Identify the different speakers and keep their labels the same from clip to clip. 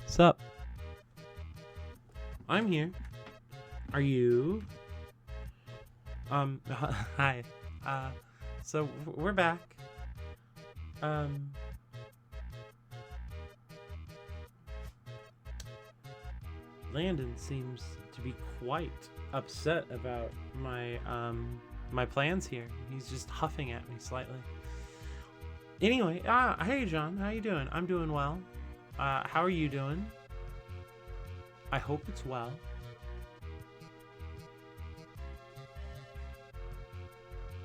Speaker 1: Sup? I'm here. Are you? Hi. So we're back. Landon seems to be quite upset about my plans here. He's just huffing at me slightly. Anyway, hey John, how you doing? I'm doing well. How are you doing? I hope it's well.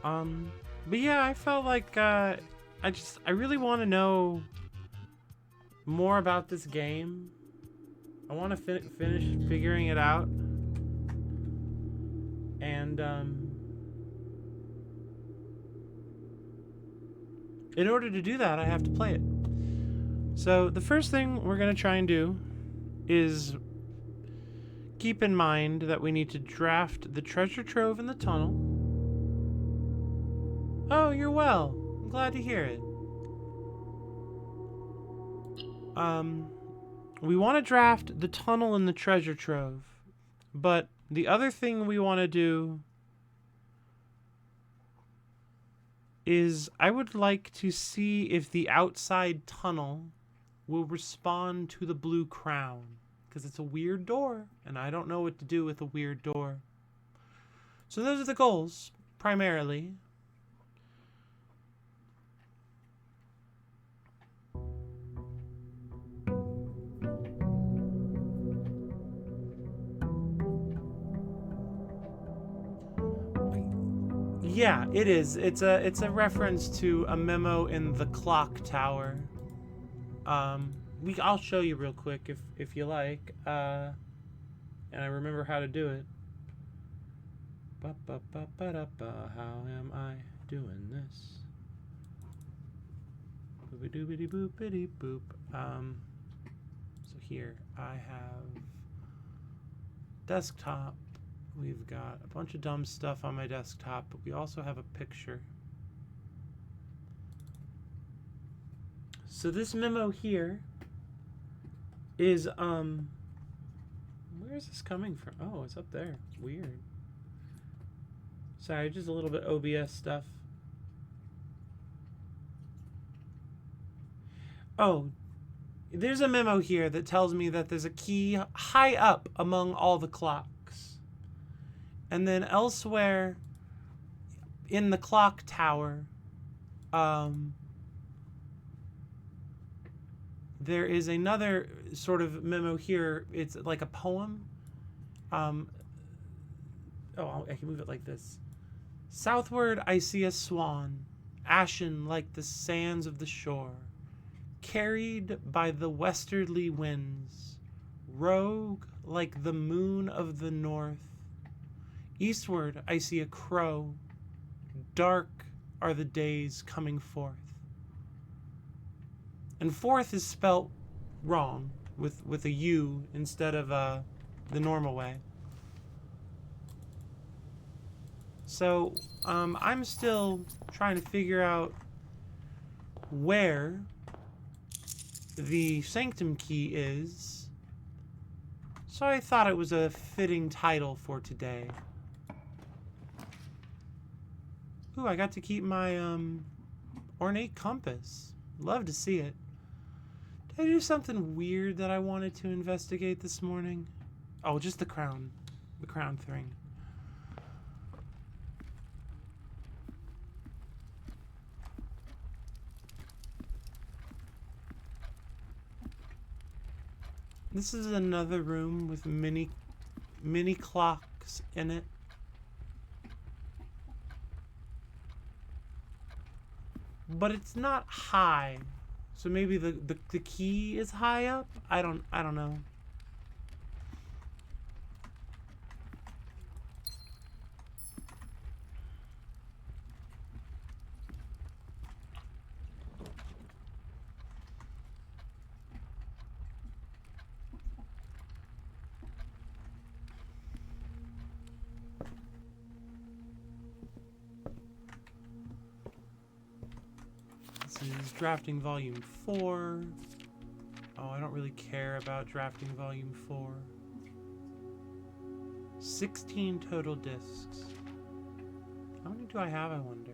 Speaker 1: But yeah, I felt like, I really want to know more about this game. I want to finish figuring it out. And, in order to do that, I have to play it. So the first thing we're going to try and do is keep in mind that we need to draft the treasure trove in the tunnel. Oh, you're well. I'm glad to hear it. We want to draft the tunnel in the treasure trove, but the other thing we want to do is I would like to see if the outside tunnel will respond to the blue crown, because it's a weird door, and I don't know what to do with a weird door. So those are the goals, primarily. Yeah, it is. It's a reference to a memo in the clock tower. I'll show you real quick if you like. And I remember how to do it. How am I doing this? Boopity doobity boopity boop. So here I have desktop. We've got a bunch of dumb stuff on my desktop, but we also have a picture. So this memo here is, where is this coming from? Oh, it's up there. Weird. Sorry, just a little bit OBS stuff. Oh, there's a memo here that tells me that there's a key high up among all the clocks. And then elsewhere in the clock tower, there is another sort of memo here. It's like a poem. I can move it like this. Southward I see a swan, ashen like the sands of the shore, carried by the westerly winds, rogue like the moon of the north. Eastward I see a crow, dark are the days coming forth. And forth is spelt wrong, with a U instead of the normal way. So I'm still trying to figure out where the sanctum key is. So I thought it was a fitting title for today. Ooh, I got to keep my ornate compass. Love to see it. Did I do something weird that I wanted to investigate this morning? Oh, just the crown. The crown thing. This is another room with mini clocks in it. But it's not high. So maybe the key is high up? I don't know. This is drafting volume 4. Oh, I don't really care about drafting volume 4. 16 total discs. How many do I have, I wonder?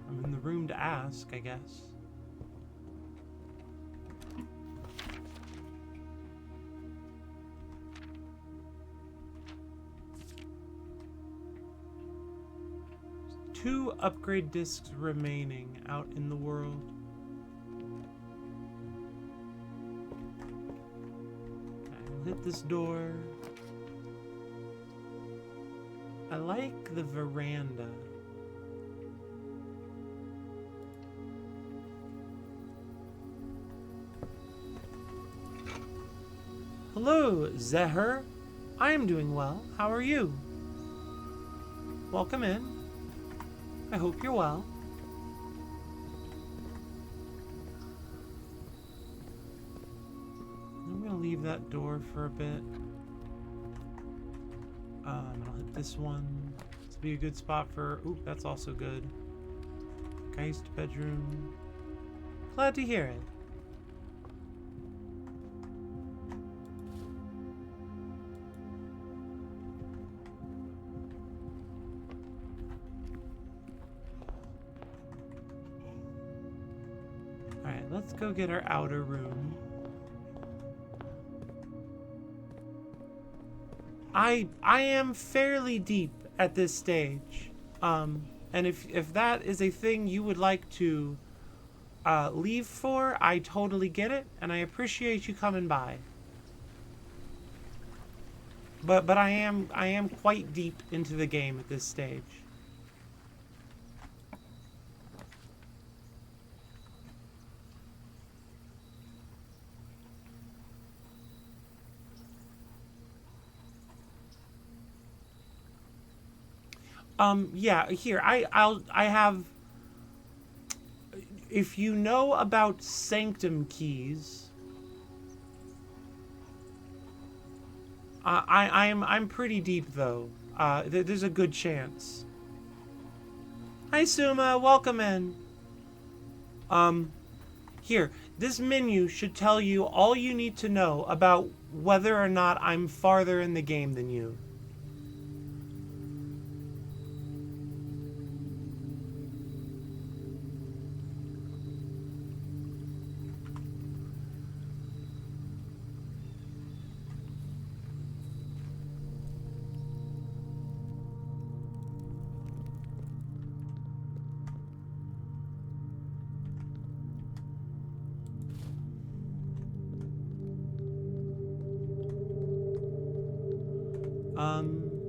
Speaker 1: I'm in the room to ask, I guess. Two upgrade discs remaining out in the world. I will hit this door. I like the veranda. Hello, Zeher. I am doing well. How are you? Welcome in. I hope you're well. I'm gonna leave that door for a bit. I'll hit this one. This will be a good spot for... Oop, that's also good. Geist bedroom. Glad to hear it. Alright, let's go get our outer room. I am fairly deep at this stage. And if that is a thing you would like to leave for, I totally get it, and I appreciate you coming by. But I am quite deep into the game at this stage. Yeah, here, I have, if you know about sanctum keys, I'm pretty deep though. There's a good chance. Hi Suma, welcome in. Here, this menu should tell you all you need to know about whether or not I'm farther in the game than you.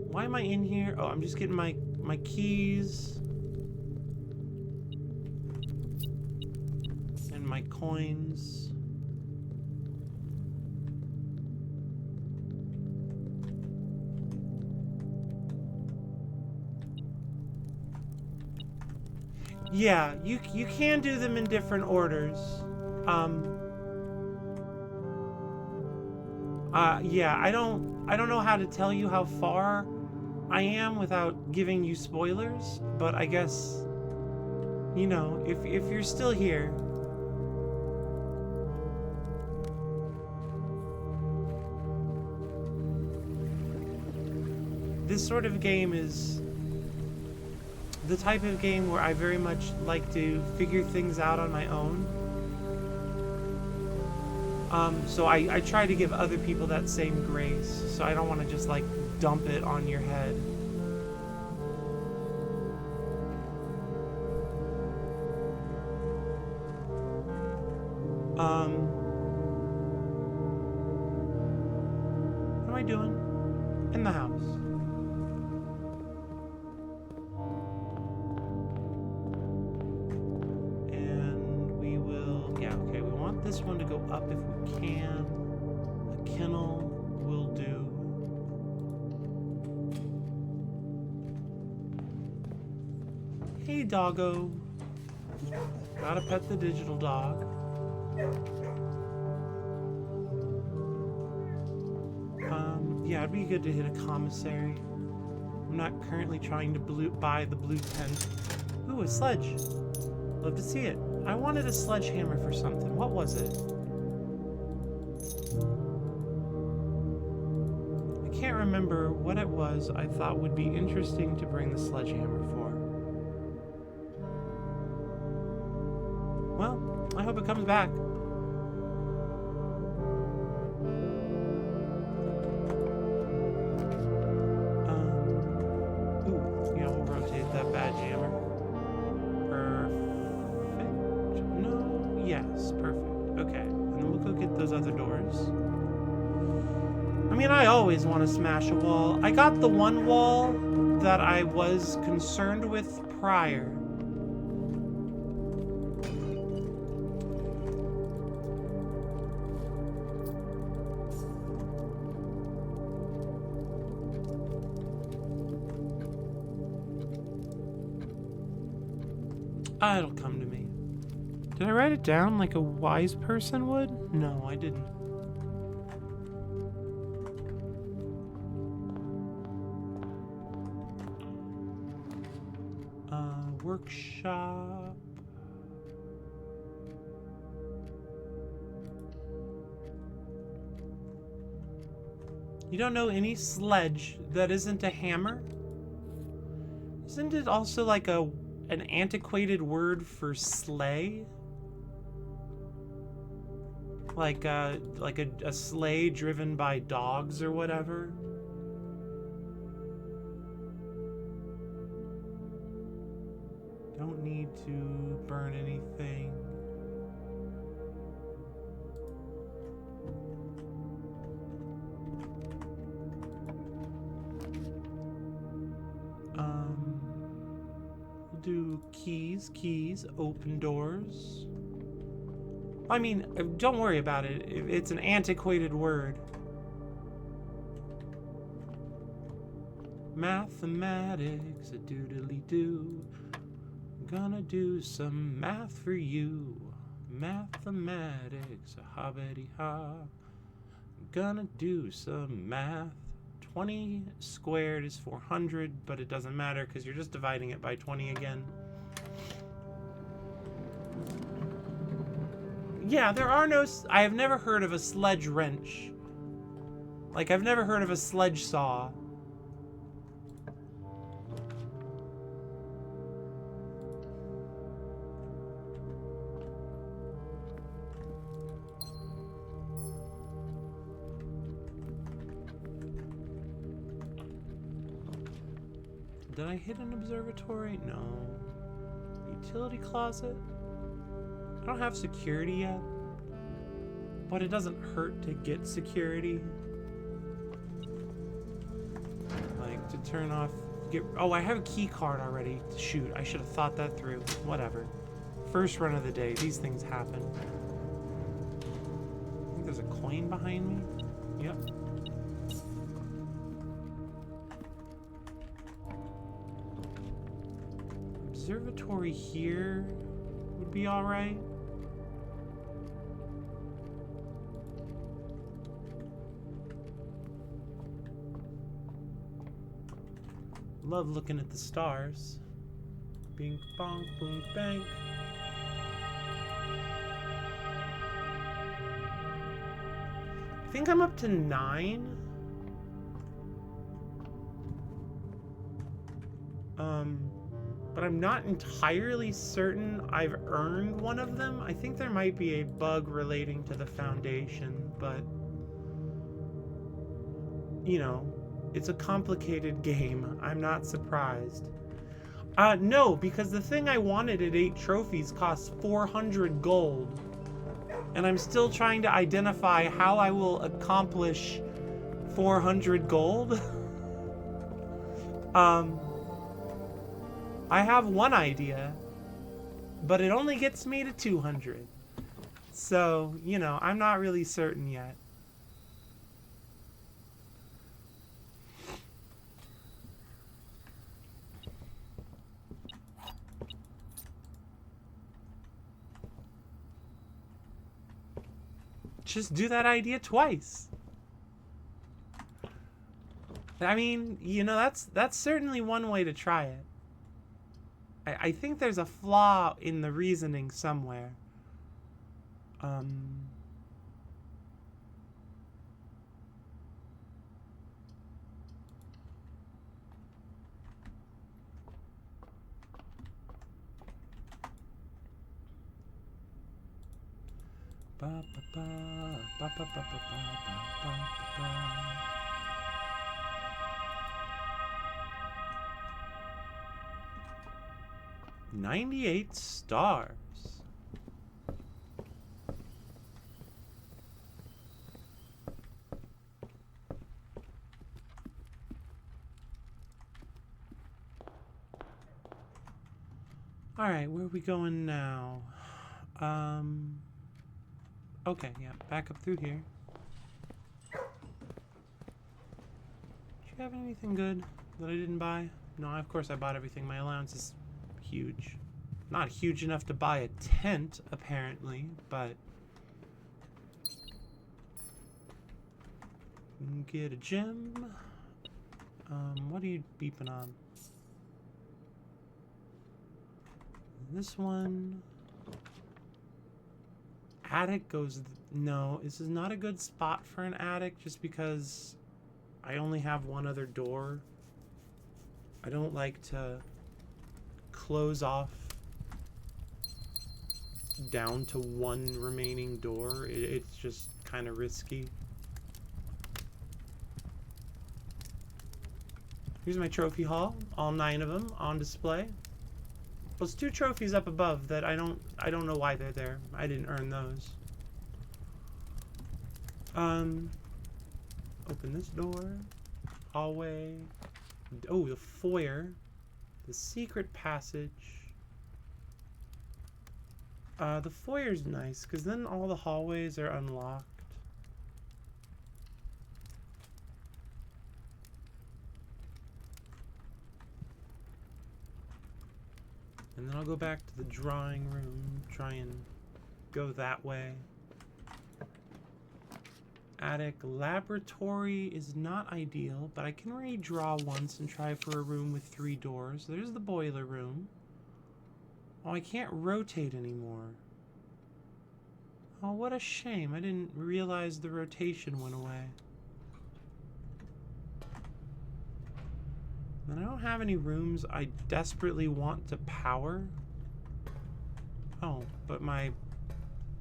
Speaker 1: Why am I in here? Oh, I'm just getting my keys. And my coins. Yeah, you can do them in different orders. Yeah, I don't know how to tell you how far I am without giving you spoilers, but I guess, you know, if you're still here, this sort of game is the type of game where I very much like to figure things out on my own. So I try to give other people that same grace, so I don't want to just like dump it on your head. What am I doing? In the house. This one to go up if we can. A kennel will do. Hey, doggo. Gotta pet the digital dog. Yeah, it'd be good to hit a commissary. I'm not currently trying to buy the blue tent. Ooh, a sledge. Love to see it. I wanted a sledgehammer for something. What was it? I can't remember what it was I thought would be interesting to bring the sledgehammer for. Well, I hope it comes back. That bad jammer. Perfect. No. Yes. Perfect. Okay. And then we'll go get those other doors. I mean, I always want to smash a wall. I got the one wall that I was concerned with prior. It'll come to me. Did I write it down like a wise person would? No, I didn't. Workshop. You don't know any sledge that isn't a hammer? Isn't it also like an antiquated word for sleigh? Like a sleigh driven by dogs or whatever? Don't need to burn anything. Do keys, open doors. I mean, don't worry about it. It's an antiquated word. Mathematics, a doodly-doo. Gonna do some math for you. Mathematics, a hobbity-ha. Gonna do some math. 20 squared is 400, but it doesn't matter because you're just dividing it by 20 again. Yeah, there are no... I have never heard of a sledge wrench. Like, I've never heard of a sledge saw. Did I hit an observatory? No. Utility closet? I don't have security yet. But it doesn't hurt to get security. Like, to turn off... Oh, I have a key card already. Shoot, I should have thought that through. Whatever. First run of the day. These things happen. I think there's a coin behind me. Yep. Observatory here would be all right. Love looking at the stars. Bing, bong, boom, bang. I think I'm up to 9. But I'm not entirely certain I've earned one of them. I think there might be a bug relating to the foundation, but you know, it's a complicated game. I'm not surprised. No, because the thing I wanted at 8 trophies costs 400 gold. And I'm still trying to identify how I will accomplish 400 gold. I have one idea, but it only gets me to 200. So, you know, I'm not really certain yet. Just do that idea twice. I mean, you know, that's certainly one way to try it. I think there's a flaw in the reasoning somewhere. Ba, ba, ba, ba, ba, ba, ba, ba, ba, ba. 98 stars. Alright, where are we going now? Okay, yeah, back up through here. Do you have anything good that I didn't buy? No, of course I bought everything. My allowance is huge. Not huge enough to buy a tent, apparently, but... Get a gem. What are you beeping on? This one. Attic goes... No, this is not a good spot for an attic just because I only have one other door. I don't like to close off down to one remaining door. It's just kind of risky. Here's my trophy haul, all 9 of them on display. Well, there's 2 trophies up above that I don't know why they're there. I didn't earn those. Open this door. Hallway. Oh, the foyer. The secret passage. The foyer's nice, because then all the hallways are unlocked. And then I'll go back to the drawing room, try and go that way. Attic laboratory is not ideal, but I can redraw once and try for a room with 3 doors. There's the boiler room. Oh, I can't rotate anymore. Oh, what a shame. I didn't realize the rotation went away. And I don't have any rooms I desperately want to power. Oh, but my...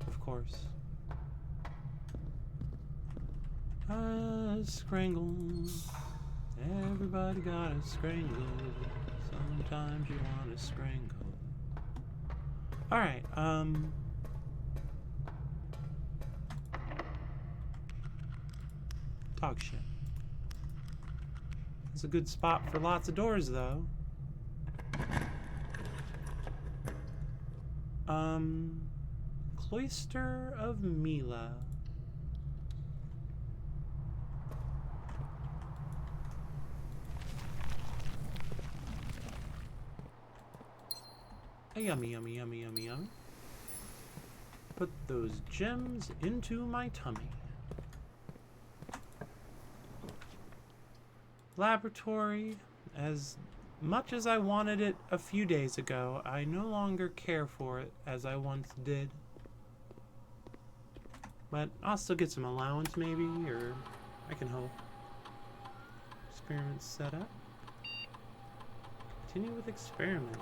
Speaker 1: Of course. Scrangle. Everybody got a scrangle. Sometimes you want to scrangle. Alright, dog shit. It's a good spot for lots of doors, though. Cloister of Mila. Yummy, yummy, yummy, yummy, yummy. Put those gems into my tummy. Laboratory. As much as I wanted it a few days ago, I no longer care for it as I once did. But I'll still get some allowance maybe, or I can hope. Experiment set up. Continue with experiments.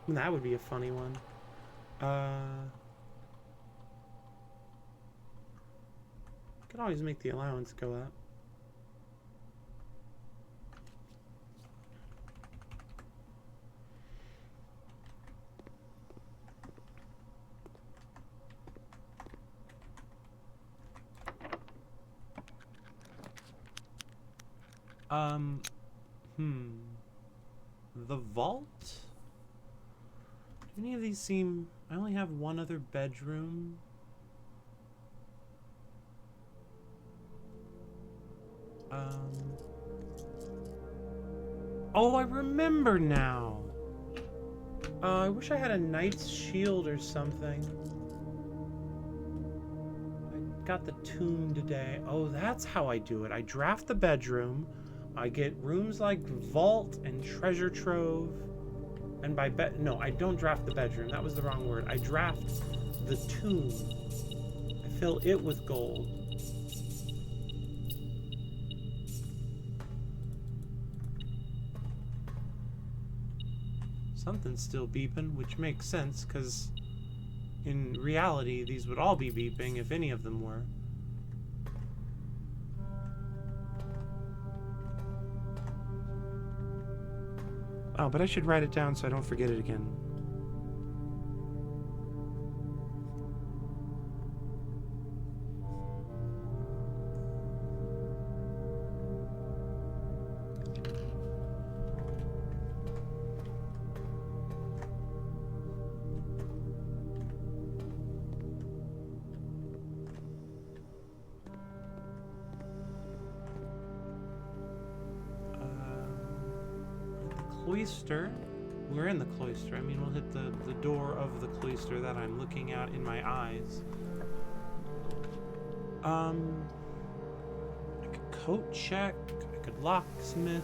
Speaker 1: That would be a funny one. Could always make the allowance go up. The vault? Do any of these seem... I only have one other bedroom. Oh, I remember now. I wish I had a knight's shield or something. I got the tomb today. Oh, that's how I do it. I draft the bedroom, I get rooms like vault and treasure trove. And by no, I don't draft the bedroom. That was the wrong word. I draft the tomb. I fill it with gold. Something's still beeping, which makes sense, because in reality, these would all be beeping if any of them were. Oh, but I should write it down so I don't forget it again. Cloister. We're in the cloister. I mean, we'll hit the door of the cloister that I'm looking at in my eyes. I could coat check. I could locksmith.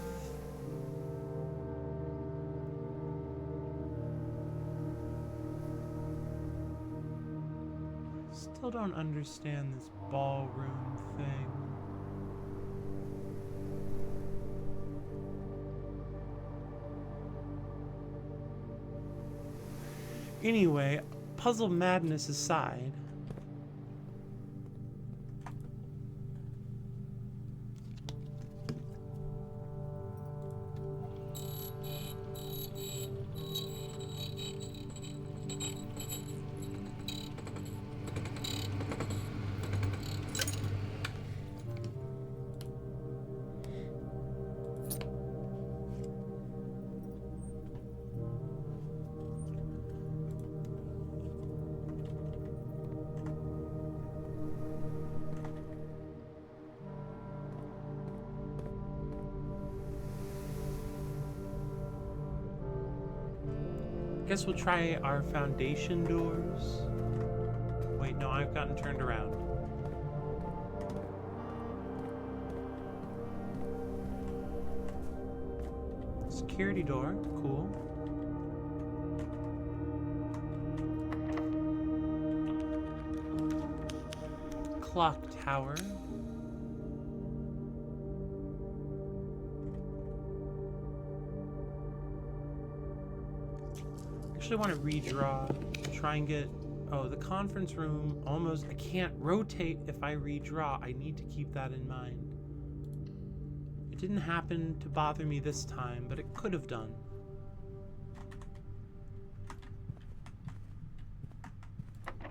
Speaker 1: Still don't understand this ballroom thing. Anyway, puzzle madness aside, guess we'll try our foundation doors. Wait, no, I've gotten turned around. Security door, cool. Clock tower. I want to redraw, try and get, oh, the conference room almost, I can't rotate if I redraw. I need to keep that in mind. It didn't happen to bother me this time, but it could have done.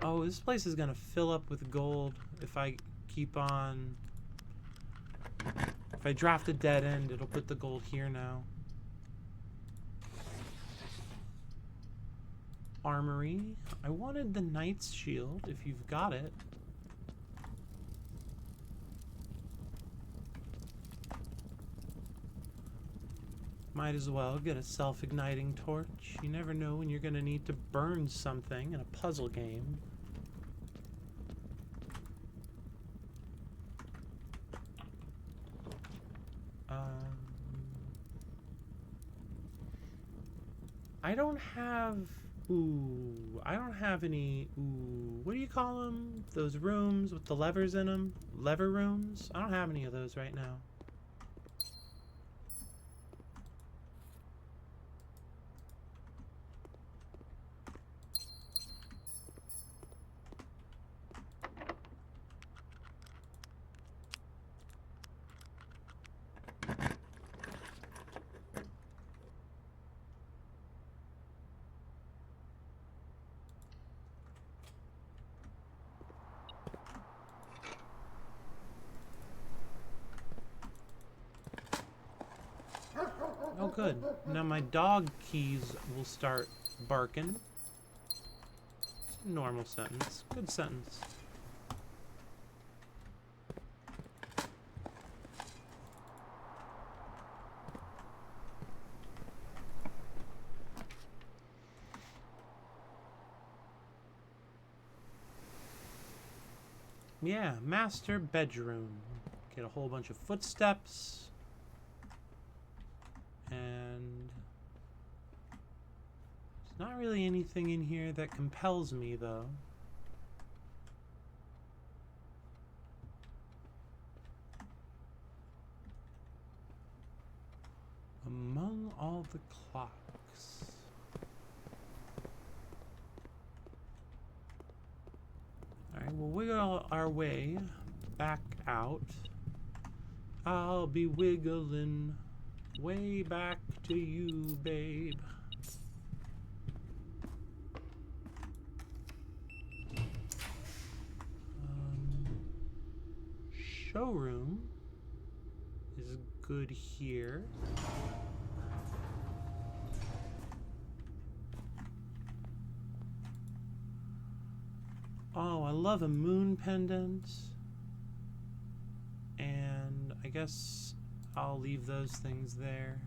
Speaker 1: Oh, this place is gonna fill up with gold if I keep on, if I draft a dead end, it'll put the gold here now. Armory. I wanted the Knight's Shield, if you've got it. Might as well get a self-igniting torch. You never know when you're going to need to burn something in a puzzle game. I don't have... Ooh, I don't have any, ooh, what do you call them? Those rooms with the levers in them? Lever rooms? I don't have any of those right now. Oh, good. Now my dog keys will start barking. It's a normal sentence. Good sentence. Yeah, master bedroom. Get a whole bunch of footsteps. And there's not really anything in here that compels me, though. Among all the clocks. Alright, we'll wiggle our way back out. I'll be wiggling way back to you, babe. Showroom is good here. Oh, I love a moon pendant. And I guess I'll leave those things there.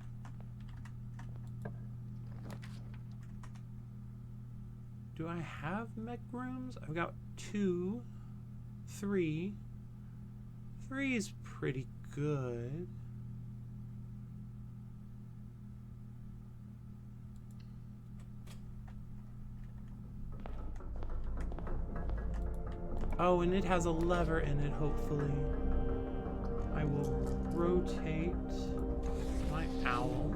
Speaker 1: Do I have mech rooms? I've got 2, 3. 3 is pretty good. Oh, and it has a lever in it, hopefully. I will rotate my owl.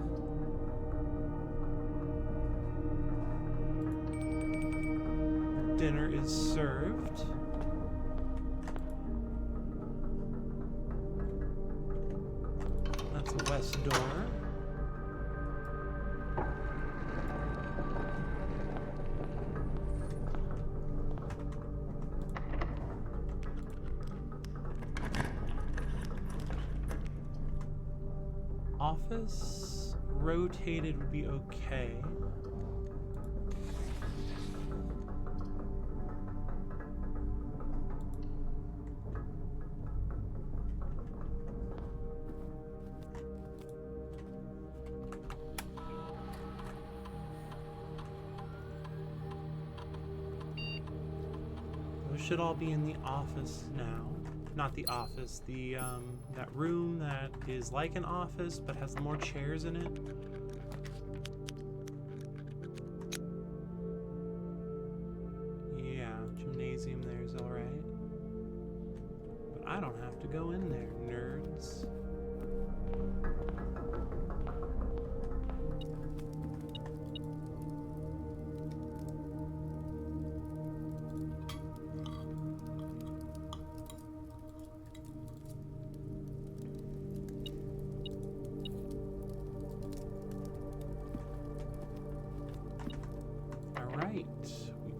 Speaker 1: Dinner is served. That's a west door. Office rotated would be okay. Those should all be in the office now. Not the office, the that room that is like an office but has more chairs in it. Yeah, gymnasium there's all right. But I don't have to go in there, nerds.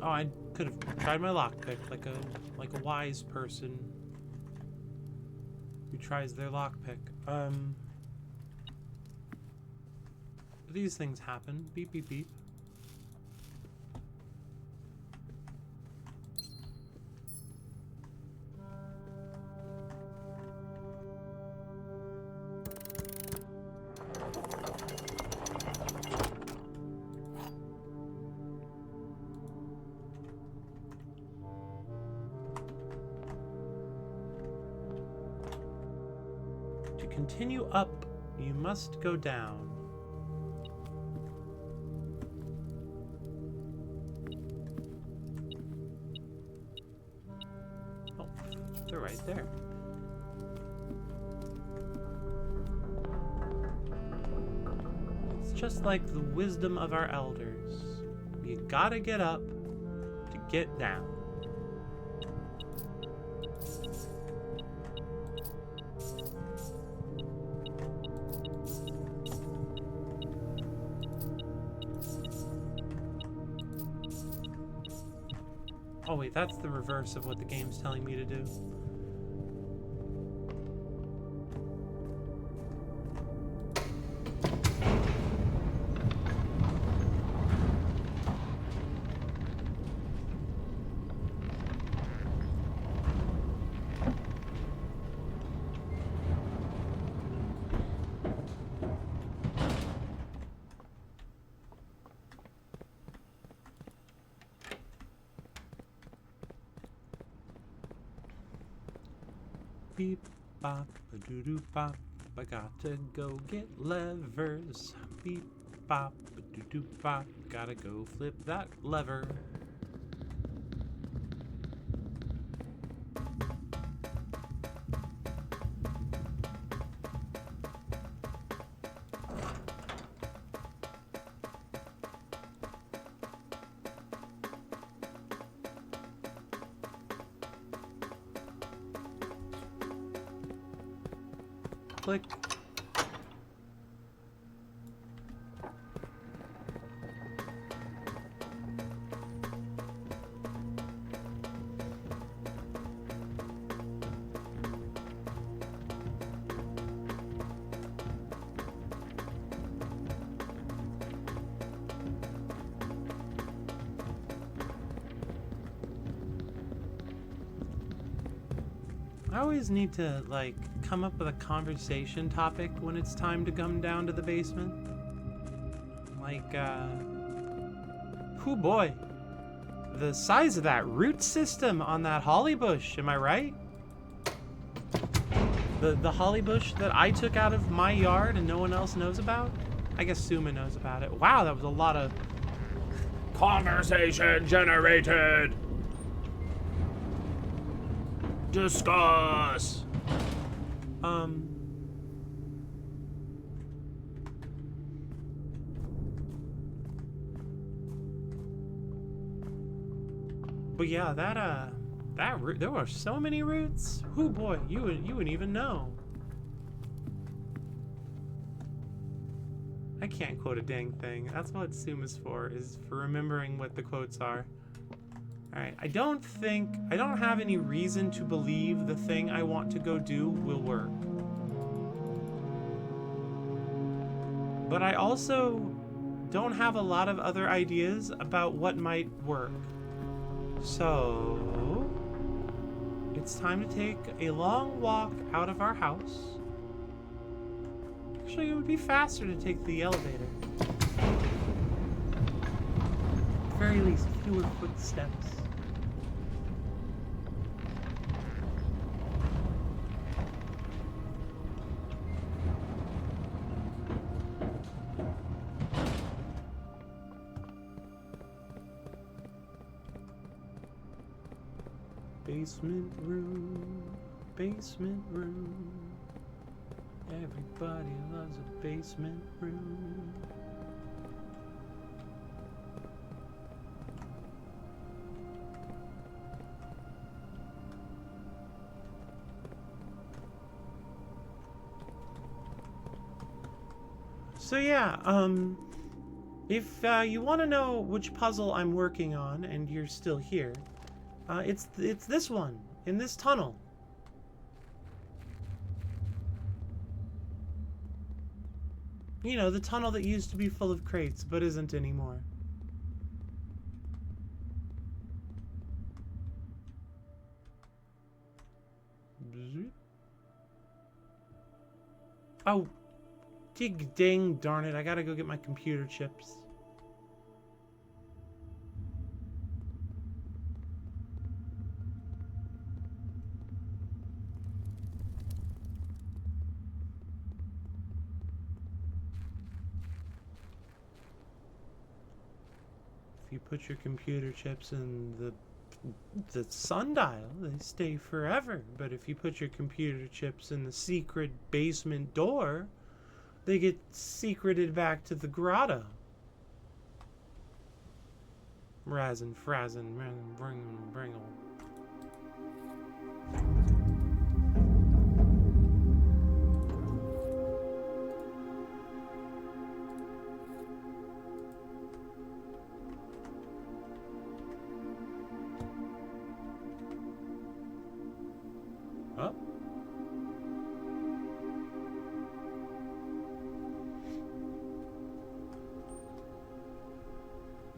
Speaker 1: Oh, I could have tried my lockpick like a wise person who tries their lockpick. These things happen. Beep beep beep. To continue up, you must go down. Oh, they're right there. It's just like the wisdom of our elders. You gotta get up to get down. Oh wait, that's the reverse of what the game's telling me to do. Beep, bop, ba doo doo bop. I got to go get levers. Beep bop, doo doo bop. Gotta go flip that lever. Click. I always need to, like, come up with a conversation topic when it's time to come down to the basement. Like, oh boy. The size of that root system on that holly bush, am I right? The holly bush that I took out of my yard and no one else knows about? I guess Suma knows about it. Wow, that was a lot of conversation generated. Discuss. But yeah, that root, there were so many roots. Oh boy, you wouldn't even know. I can't quote a dang thing. That's what Suma's for, is for remembering what the quotes are. Alright, I don't have any reason to believe the thing I want to go do will work. But I also don't have a lot of other ideas about what might work. So, it's time to take a long walk out of our house. Actually, it would be faster to take the elevator. At the very least, fewer footsteps. Basement room, basement room. Everybody loves a basement room. So yeah, if you want to know which puzzle I'm working on and you're still here, it's this one, in this tunnel. You know, the tunnel that used to be full of crates, but isn't anymore. Oh, dang darn it, I gotta go get my computer chips. If you put your computer chips in the sundial, they stay forever. But if you put your computer chips in the secret basement door, they get secreted back to the grotto. Razzin, frazzin, bringle. Oh.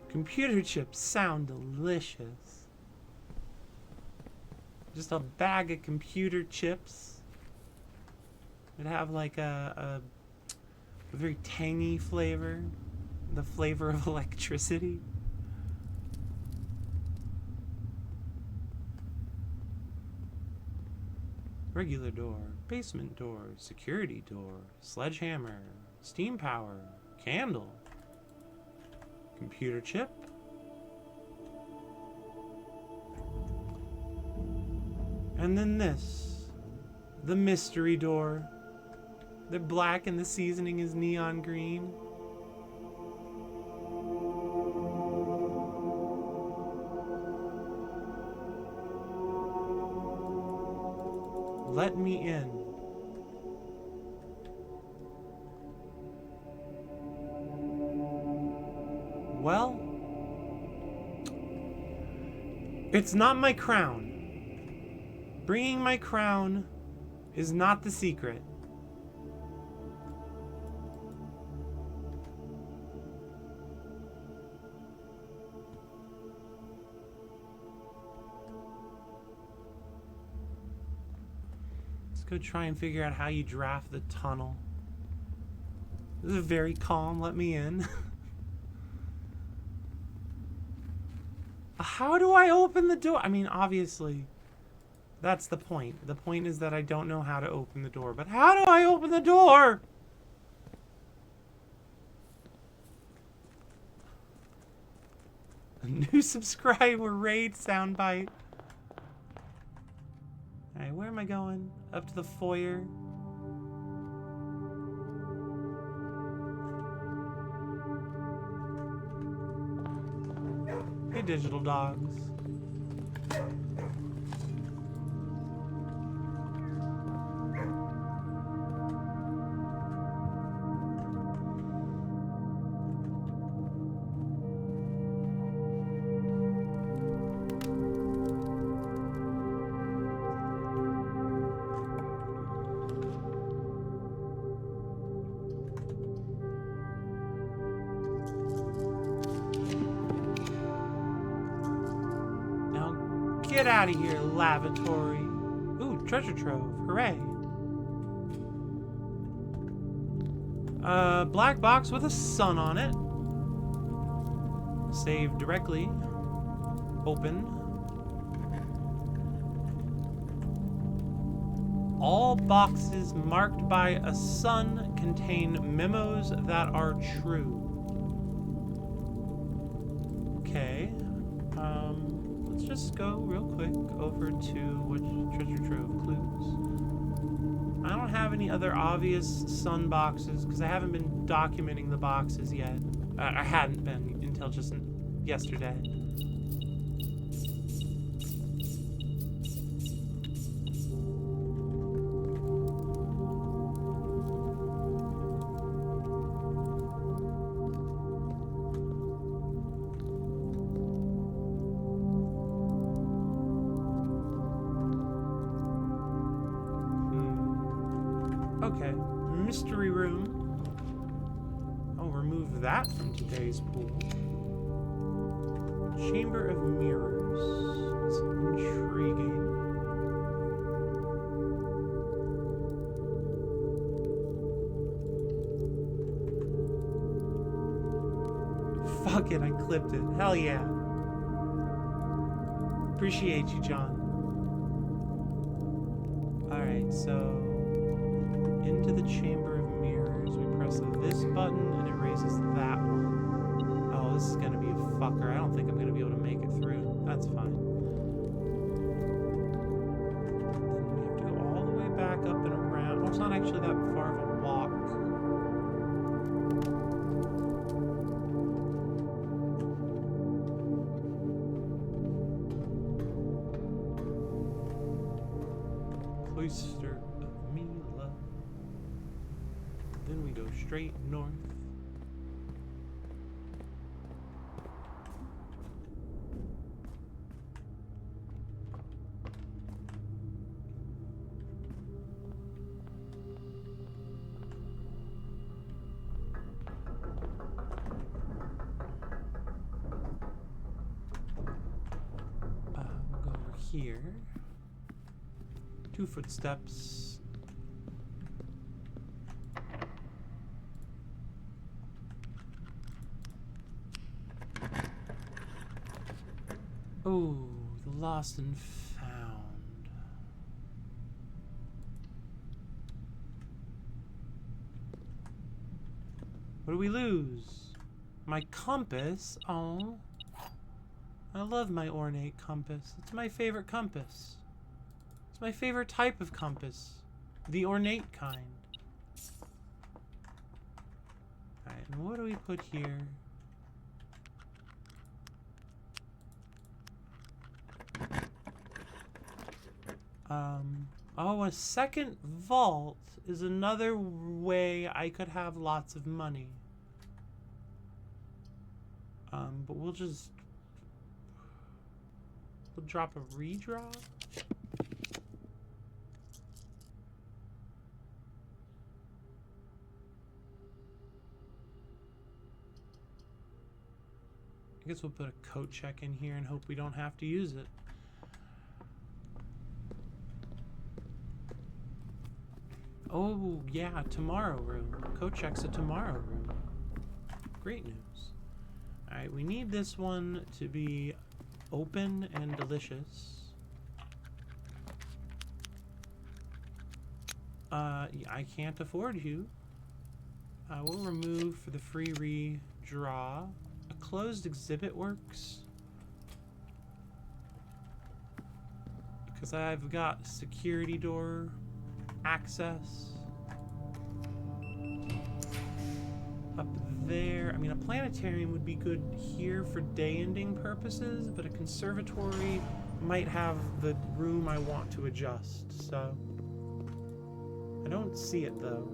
Speaker 1: Computer chips sound delicious. Just a bag of computer chips. It'd have like a very tangy flavor. The flavor of electricity. Regular door, basement door, security door, sledgehammer, steam power, candle, computer chip. And then this, the mystery door. They're black and the seasoning is neon green. Let me in. Well, it's not my crown. Bringing my crown is not the secret. Let's go try and figure out how you draft the tunnel. This is very calm. Let me in. How do I open the door? I mean, obviously, that's the point. The point is that I don't know how to open the door. But how do I open the door? A new subscriber raid soundbite. Alright, where am I going? Up to the foyer. Hey, digital dogs. Get out of here, lavatory. Ooh, treasure trove. Hooray. Black box with a sun on it. Save directly. Open. All boxes marked by a sun contain memos that are true. Okay. Let's just go real quick over to which treasure trove clues. I don't have any other obvious sun boxes because I haven't been documenting the boxes yet. I hadn't been until just yesterday. Okay, mystery room. I'll remove that from today's pool. Chamber of mirrors. It's intriguing. Fuck it, I clipped it. Hell yeah. Appreciate you, John. Alright, so into the chamber of mirrors. We press this button and it raises that one. Oh, this is gonna be a fucker. I don't think I'm gonna be able to make it through. That's fine. Then we have to go all the way back up and around. Oh, it's not actually that far of a walk. Cloister of Mila. Then we go straight north. We'll go over here. 2 footsteps. Oh, the lost and found. What do we lose? My compass. Oh. I love my ornate compass. It's my favorite compass. It's my favorite type of compass. The ornate kind. Alright, and what do we put here? Oh, a second vault is another way I could have lots of money. But we'll drop a redraw. I guess we'll put a coat check in here and hope we don't have to use it. Oh, yeah, tomorrow room. Coat check's a tomorrow room. Great news. Alright, we need this one to be open and delicious. I can't afford you. We'll remove for the free redraw. A closed exhibit works. Because I've got security door access. Up there. I mean, a planetarium would be good here for day-ending purposes, but a conservatory might have the room I want to adjust, so... I don't see it, though.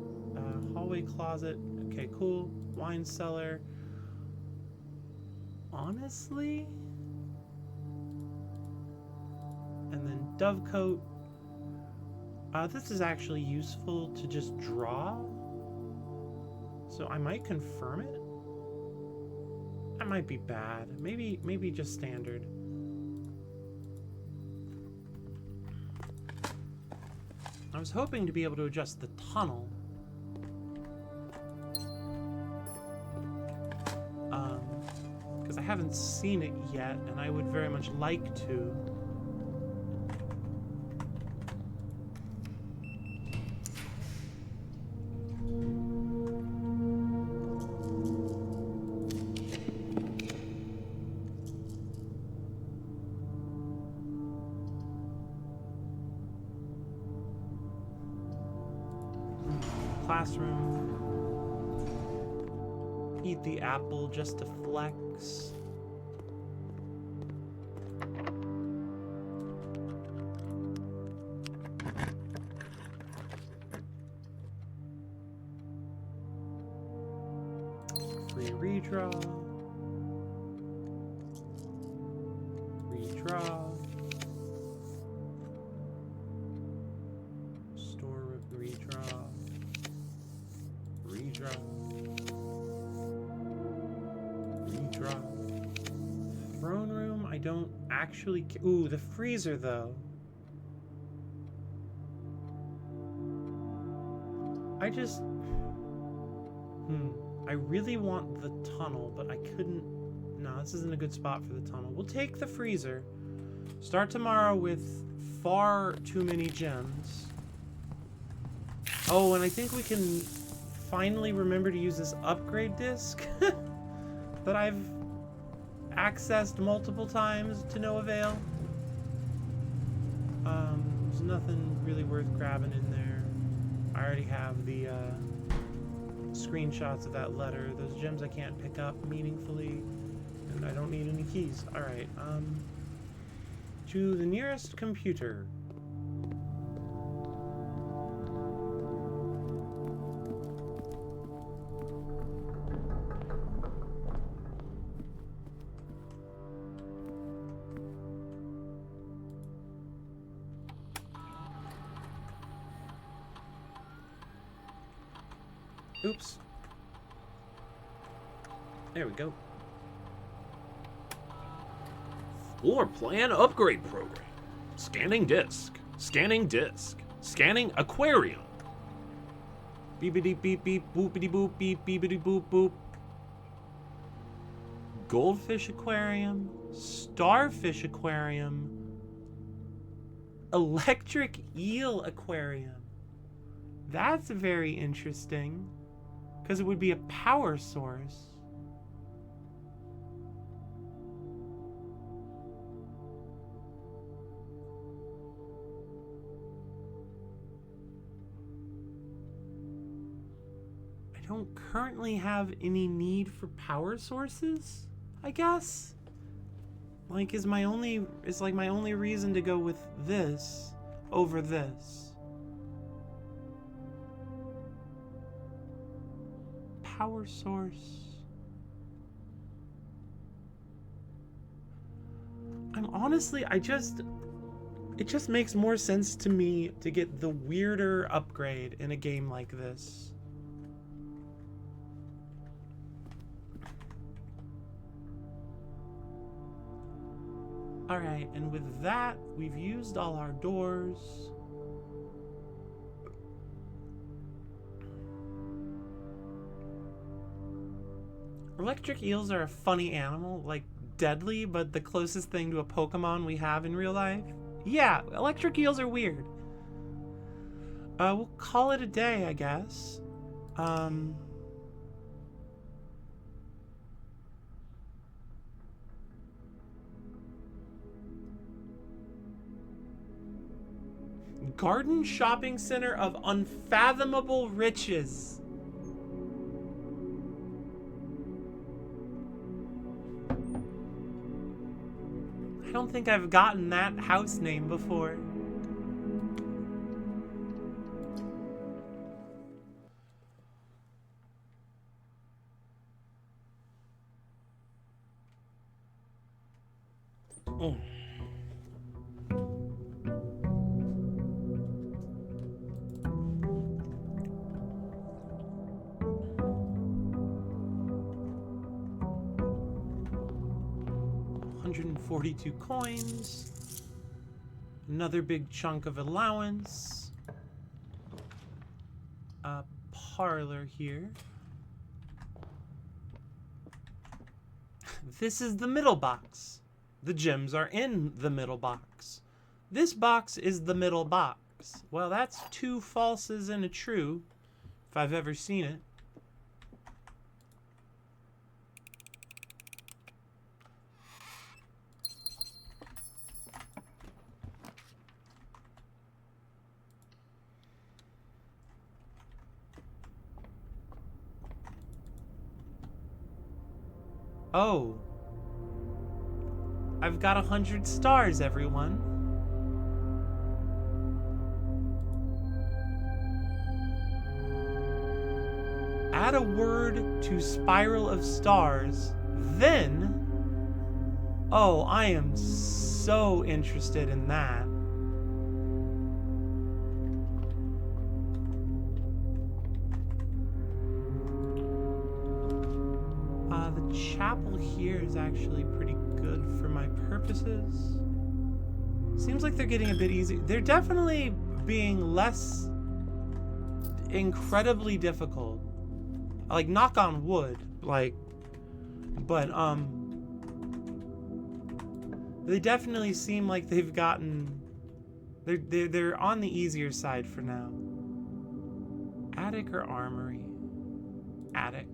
Speaker 1: Hallway closet. Okay, cool. Wine cellar. Honestly? And then dovecote. This is actually useful to just draw. So I might confirm it. That might be bad. Maybe just standard. I was hoping to be able to adjust the tunnel. Because I haven't seen it yet, and I would very much like to. Classroom. Eat the apple just to flex. Free redraw. Redraw. Store redraw. Redraw. Redraw. Throne room, I don't actually... Ooh, the freezer, though. I just... I really want the tunnel, but I couldn't... No, this isn't a good spot for the tunnel. We'll take the freezer. Start tomorrow with far too many gems. Oh, and I think we can finally remember to use this upgrade disc that I've accessed multiple times to no avail. There's nothing really worth grabbing in there. I already have the screenshots of that letter. Those gems I can't pick up meaningfully, and I don't need any keys. Alright, to the nearest computer. Oops. There we go.
Speaker 2: Floor plan upgrade program. Scanning disk. Scanning disk. Scanning aquarium.
Speaker 1: Beepity beep beep boopity boop beep beepity boop boop. Goldfish aquarium. Starfish aquarium. Electric eel aquarium. That's very interesting. Because it would be a power source. I don't currently have any need for power sources, I guess. Like, is my only reason to go with this over this. Power source. I'm honestly, it just makes more sense to me to get the weirder upgrade in a game like this. Alright, and with that, we've used all our doors. Electric eels are a funny animal, like deadly, but the closest thing to a Pokemon we have in real life. Yeah, electric eels are weird. We'll call it a day, I guess. Garden shopping center of unfathomable riches. I don't think I've gotten that house name before. Oh. $142 coins. Another big chunk of allowance. A parlor here. This is the middle box. The gems are in the middle box. This box is the middle box. Well, that's two falses and a true, if I've ever seen it. Oh. I've got 100 stars, everyone. Add a word to Spiral of Stars, then... Oh, I am so interested in that. The chapel here is actually pretty good for my purposes. Seems like they're getting a bit easy. They're definitely being less incredibly difficult. Like, knock on wood, like, but they definitely seem like they've gotten, they're on the easier side for now. Attic or armory? Attic.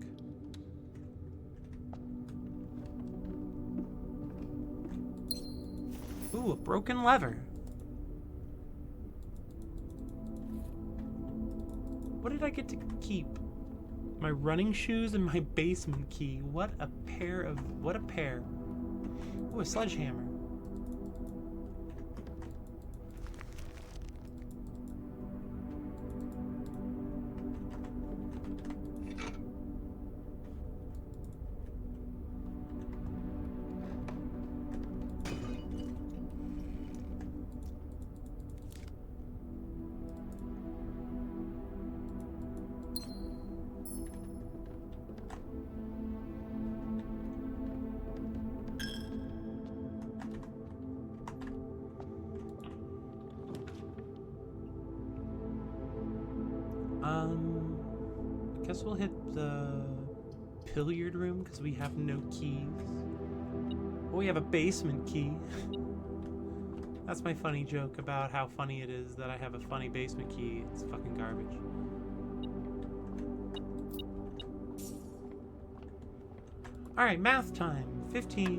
Speaker 1: Ooh, a broken lever. What did I get to keep? My running shoes and my basement key. What a pair. Ooh, a sledgehammer. I guess we'll hit the billiard room because we have no keys. Oh, we have a basement key. That's my funny joke about how funny it is that I have a funny basement key. It's fucking garbage. Alright, math time. 15.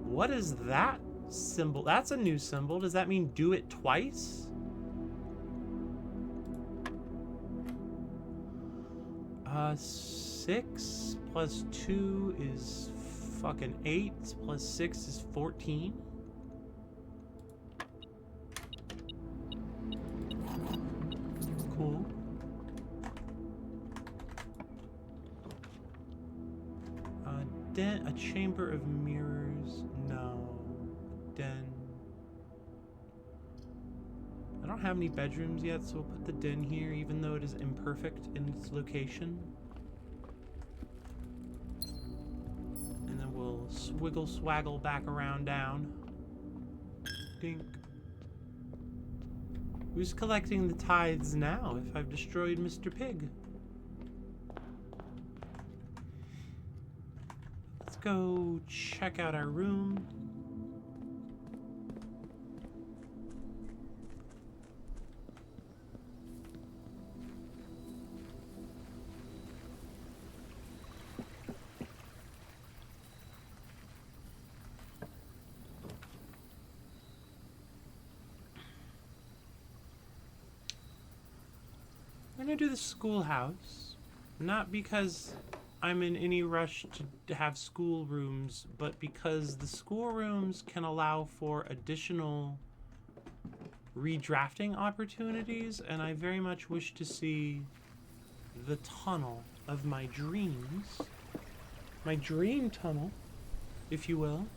Speaker 1: What is that symbol? That's a new symbol. Does that mean do it twice? 6 plus 2 is fucking 8. Plus 6 is 14. Cool. Den, a chamber of mirrors. No. Den. I don't have any bedrooms yet, so we'll put the den here, even though it is imperfect in its location. And then we'll swiggle swaggle back around down. Dink. Who's collecting the tithes now if I've destroyed Mr. Pig? Let's go check out our room. I'm gonna do the schoolhouse, not because I'm in any rush to have schoolrooms, but because the schoolrooms can allow for additional redrafting opportunities, and I very much wish to see the tunnel of my dreams, my dream tunnel, if you will.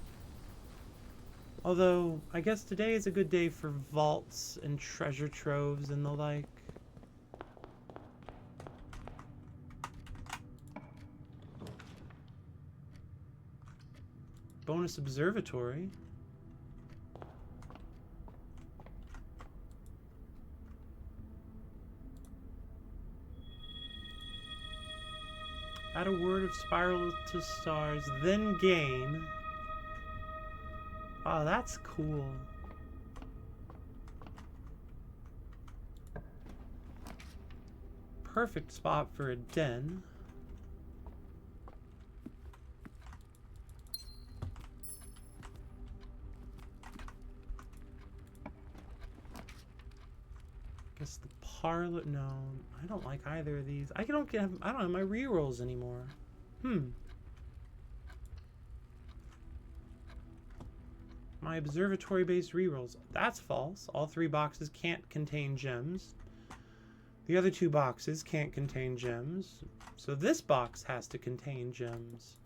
Speaker 1: Although, I guess today is a good day for vaults and treasure troves and the like. Bonus observatory. Add a word of spiral to stars, then gain. Oh, that's cool. Perfect spot for a den. Guess the parlor. No, I don't like either of these. I don't have my rerolls anymore. My observatory-based rerolls. That's false. All 3 boxes can't contain gems. The other 2 boxes can't contain gems. So this box has to contain gems.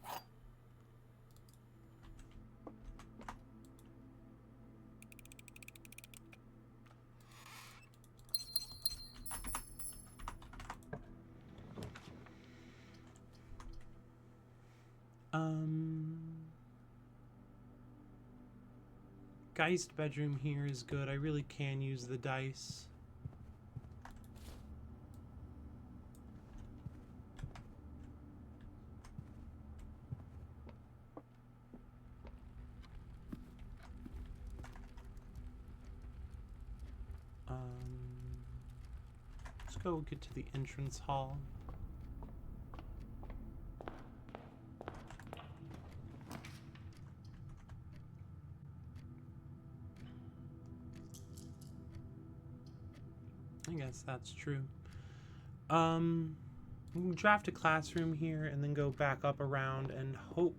Speaker 1: Geist bedroom here is good. I really can use the dice. Let's go get to the entrance hall. I guess that's true. We'll draft a classroom here and then go back up around and hope.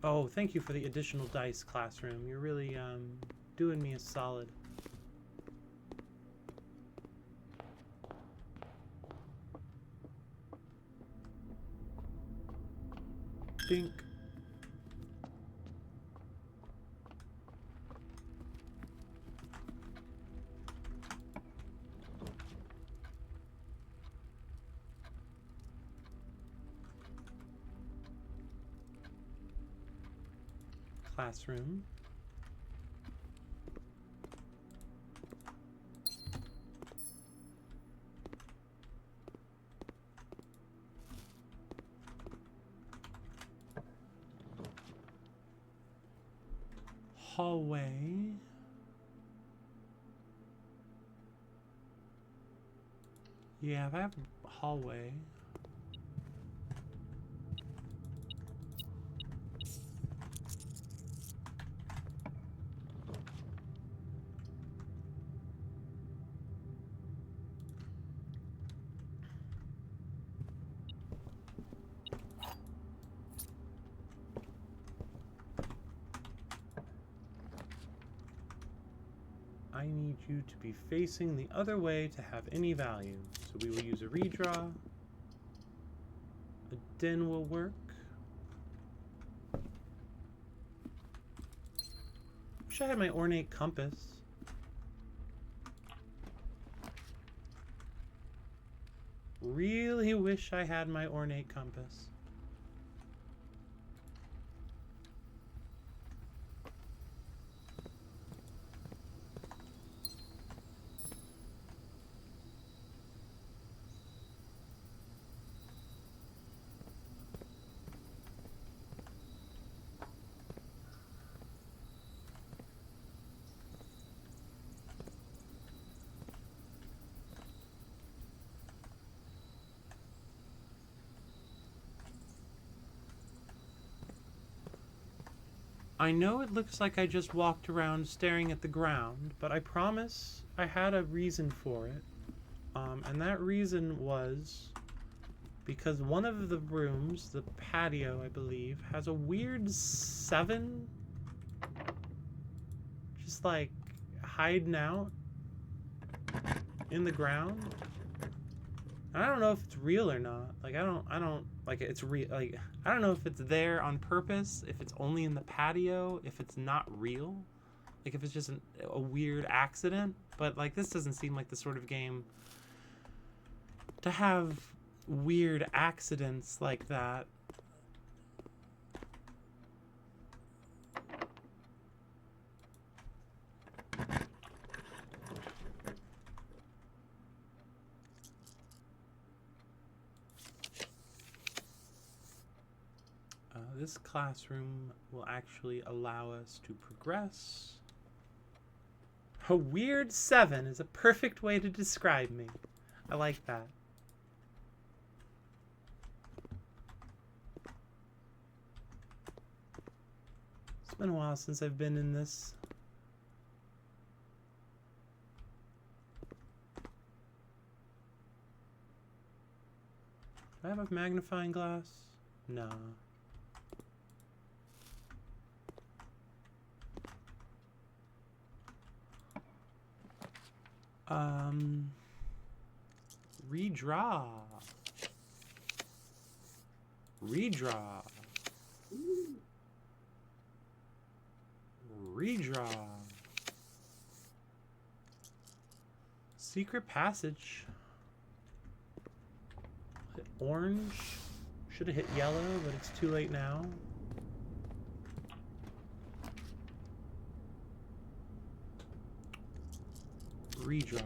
Speaker 1: Oh, thank you for the additional dice, classroom. You're really doing me a solid. Dink. Classroom. Hallway. Yeah, if I have a hallway. need you to be facing the other way to have any value. So we will use a redraw. A den will work. Wish I had my ornate compass. Really wish I had my ornate compass. I know it looks like I just walked around staring at the ground, but I promise I had a reason for it. And that reason was because one of the rooms, the patio, I believe, has a weird 7 just like hiding out in the ground. I don't know if it's real or not. Like I don't like it's real. Like I don't know if it's there on purpose, if it's only in the patio, if it's not real, like if it's just a weird accident. But like this doesn't seem like the sort of game to have weird accidents like that. This classroom will actually allow us to progress. A weird 7 is a perfect way to describe me. I like that. It's been a while since I've been in this. Do I have a magnifying glass? No. Redraw. Redraw. Redraw. Secret passage. Hit orange. Should have hit yellow, but it's too late now. Redraw.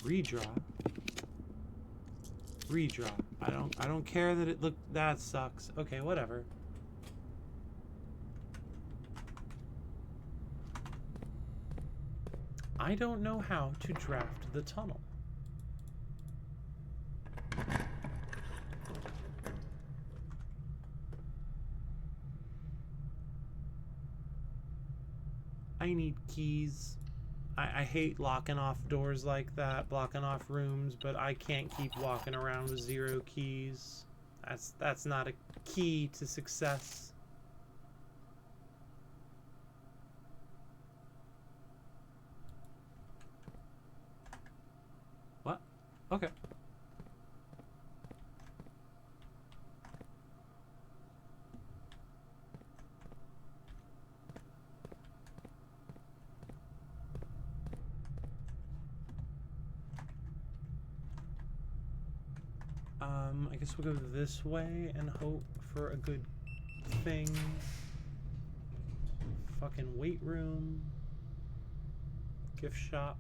Speaker 1: Redraw. Redraw. I don't care that it looked. That sucks. Okay, whatever. I don't know how to draft the tunnel. I need keys. I hate locking off doors like that, blocking off rooms, but I can't keep walking around with 0 keys. That's not a key to success. What? Okay. I guess we'll go this way and hope for a good thing. Fucking weight room. Gift shop.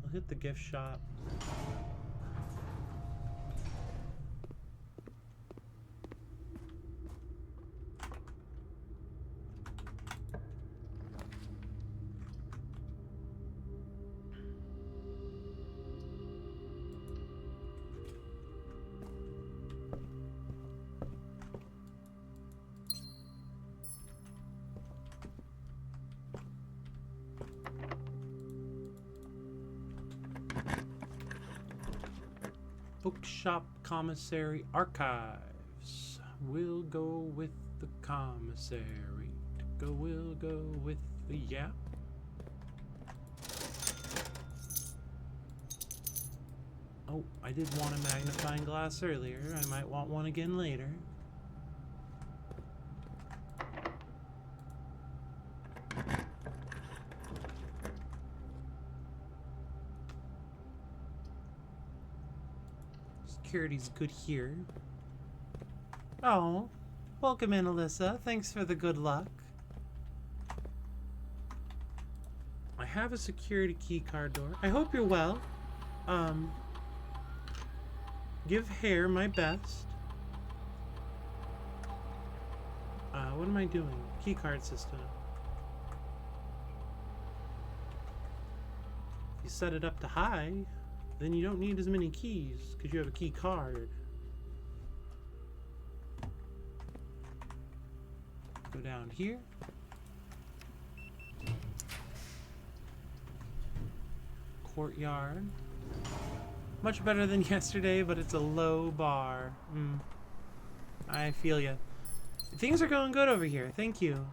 Speaker 1: We'll hit the gift shop. Bookshop, commissary, archives. We'll go with the commissary. We'll go with the yap. Oh, I did want a magnifying glass earlier. I might want one again later. Security's good here. Oh, welcome in, Alyssa. Thanks for the good luck. I have a security key card door. I hope you're well. Give Hare my best. What am I doing? Key card system. If you set it up to high, then you don't need as many keys because you have a key card. Go down here. Courtyard. Much better than yesterday, but it's a low bar. I feel ya. Things are going good over here. Thank you.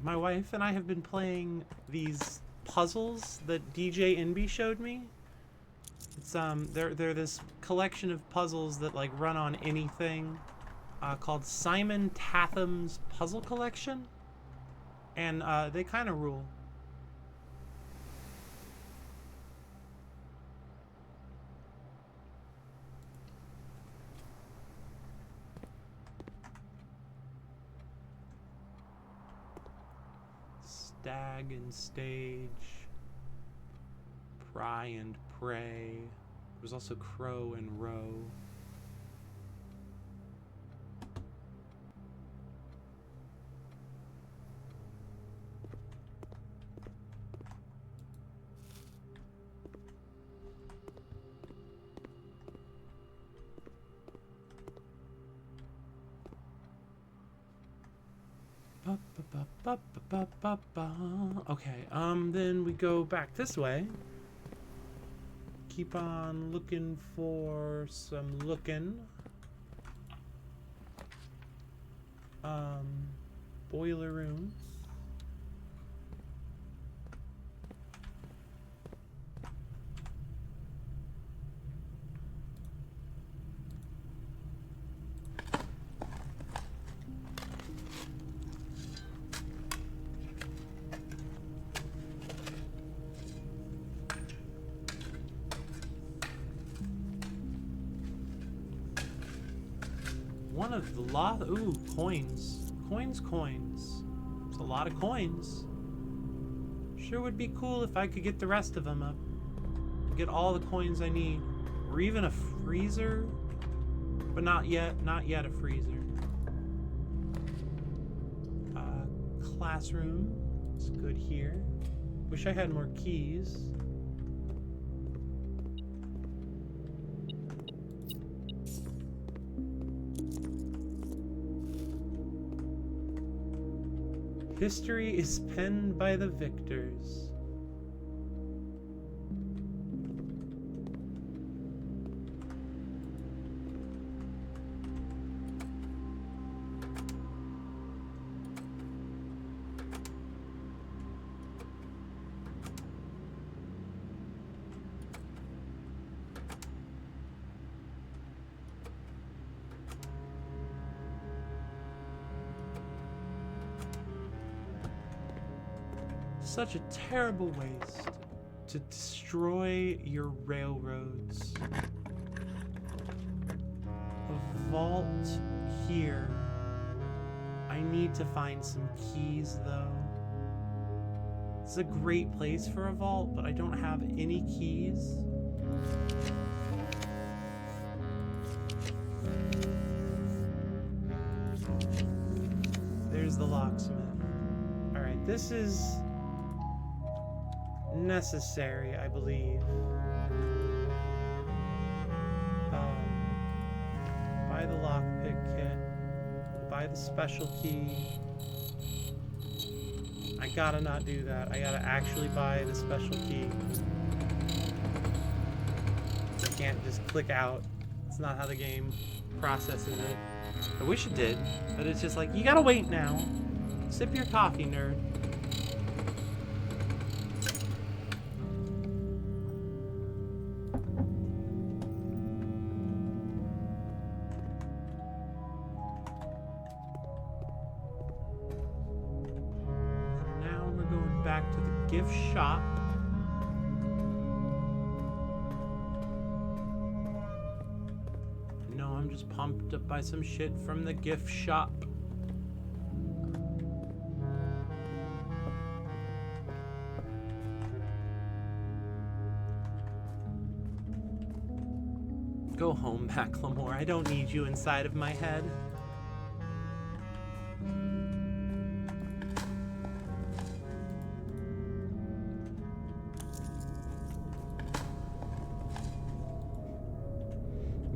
Speaker 1: My wife and I have been playing these puzzles that DJ Inby showed me. It's they're this collection of puzzles that like run on anything, called Simon Tatham's Puzzle Collection, and they kind of rule. Stag and Stage, Pry and Prey. There's also Crow and Row. Okay, then we go back this way. Keep on looking for some looking. Boiler rooms. One of the lot. Ooh, coins. Coins. There's a lot of coins. Sure would be cool if I could get the rest of them up. Get all the coins I need. Or even a freezer. But not yet. Not yet a freezer. Classroom. It's good here. Wish I had more keys. History is penned by the victors. Such a terrible waste to destroy your railroads. A vault here. I need to find some keys though. It's a great place for a vault, but I don't have any keys. There's the locksmith. Alright, this is necessary, I believe. Buy the lockpick kit. Buy the special key. I gotta not do that. I gotta actually buy the special key. I can't just click out. It's not how the game processes it. I wish it did, but it's just like, you gotta wait now. Sip your coffee, nerd. Now we're going back to the gift shop. No, I'm just pumped up by some shit from the gift shop. Go home, Macklemore. I don't need you inside of my head.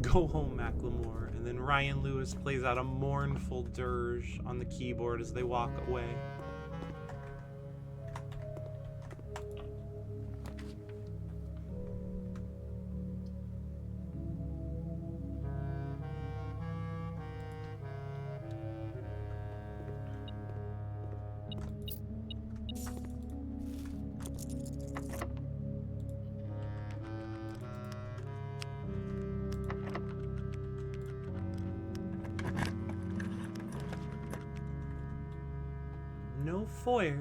Speaker 1: Go home, Macklemore. And then Ryan Lewis plays out a mournful dirge on the keyboard as they walk away. No foyer.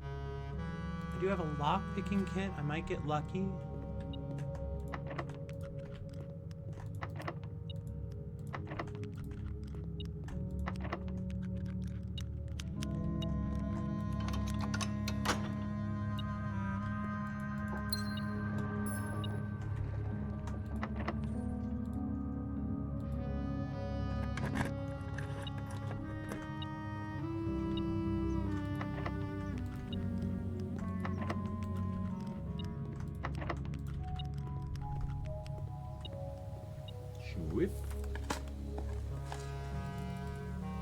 Speaker 1: I do have a lock-picking kit. I might get lucky.
Speaker 2: Whip.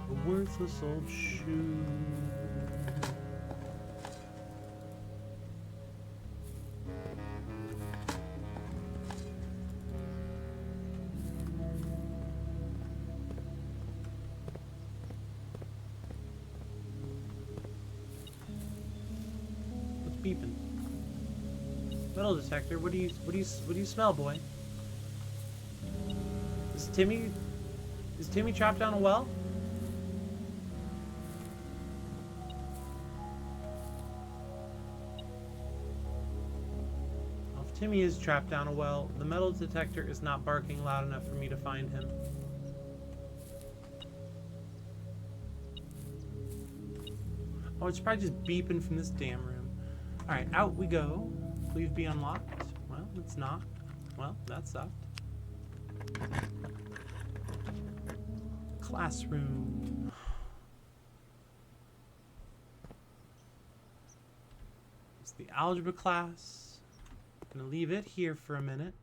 Speaker 1: A worthless old shoe. What's beeping? Metal detector. What do you smell, boy? Is Timmy trapped down a well? Well, if Timmy is trapped down a well, the metal detector is not barking loud enough for me to find him. Oh, it's probably just beeping from this damn room. Alright, out we go. Please be unlocked. Well, it's not. Well, that sucked. Classroom. It's the algebra class. I'm gonna leave it here for a minute.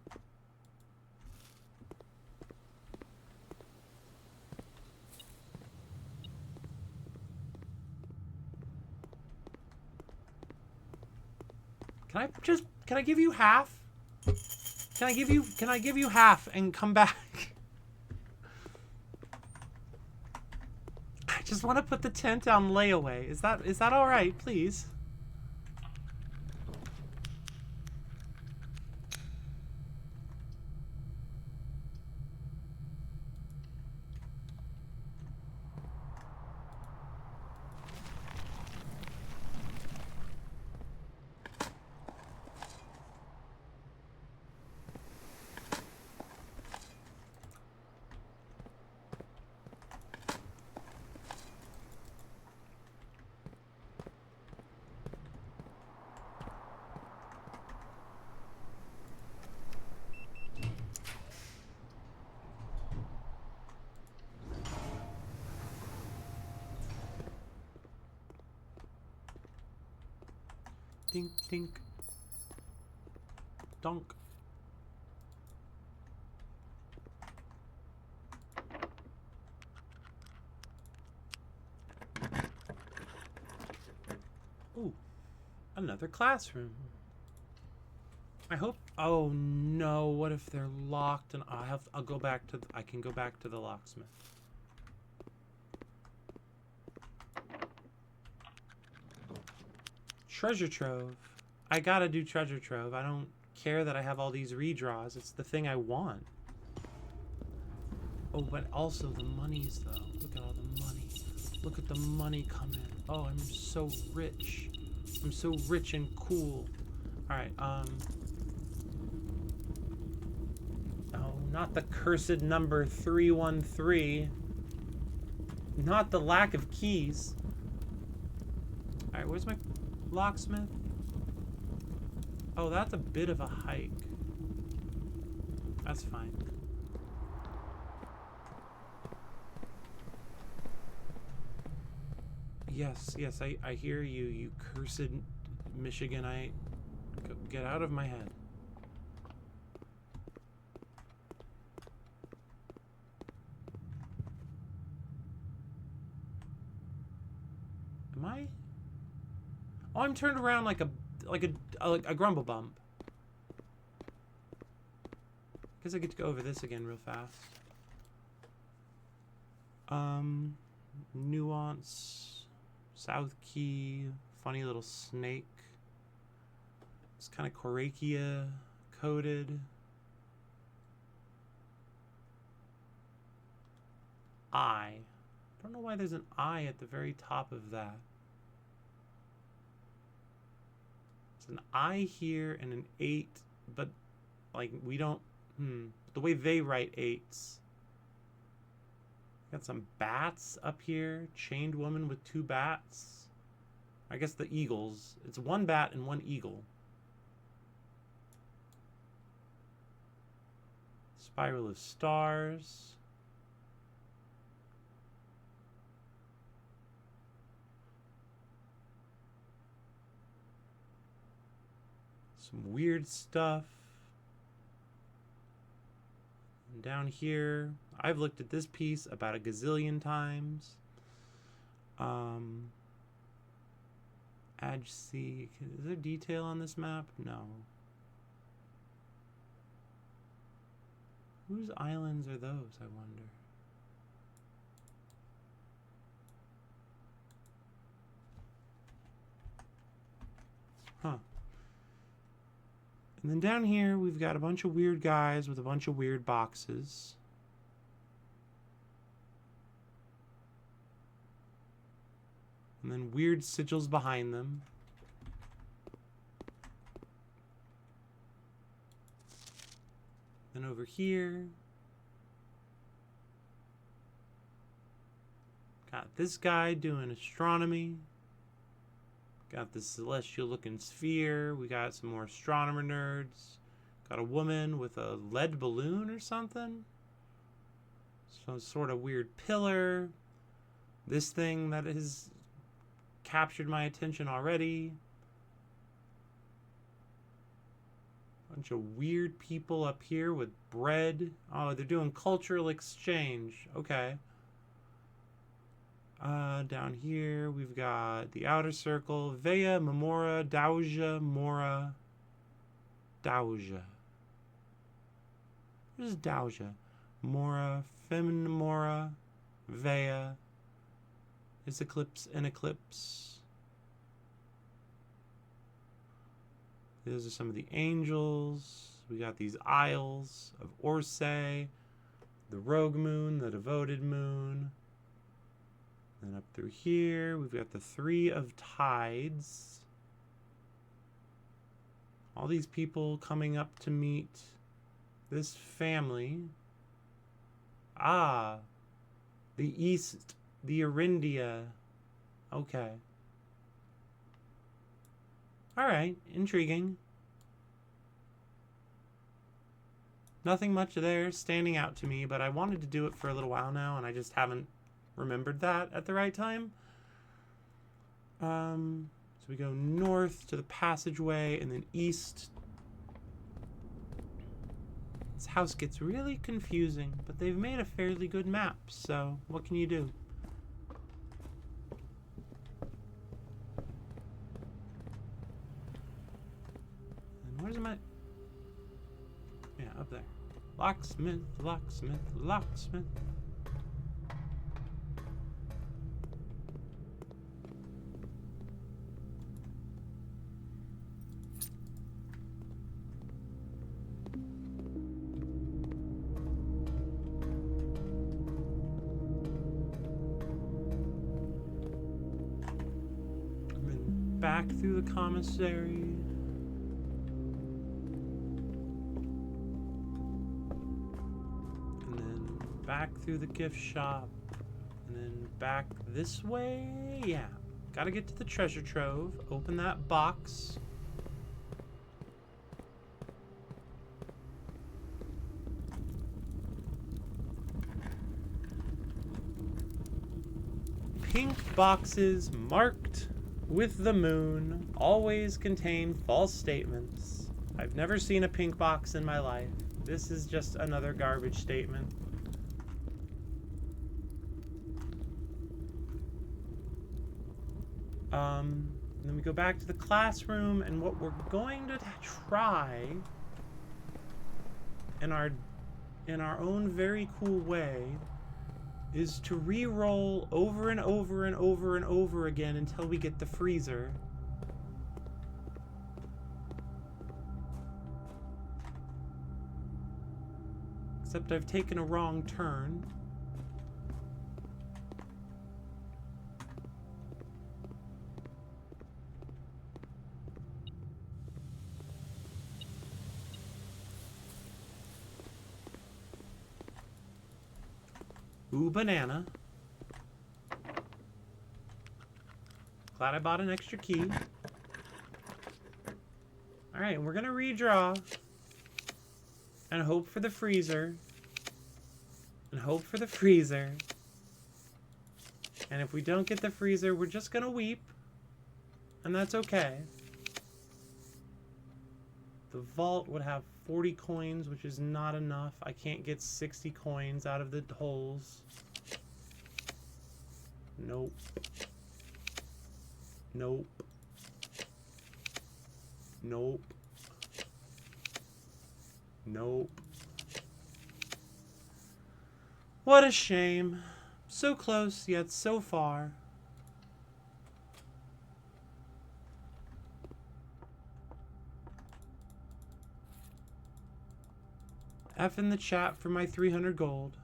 Speaker 1: Can I give you half? Can I give you half and come back? I just want to put the tent on layaway. Is that all right, please? Dink, dink. Donk. Ooh, another classroom. I hope. Oh no! What if they're locked? And I'll go back to. I can go back to the locksmith. Treasure trove. I gotta do treasure trove. I don't care that I have all these redraws. It's the thing I want. Oh, but also the monies though. Look at all the money. Look at the money coming. Oh, I'm so rich. I'm so rich and cool. Alright, oh, not the cursed number 313. Not the lack of keys. Alright, where's my locksmith? Oh, that's a bit of a hike. That's fine. Yes, yes, I hear you, you cursed Michiganite. Get out of my head. Am I? Oh, I'm turned around like a grumble bump. Guess I get to go over this again real fast. Nuance, South Key, funny little snake. It's kind of Korakia coded. I don't know why there's an I at the very top of that. It's an I here and an 8, but like we don't. The way they write 8s. Got some bats up here. Chained woman with 2 bats. I guess the eagles. It's 1 bat and 1 eagle. Spiral of stars. Some weird stuff. And down here, I've looked at this piece about a gazillion times. Adj. Is there detail on this map? No. Whose islands are those, I wonder? Huh. And then down here, we've got a bunch of weird guys with a bunch of weird boxes. And then weird sigils behind them. Then over here, got this guy doing astronomy. Got this celestial looking sphere. We got some more astronomer nerds. Got a woman with a lead balloon or something. Some sort of weird pillar. This thing that has captured my attention already. Bunch of weird people up here with bread. Oh, they're doing cultural exchange. Okay. Down here, we've got the outer circle. Vea, Memora, Dauja, Mora, Dauja. What is Dauja? Mora, Feminimora, Vea. Is Eclipse an eclipse? Those are some of the angels. We got these Isles of Orsay, the rogue moon, the devoted moon. Then up through here, we've got the 3 of Tides. All these people coming up to meet this family. Ah, the East, the Arindia. Okay. Alright, intriguing. Nothing much there standing out to me, but I wanted to do it for a little while now, and I just haven't remembered that at the right time. So we go north to the passageway and then east. This house gets really confusing, but they've made a fairly good map, so what can you do? And where's my... up there. Locksmith, locksmith, locksmith. Back through the commissary. And then back through the gift shop. And then back this way. Yeah. Gotta get to the treasure trove. Open that box. Pink boxes marked with the moon always contain false statements. I've never seen a pink box in my life. This is just another garbage statement. Then we go back to the classroom, and what we're going to try in our own very cool way is to re-roll over and over and over and over again until we get the freezer. Except I've taken a wrong turn. Ooh, banana. Glad I bought an extra key. Alright, we're gonna redraw. And hope for the freezer. And hope for the freezer. And if we don't get the freezer, we're just gonna weep. And that's okay. The vault would have 40 coins, which is not enough. I can't get 60 coins out of the holes. Nope. Nope. Nope. Nope. What a shame. So close, yet so far. F in the chat for my 300 gold.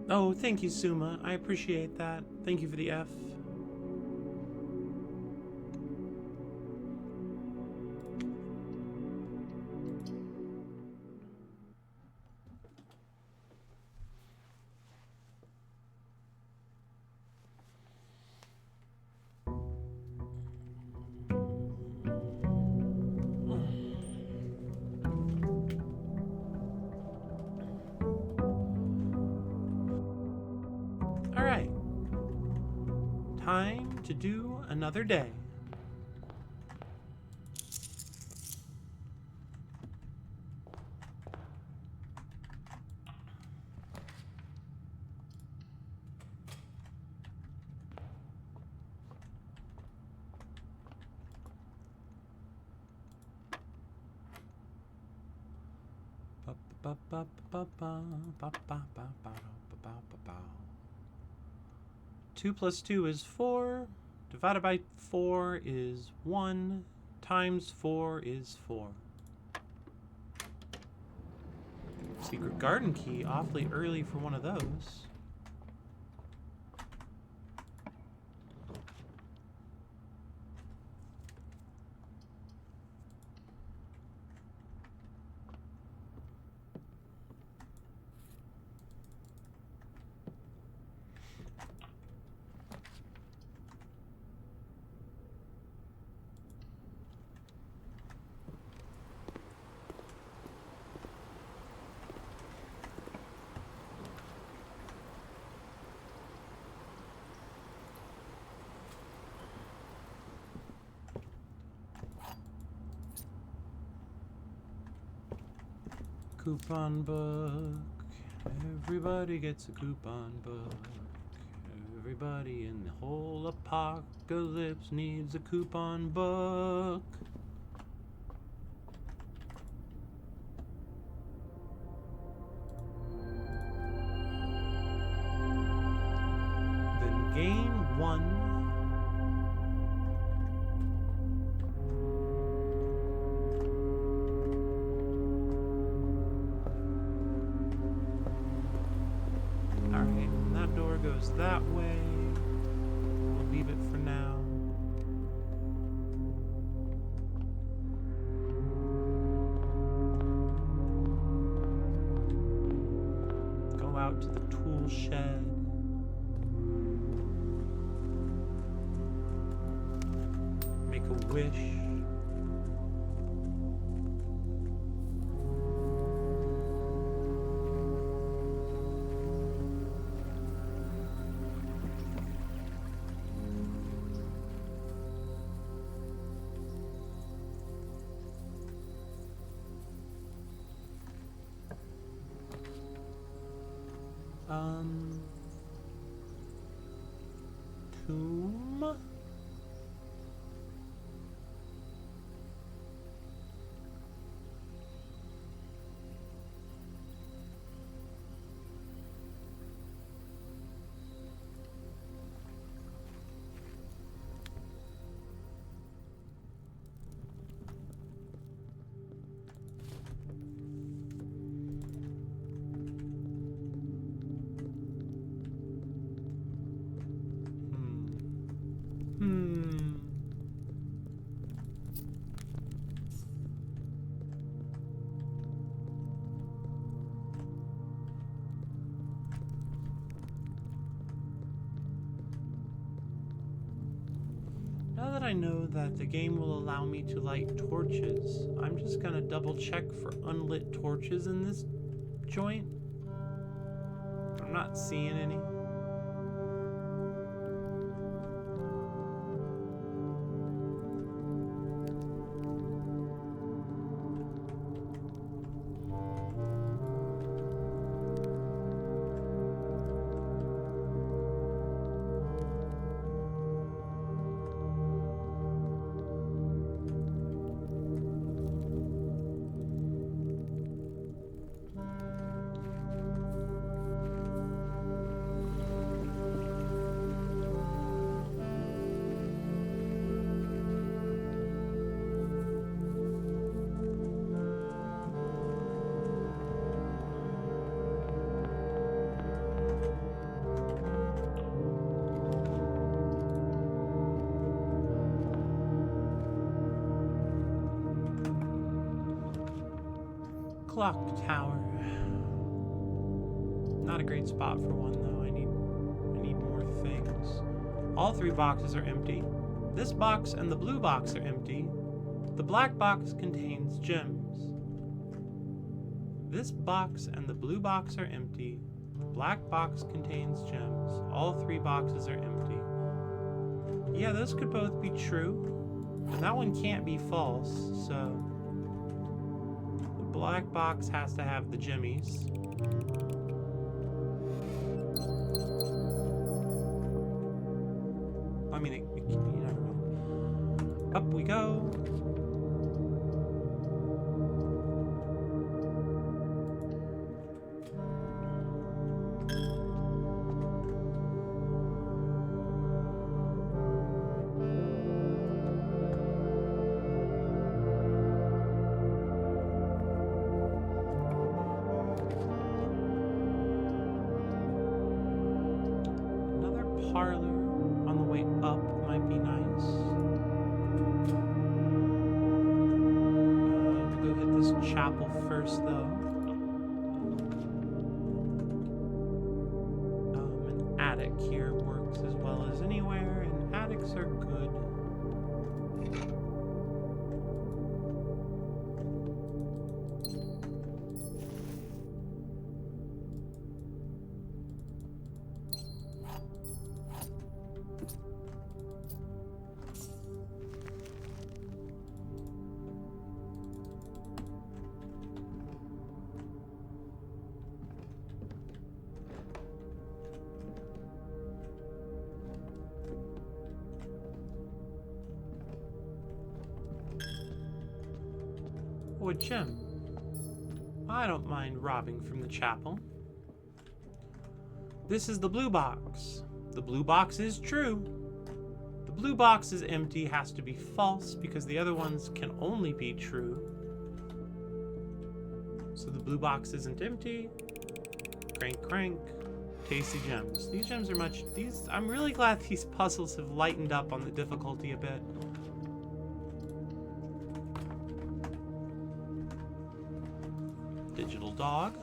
Speaker 1: Oh, thank you, Suma. I appreciate that. Thank you for the F. Alright. Time to do another day. Two plus 2 is 4. Divided by 4 is 1. Times 4 is 4. Secret garden key, awfully early for one of those. Coupon book. Everybody gets a coupon book. Everybody in the whole apocalypse needs a coupon book. Then game 1. Alright, that door goes that way. We'll leave it for now. Go out to the tool shed. Make a wish. Tomb? Now that I know that the game will allow me to light torches, I'm just gonna double check for unlit torches in this joint. I'm not seeing any. Clock tower. Not a great spot for one though. I need more things. All 3 boxes are empty. This box and the blue box are empty. The black box contains gems. This box and the blue box are empty. The black box contains gems. All 3 boxes are empty. Yeah, those could both be true. But that one can't be false, so black box has to have the jimmies. I mean, you never know. Up we go. Parlor on the way up might be nice. We'll go hit this chapel first, though. An attic here works as well as anywhere, and attics are good. a gem. I don't mind robbing from the chapel. This is the blue box. The blue box is true. The blue box is empty has to be false because the other ones can only be true. So the blue box isn't empty. Crank, crank. Tasty gems. These gems are I'm really glad these puzzles have lightened up on the difficulty a bit. Digital dog.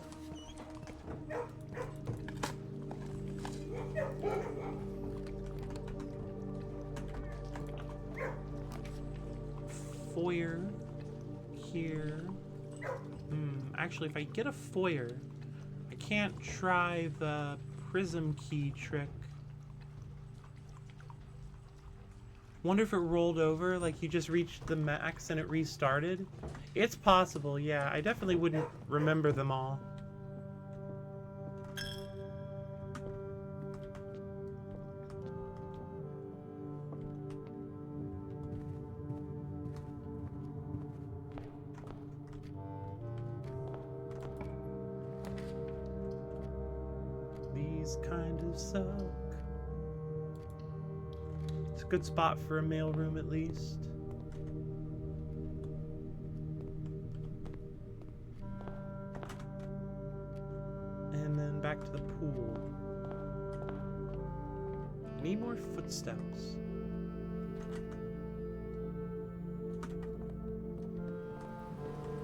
Speaker 1: Foyer. Here. Actually, if I get a foyer, I can't try the prism key trick. Wonder if it rolled over, like you just reached the max and it restarted. It's possible, yeah. I definitely wouldn't remember them all. These kind of suck. It's a good spot for a mailroom at least. And then back to the pool. I need more footsteps.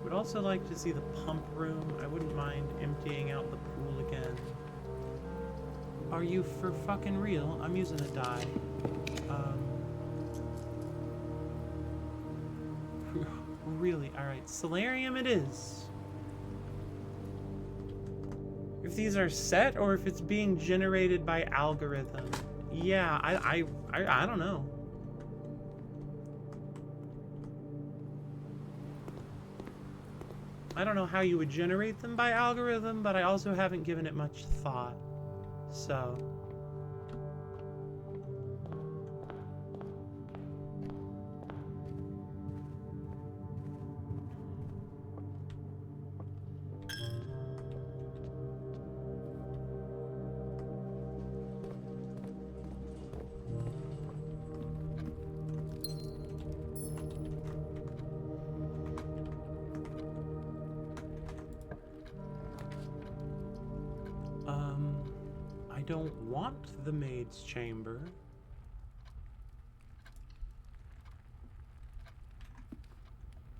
Speaker 1: Would also like to see the pump room. I wouldn't mind emptying out the pool again. Are you for fucking real? I'm using a die. Really? Alright, solarium it is. If these are set or if it's being generated by algorithm. Yeah, I don't know. I don't know how you would generate them by algorithm, but I also haven't given it much thought. So... I don't want the maid's chamber.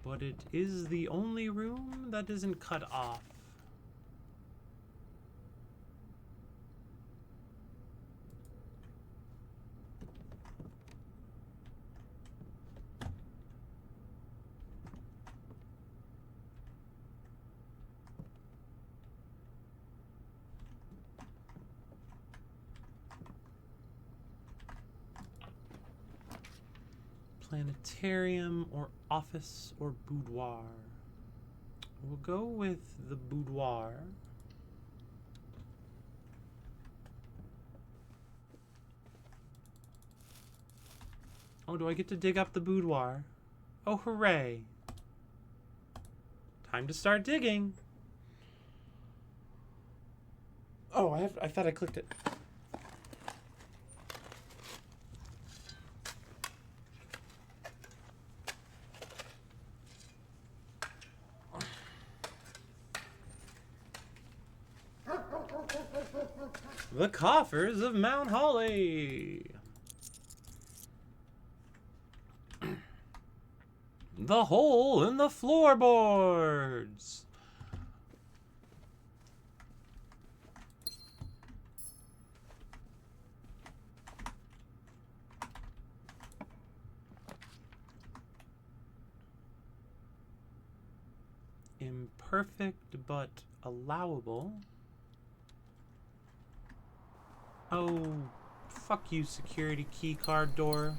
Speaker 1: But it is the only room that isn't cut off. Planetarium or office or boudoir. We'll go with the boudoir. Oh, do I get to dig up the boudoir? Oh, hooray. Time to start digging. Oh, I thought I clicked it. The coffers of Mount Holly. The hole in the floorboards. Imperfect but allowable. Oh, fuck you, security key card door.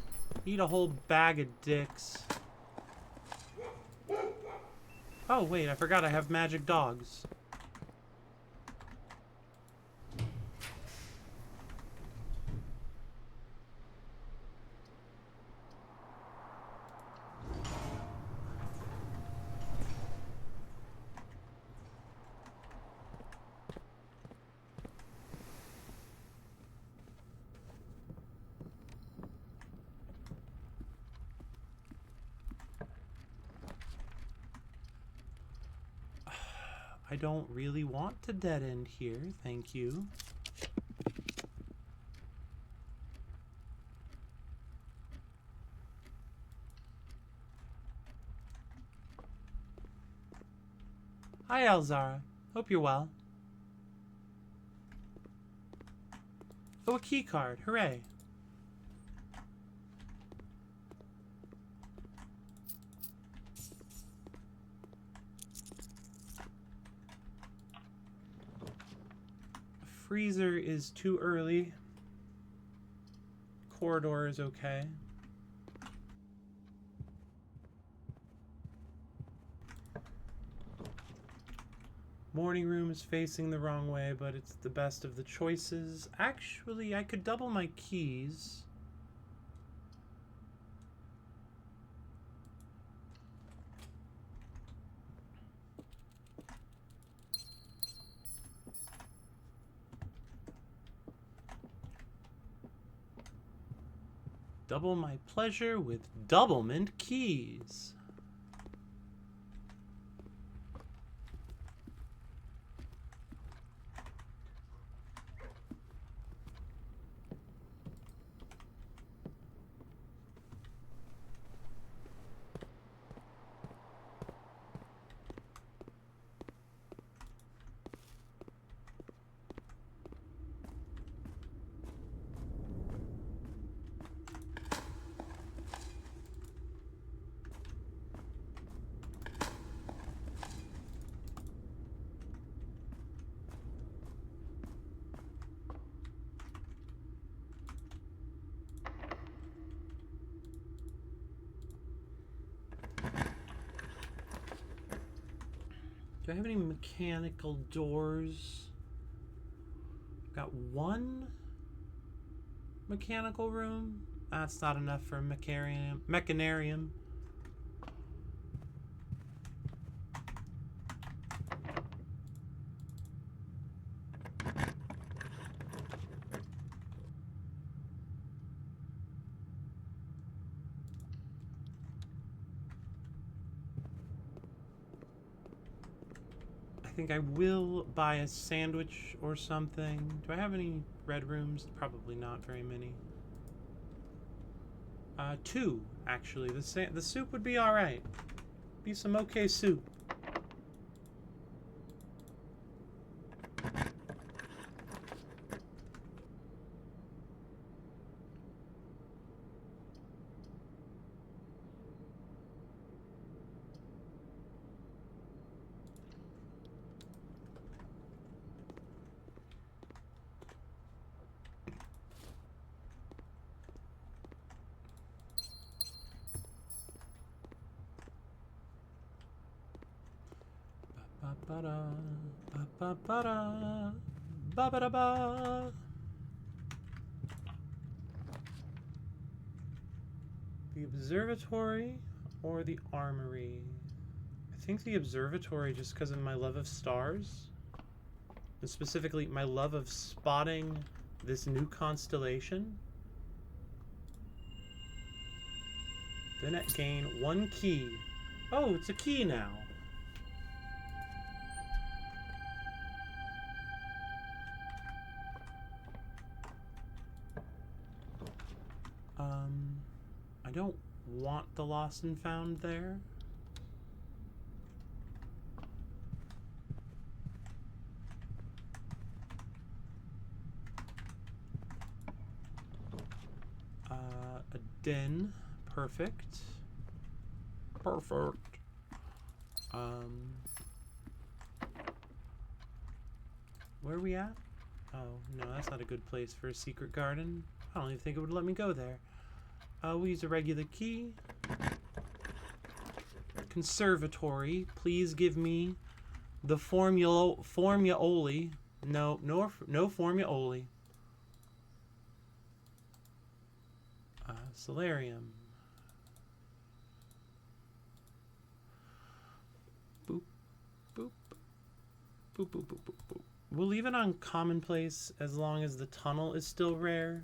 Speaker 1: Eat a whole bag of dicks. Oh, wait, I forgot I have magic dogs. I don't really want to dead end here. Thank you. Hi, Elzara. Hope you're well. Oh, a key card. Hooray. Freezer is too early. Corridor is okay. Morning room is facing the wrong way, but it's the best of the choices. Actually, I could double my keys. Double my pleasure with doublemint keys. Do I have any mechanical doors? I've got one mechanical room. That's not enough for a mechanarium. I think I will buy a sandwich or something. Do I have any red rooms? Probably not very many. Two, actually. The soup would be alright. Be some okay soup. Ba-ba-da, ba-ba-ba-da, ba-ba-da-ba. The observatory or the armory? I think the observatory, just because of my love of stars. And specifically, my love of spotting this new constellation. Then I gain one key. Oh, it's a key now. I don't want the lost and found there. A den. Perfect. Perfect. Where are we at? Oh, no, that's not a good place for a secret garden. I don't even think it would let me go there. We'll use a regular key. Conservatory. Please give me the Formuoli. No Formuoli. Solarium. Boop, boop, boop, boop, boop, boop, boop. We'll leave it on commonplace as long as the tunnel is still rare.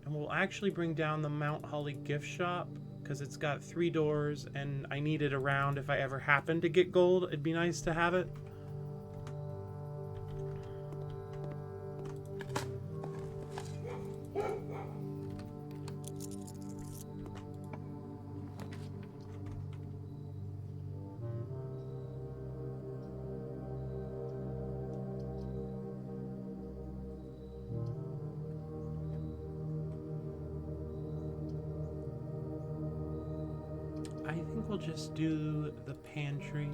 Speaker 1: And we'll actually bring down the Mount Holly gift shop, because it's got 3 doors, and I need it around if I ever happen to get gold. It'd be nice to have it. I think we'll just do the pantry.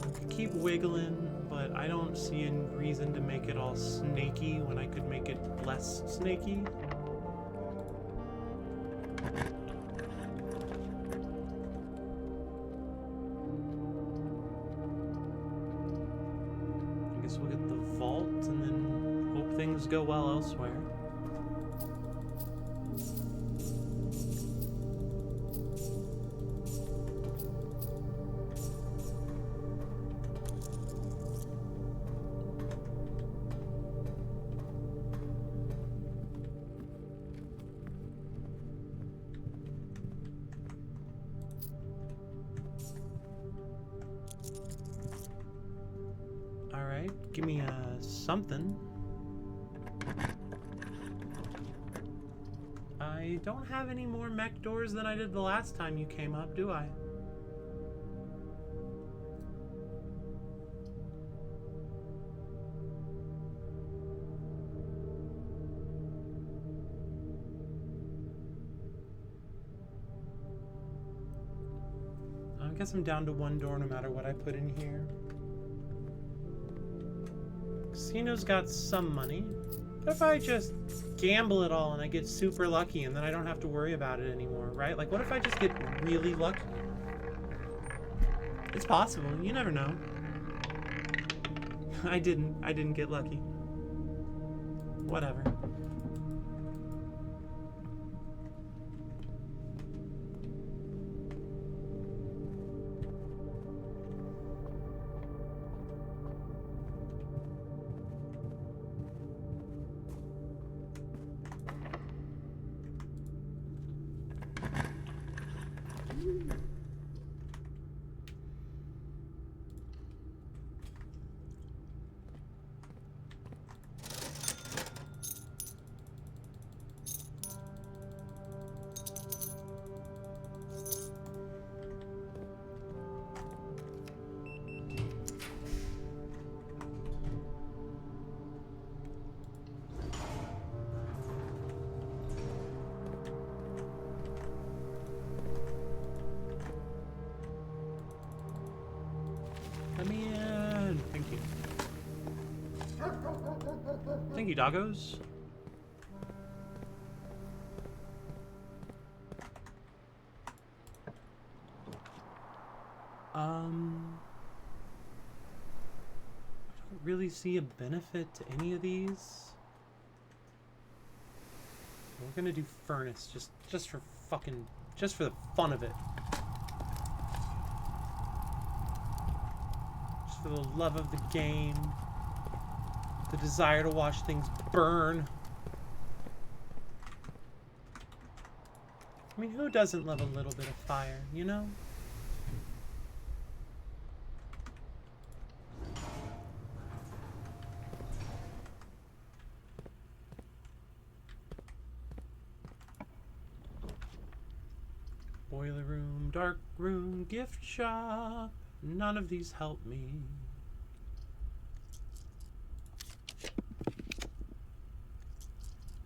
Speaker 1: I could keep wiggling, but I don't see a reason to make it all snaky when I could make it less snaky. I guess we'll get the vault and then hope things go well elsewhere. Alright, give me something. I don't have any more mech doors than I did the last time you came up, do I? I guess I'm down to 1 door no matter what I put in here. Casino's got some money. What if I just gamble it all and I get super lucky and then I don't have to worry about it anymore, right? Like, what if I just get really lucky? It's possible. You never know. I didn't get lucky. Whatever. Let me in. Thank you. Thank you, doggos. I don't really see a benefit to any of these. We're gonna do furnace just for the fun of it. For the love of the game, the desire to watch things burn. I mean, who doesn't love a little bit of fire, you know? Boiler room, dark room, gift shop. None of these help me.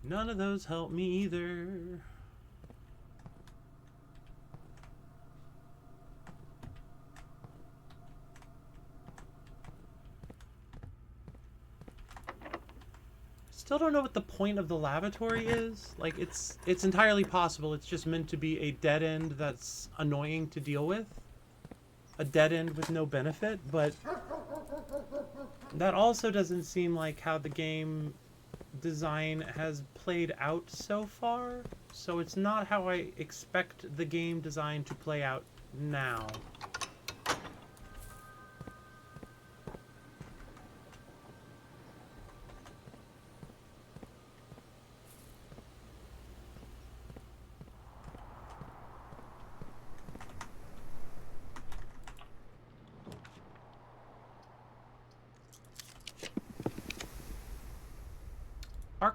Speaker 1: None of those help me either. Still don't know what the point of the lavatory is. Like, it's entirely possible it's just meant to be a dead end that's annoying to deal with. A dead end with no benefit, but that also doesn't seem like how the game design has played out so far. So it's not how I expect the game design to play out now.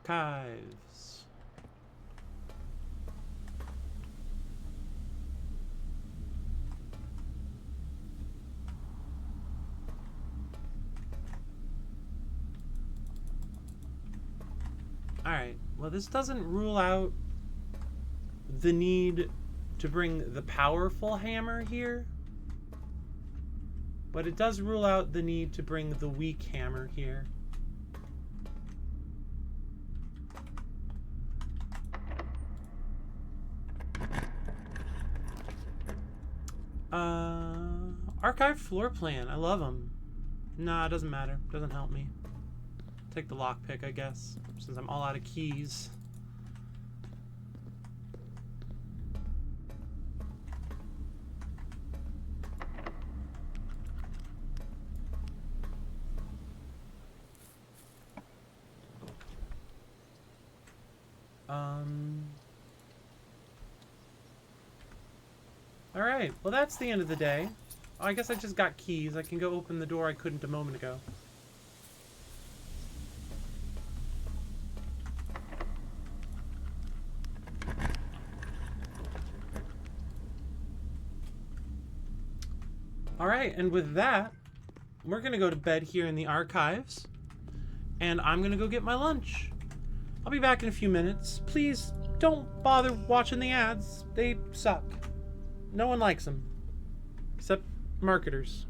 Speaker 1: Archives. Alright, well this doesn't rule out the need to bring the powerful hammer here, but it does rule out the need to bring the weak hammer here. Archive floor plan. I love them. Nah, it doesn't matter. Doesn't help me. Take the lockpick, I guess, since I'm all out of keys. Alright, well that's the end of the day. I guess I just got keys. I can go open the door I couldn't a moment ago. Alright, and with that, we're gonna go to bed here in the archives. And I'm gonna go get my lunch. I'll be back in a few minutes. Please don't bother watching the ads. They suck. No one likes them. Except marketers.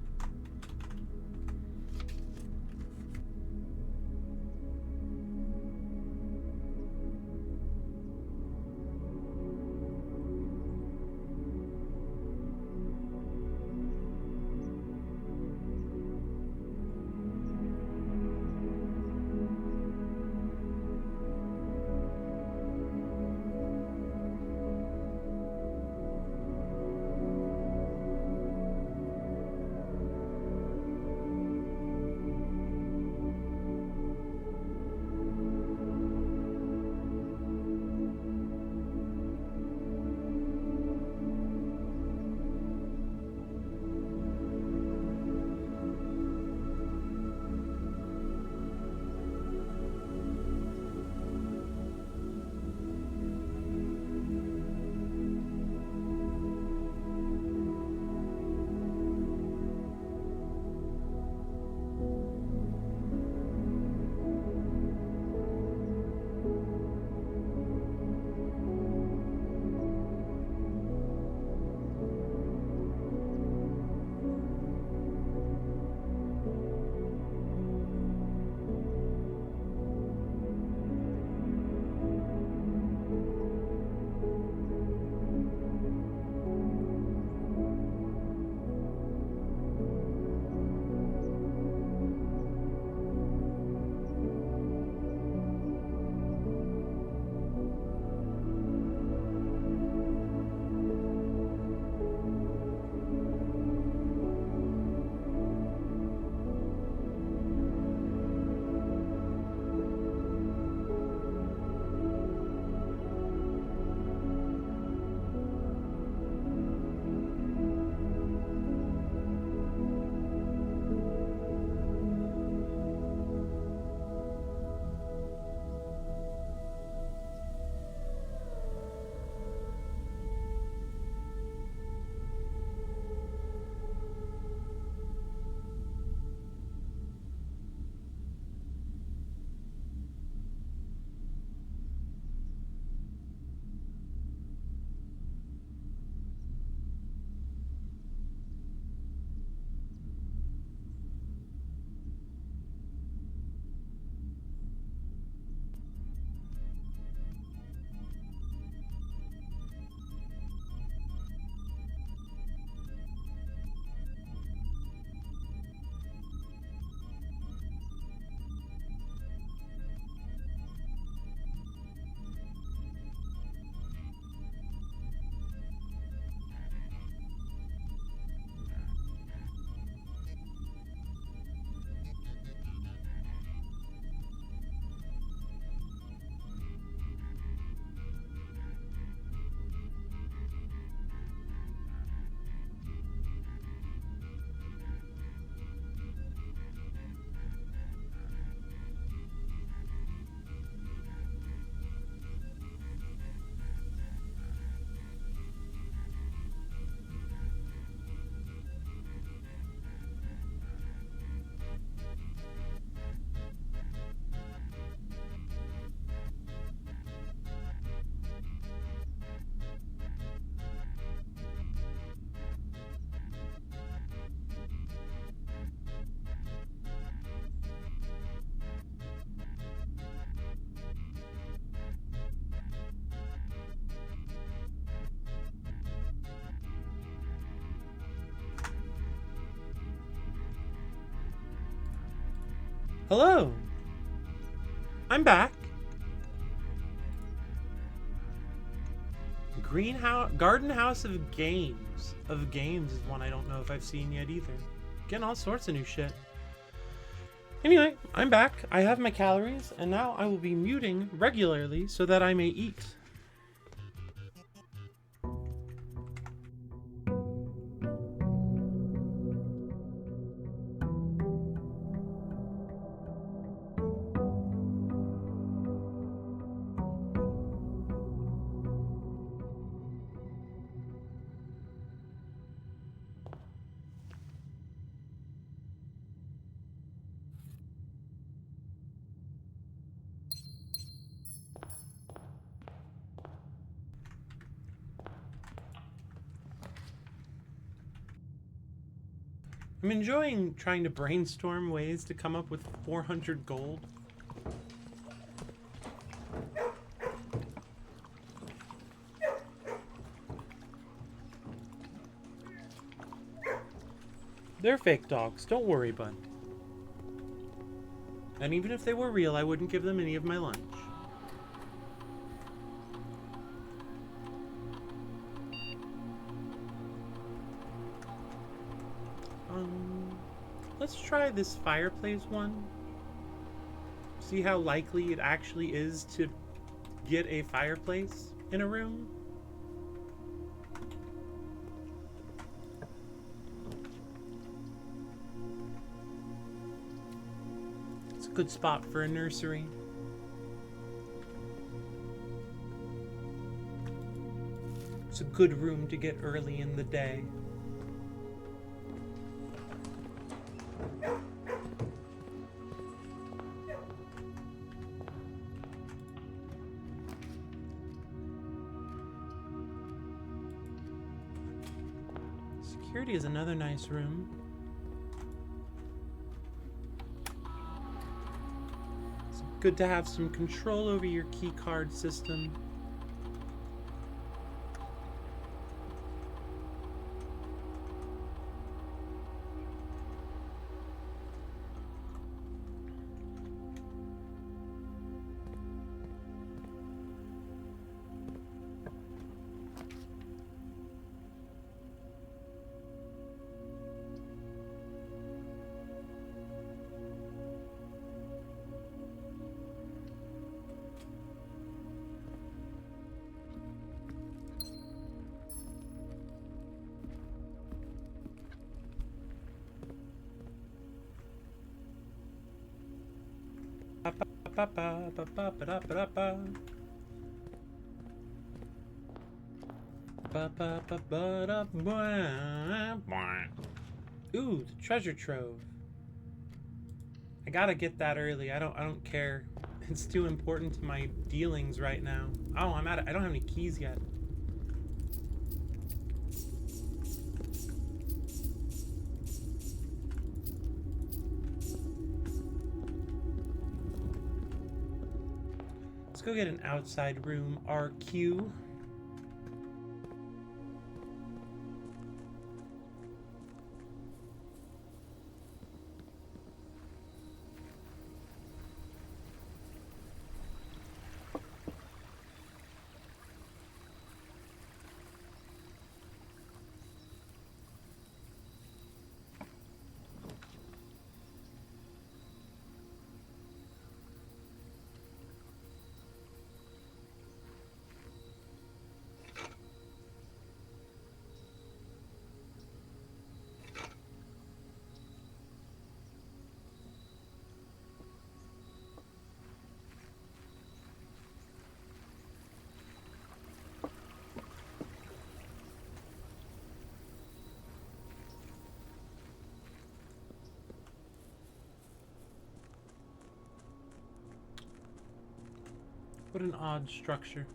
Speaker 1: Hello. I'm back. Garden House of Games. Of Games is one I don't know if I've seen yet either. Getting all sorts of new shit. Anyway, I'm back. I have my calories, and now I will be muting regularly so that I may eat. I'm enjoying trying to brainstorm ways to come up with 400 gold. They're fake dogs, don't worry, bud. And even if they were real, I wouldn't give them any of my lunch. Let's try this fireplace one. See how likely it actually is to get a fireplace in a room. It's a good spot for a nursery. It's a good room to get early in the day. Security is another nice room. It's good to have some control over your key card system. Ooh, the treasure trove. I gotta get that early. I don't care. It's too important to my dealings right now. Oh, I'm at it. I don't have any keys yet. Let's go get an outside room. RQ. What an odd structure.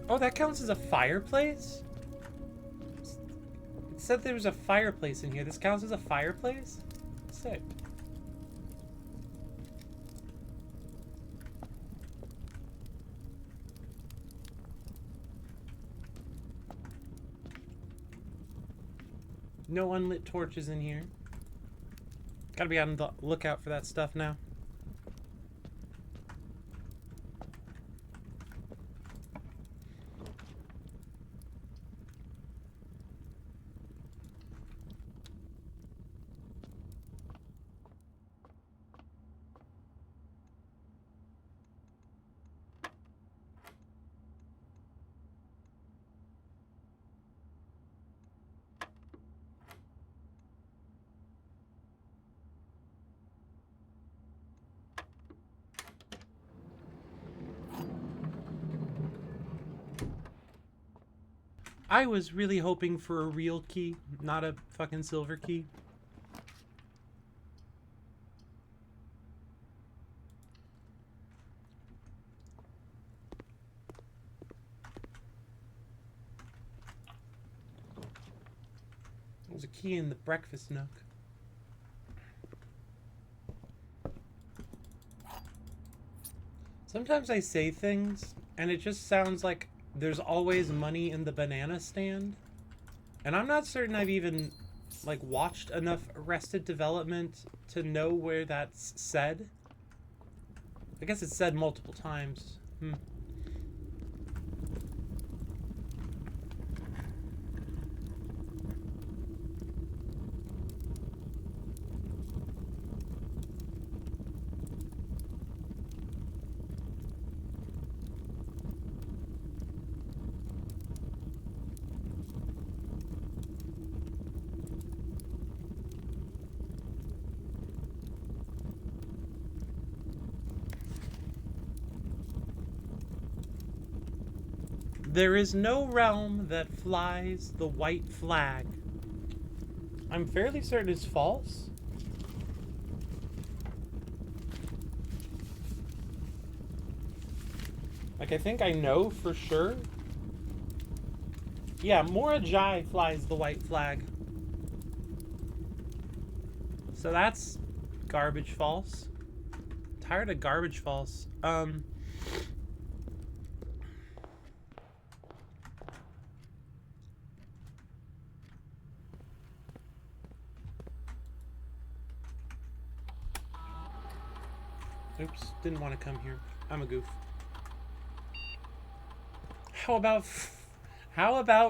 Speaker 1: Oh, that counts as a fireplace? It said there was a fireplace in here. This counts as a fireplace? Sick. No unlit torches in here. Gotta be on the lookout for that stuff now. I was really hoping for a real key, not a fucking silver key. There's a key in the breakfast nook. Sometimes I say things, and it just sounds like there's always money in the banana stand. And I'm not certain I've even, like, watched enough Arrested Development to know where that's said. I guess it's said multiple times. There is no realm that flies the white flag. I'm fairly certain it's false. Like, I think I know for sure. Yeah, Morajai flies the white flag. So that's garbage false. Tired of garbage false. Oops, didn't want to come here. I'm a goof. How about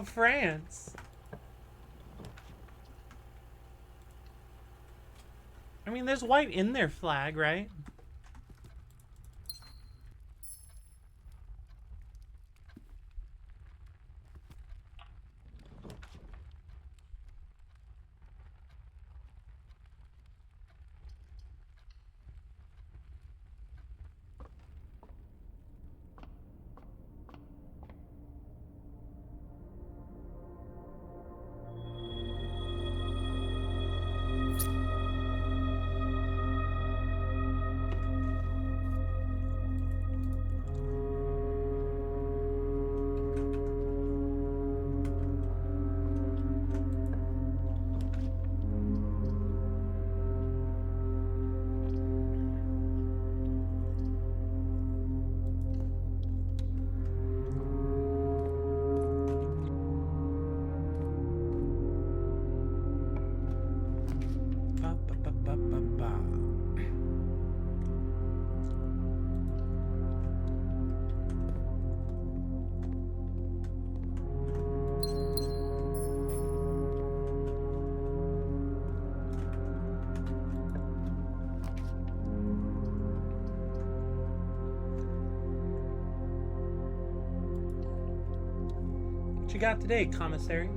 Speaker 1: France? I mean, there's white in their flag, right? What you got today, commissary?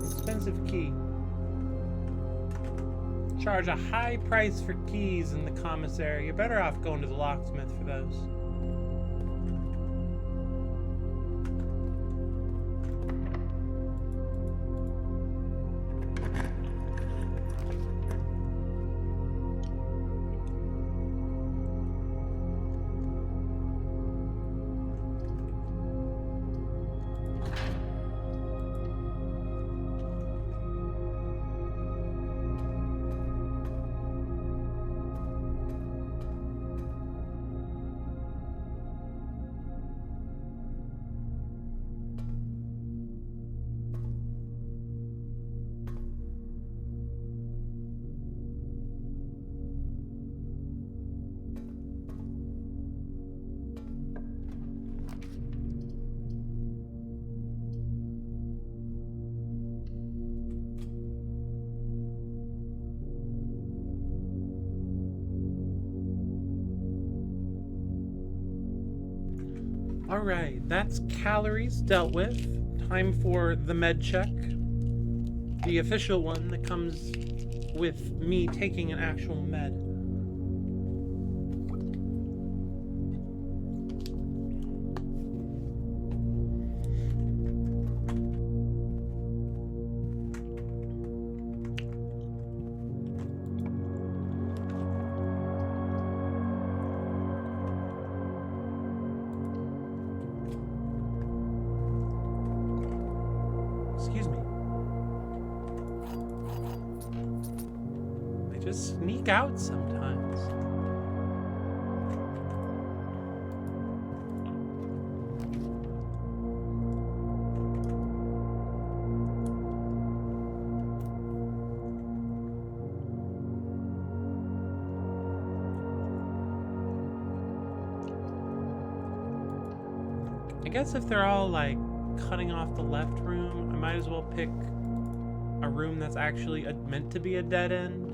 Speaker 1: Expensive key. Charge a high price for keys in the commissary. You're better off going to the locksmith for those. Alright, that's calories dealt with. Time for the med check. The official one that comes with me taking an actual med. Excuse me. They just sneak out sometimes. I guess if they're all like cutting off the left room, I might as well pick a room that's actually meant to be a dead end.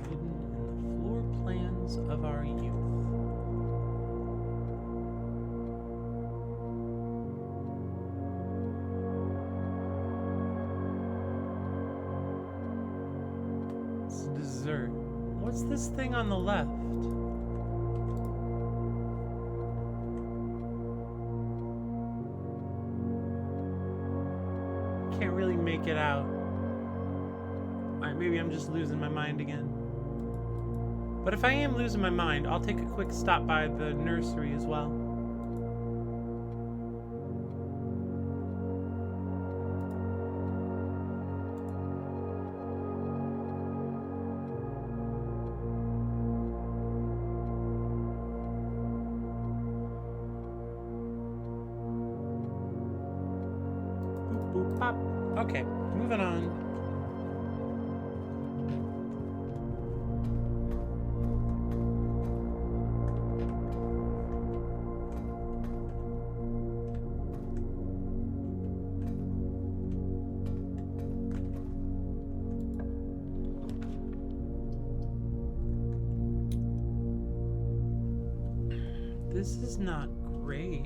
Speaker 1: Hidden in the floor plans of our youth. It's dessert. What's this thing on the left? Can't really make it out. Alright, maybe I'm just losing my mind again. But if I am losing my mind, I'll take a quick stop by the nursery as well. Boop, boop, pop. Okay, moving on. This is not great.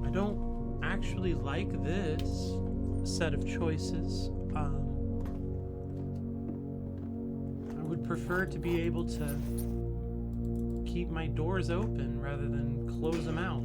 Speaker 1: I don't actually like this set of choices. I would prefer to be able to keep my doors open rather than close them out.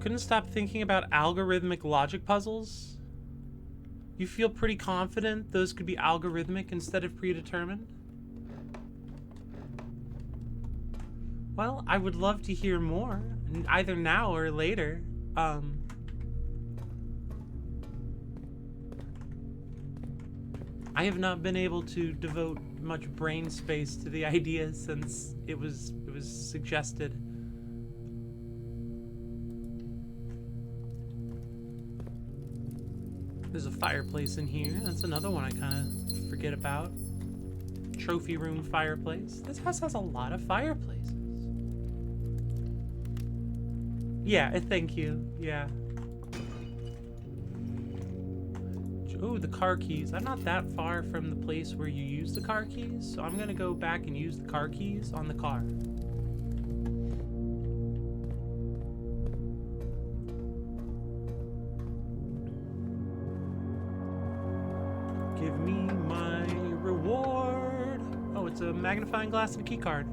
Speaker 1: Couldn't stop thinking about algorithmic logic puzzles. You feel pretty confident those could be algorithmic instead of predetermined? Well, I would love to hear more, either now or later. I have not been able to devote much brain space to the idea since it was suggested. There's a fireplace in here. That's another one I kind of forget about. Trophy room fireplace. This house has a lot of fireplaces. Yeah, thank you. Yeah. Oh, the car keys. I'm not that far from the place where you use the car keys, so I'm gonna go back and use the car keys on the car. Give me my reward. Oh, it's a magnifying glass and a key card.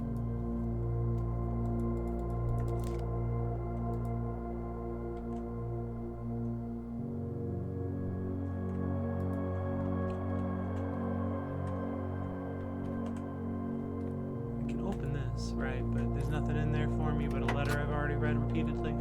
Speaker 1: I can open this, right? But there's nothing in there for me but a letter I've already read repeatedly.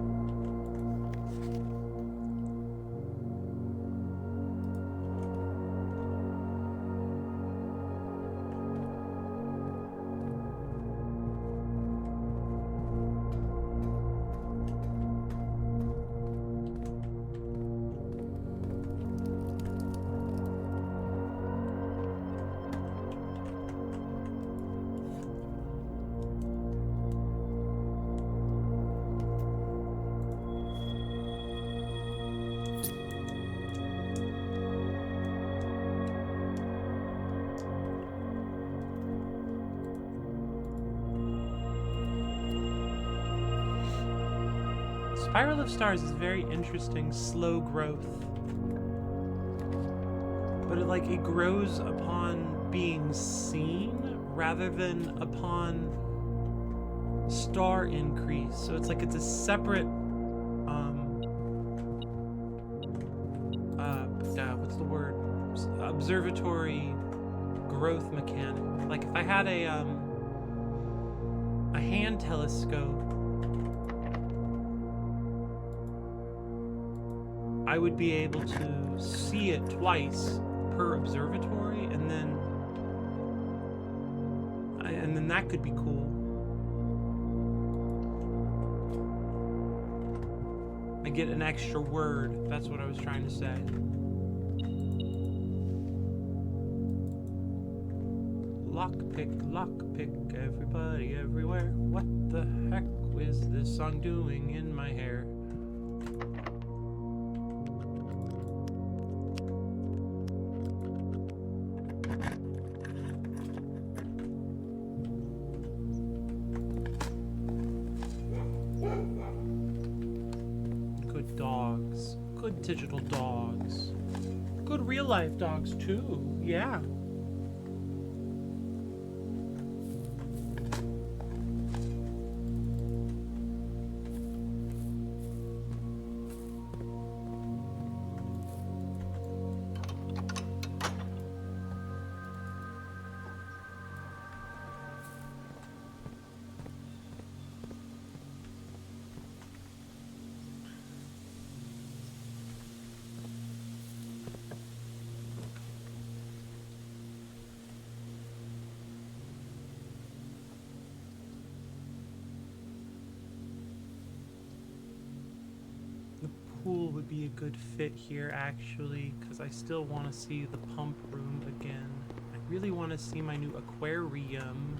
Speaker 1: Spiral of Stars is very interesting, slow growth. But it grows upon being seen rather than upon star increase. So it's like it's a separate what's the word? Observatory growth mechanic. Like if I had a hand telescope, I would be able to see it twice per observatory, and then that could be cool. I get an extra word. That's what I was trying to say. Lockpick, everybody, everywhere. What the heck is this song doing in my hair? Good dogs. Good digital dogs. Good real life dogs too. Yeah. Pool would be a good fit here, actually, because I still want to see the pump room again. I really want to see my new aquarium.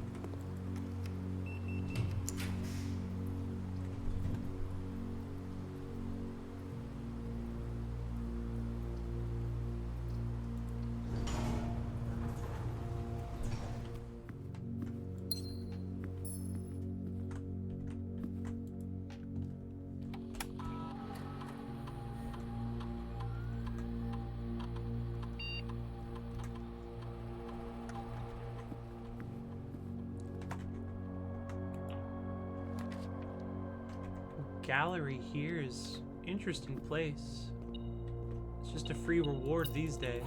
Speaker 1: Gallery here is interesting place. It's just a free reward these days.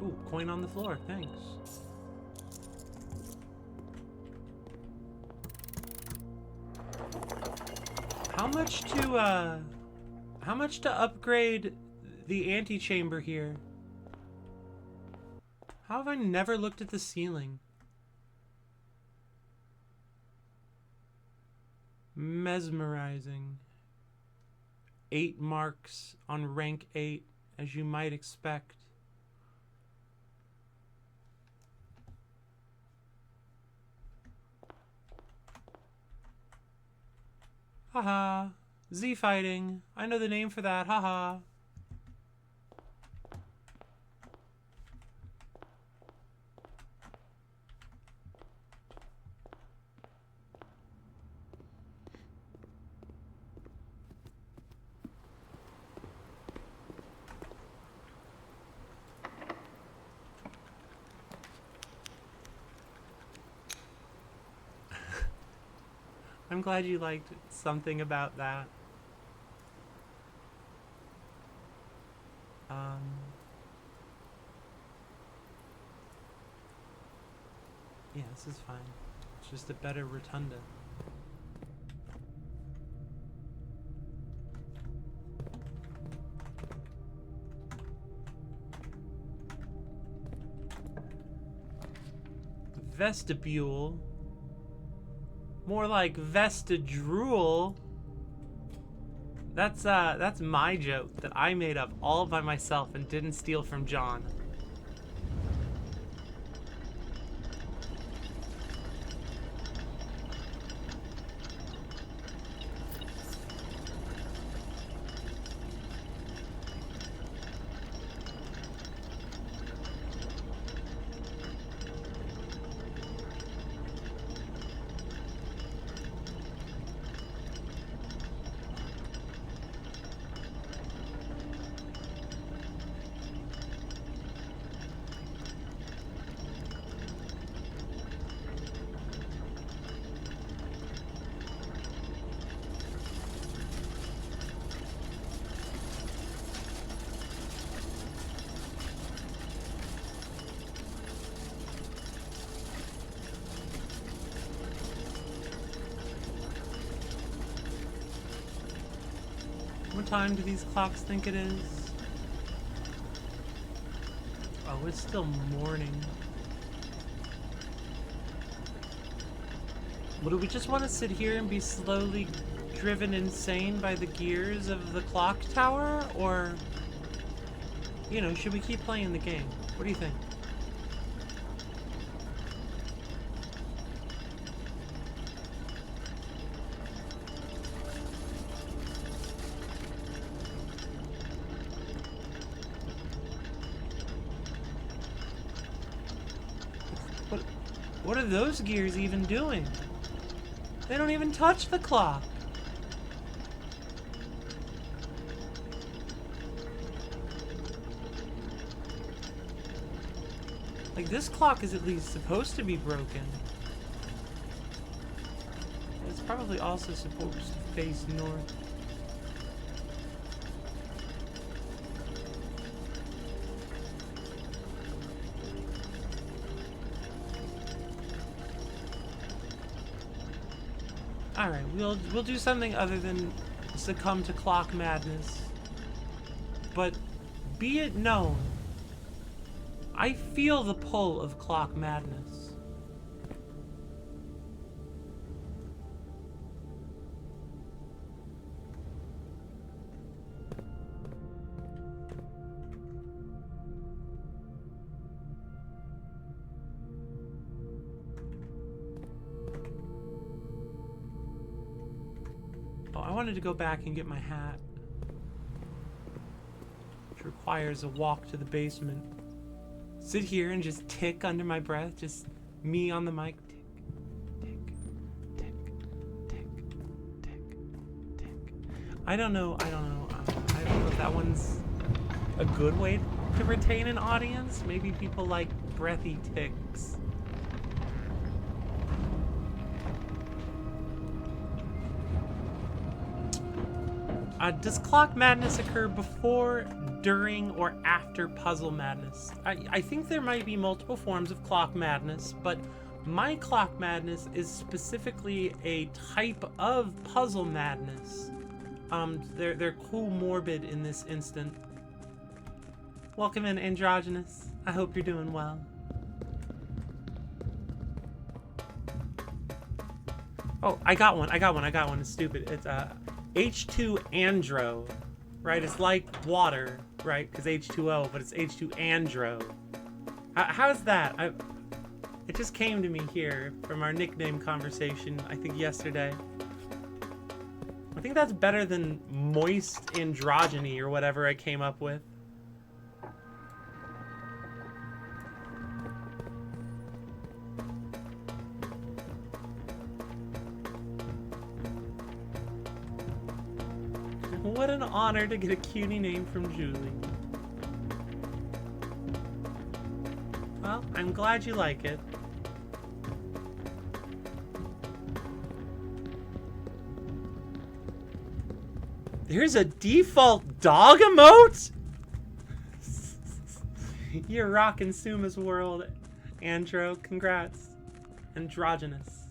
Speaker 1: Ooh, coin on the floor, thanks. How much to upgrade the antechamber here? How have I never looked at the ceiling? Mesmerizing. 8 marks on rank 8, as you might expect. Haha. Z fighting. I know the name for that. Haha. I'm glad you liked something about that. Yeah, this is fine. It's just a better rotunda. Vestibule. More like vestidrule. That's my joke that I made up all by myself and didn't steal from John. time do these clocks think it is? Oh, it's still morning. Well, do we just want to sit here and be slowly driven insane by the gears of the clock tower? Or, you know, should we keep playing the game? What do you think? What are those gears even doing? They don't even touch the clock. Like, this clock is at least supposed to be broken. It's probably also supposed to face north. Alright, we'll do something other than succumb to clock madness. But be it known, I feel the pull of clock madness. Oh, I wanted to go back and get my hat, which requires a walk to the basement. Sit here and just tick under my breath, just me on the mic. Tick, tick, tick, tick, tick, tick. I don't know if that one's a good way to retain an audience. Maybe people like breathy ticks. Does clock madness occur before, during, or after puzzle madness? I think there might be multiple forms of clock madness, but my clock madness is specifically a type of puzzle madness. They're comorbid in this instant. Welcome in, Androgynous. I hope you're doing well. Oh, I got one. It's stupid. It's H2 andro, right? It's like water, right? Because H2O, but it's H2 andro. How's that? It just came to me here from our nickname conversation, I think yesterday. I think that's better than moist androgyny or whatever I came up with. What an honor to get a cutie name from Julie. Well, I'm glad you like it. There's a default dog emote? You're rocking Suma's world, Andro. Congrats. Androgynous.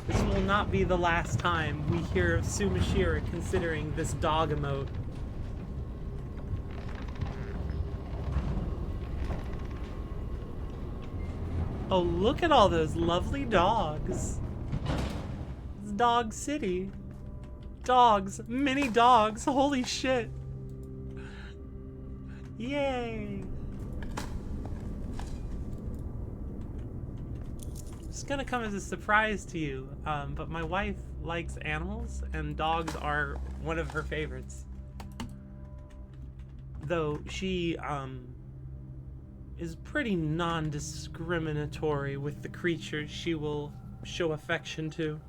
Speaker 1: This will not be the last time we hear of Sumashira considering this dog emote. Oh, look at all those lovely dogs. It's Dog City. Dogs. Mini dogs. Holy shit. Yay. It's gonna come as a surprise to you, but my wife likes animals, and dogs are one of her favorites. Though she, is pretty non-discriminatory with the creatures she will show affection to.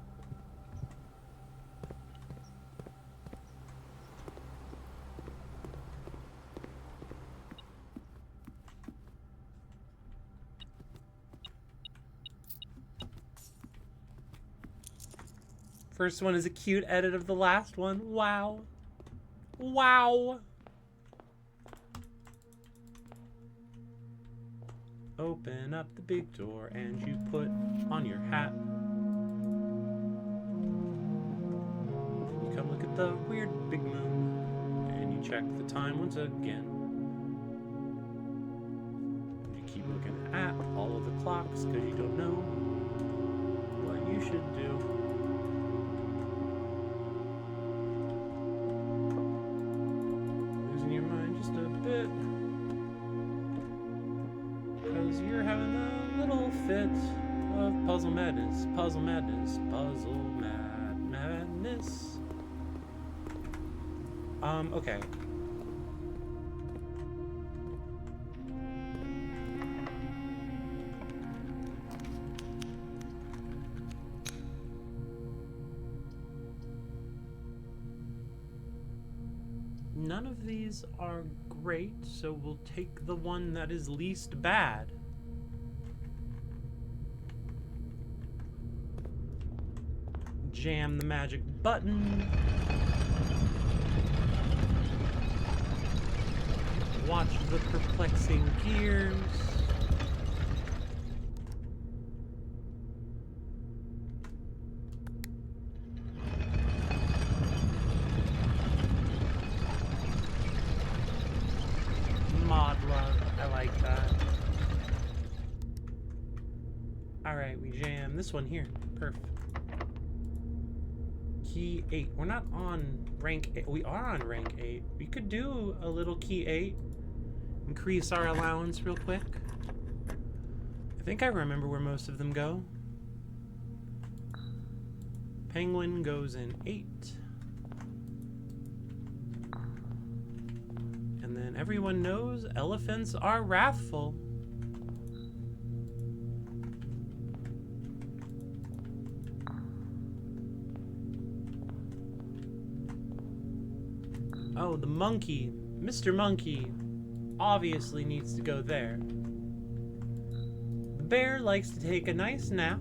Speaker 1: First one is a cute edit of the last one. Wow. Wow. Open up the big door and you put on your hat. come look at the weird big moon. And you check the time once again. You keep looking at all of the clocks because you don't know what you should do. Losing your mind just a bit. Because you're having a little fit of puzzle madness, puzzle madness, puzzle madness. Okay. None of these are great, so we'll take the one that is least bad. Jam the magic button. Watch the perplexing gears. Mod love, I like that. Alright, we jam this one here. Perfect. Key 8. We're not on rank 8. We are on rank 8. We could do a little key 8. Increase our allowance real quick. I think I remember where most of them go. Penguin goes in 8. And then everyone knows elephants are wrathful. Oh, the monkey. Mr. Monkey obviously needs to go there. The bear likes to take a nice nap.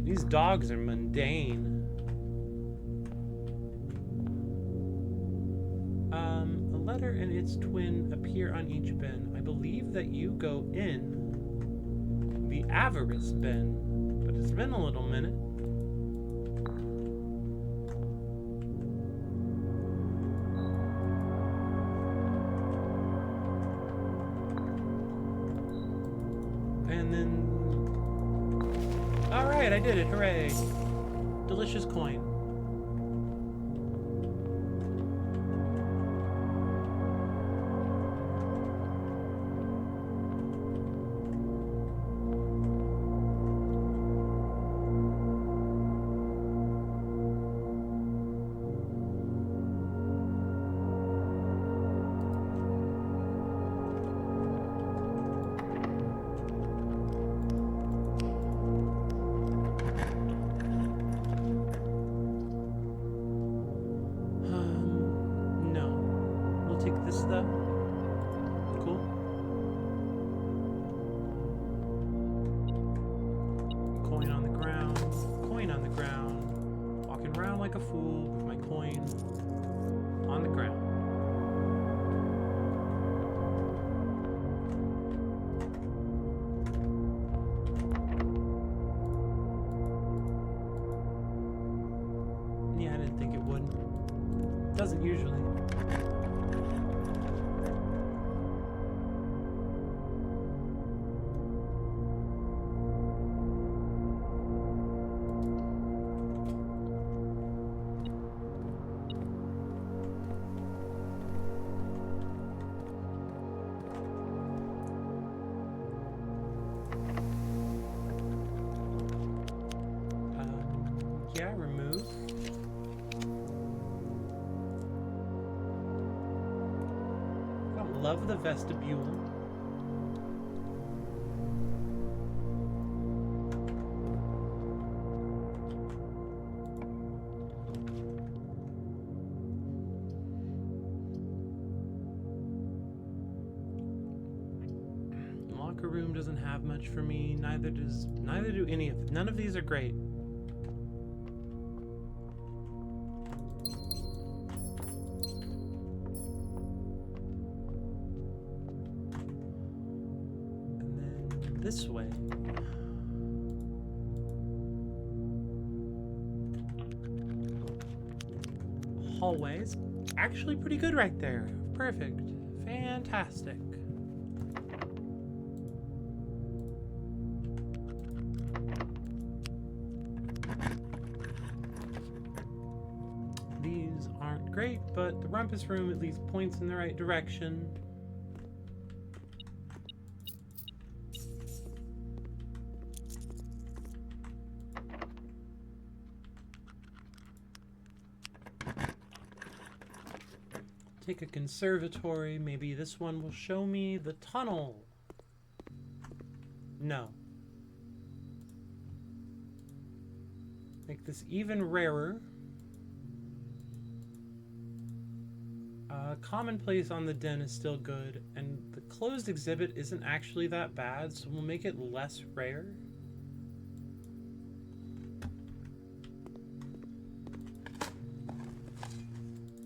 Speaker 1: These dogs are mundane. A letter and its twin appear on each bin. I believe that you go in the avarice bin, but it's been a little minute. And then, all right, I did it, hooray. Delicious coin. Take this though. Cool. Coin on the ground. Coin on the ground. Walking around like a fool with my coin on the ground. Yeah, I didn't think it would. It doesn't usually. Yeah, remove. I love the vestibule. Locker room doesn't have much for me. Neither do any of them. None of these are great. this way. Hallways. Actually pretty good right there. Perfect. Fantastic. These aren't great, but the rumpus room at least points in the right direction. Take a conservatory. Maybe this one will show me the tunnel. No. Make this even rarer. Commonplace on the den is still good, and the closed exhibit isn't actually that bad, so we'll make it less rare.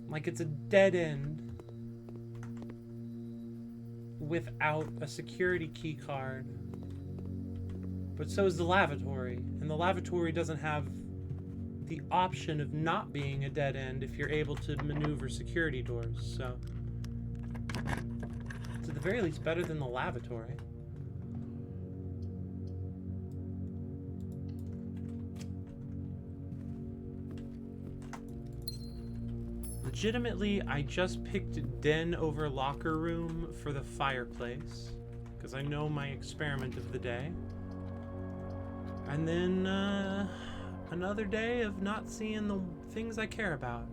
Speaker 1: Like it's a dead end without a security key card. But so is the lavatory, and the lavatory doesn't have the option of not being a dead end if you're able to maneuver security doors, so it's at the very least better than the lavatory. Legitimately, I just picked den over locker room for the fireplace, because I know my experiment of the day. And then, another day of not seeing the things I care about.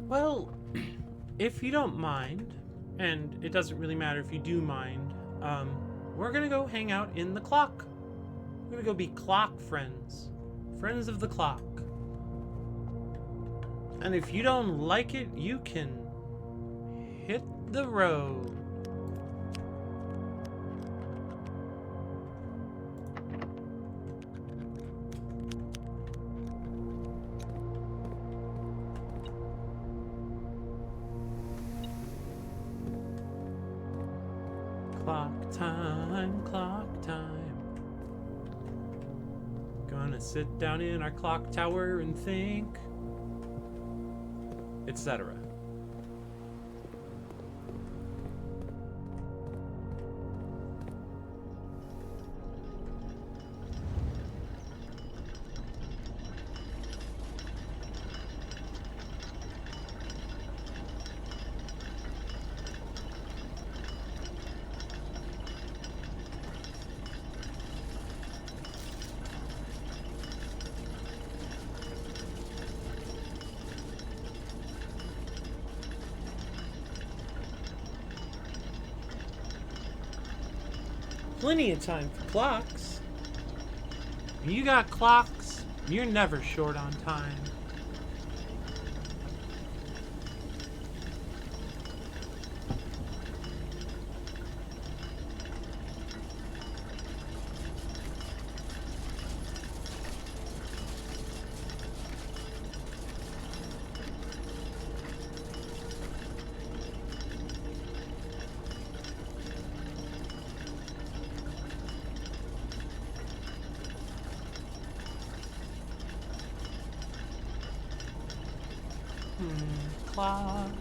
Speaker 1: Well, if you don't mind, and it doesn't really matter if you do mind, we're gonna go hang out in the clock. We're gonna go be clock friends. Friends of the clock. And if you don't like it, you can hit the road. Clock time. Gonna sit down in our clock tower and think, etc. Plenty of time for clocks. When you got clocks, you're never short on time. Clocks.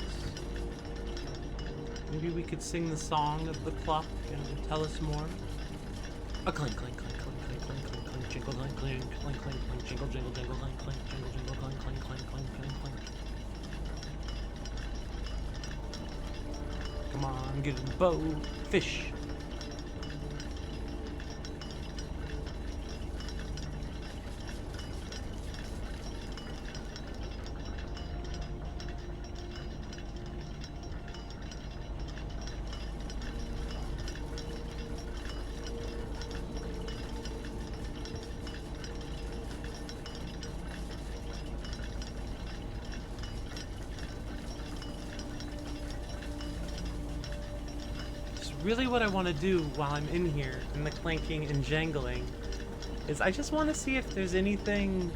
Speaker 1: Maybe we could sing the song of the clock and tell us more. A clink, clink, clink, clink, clink, clink, clink, clink, jingle, clink, clink, clink, clink, clink, jingle, jingle, jingle, clink, clink, jingle, jingle, clink, clink, clink, clink, clink, clink. Come on, get a bow, fish. really what I want to do while I'm in here, in the clanking and jangling, is I just want to see if there's anything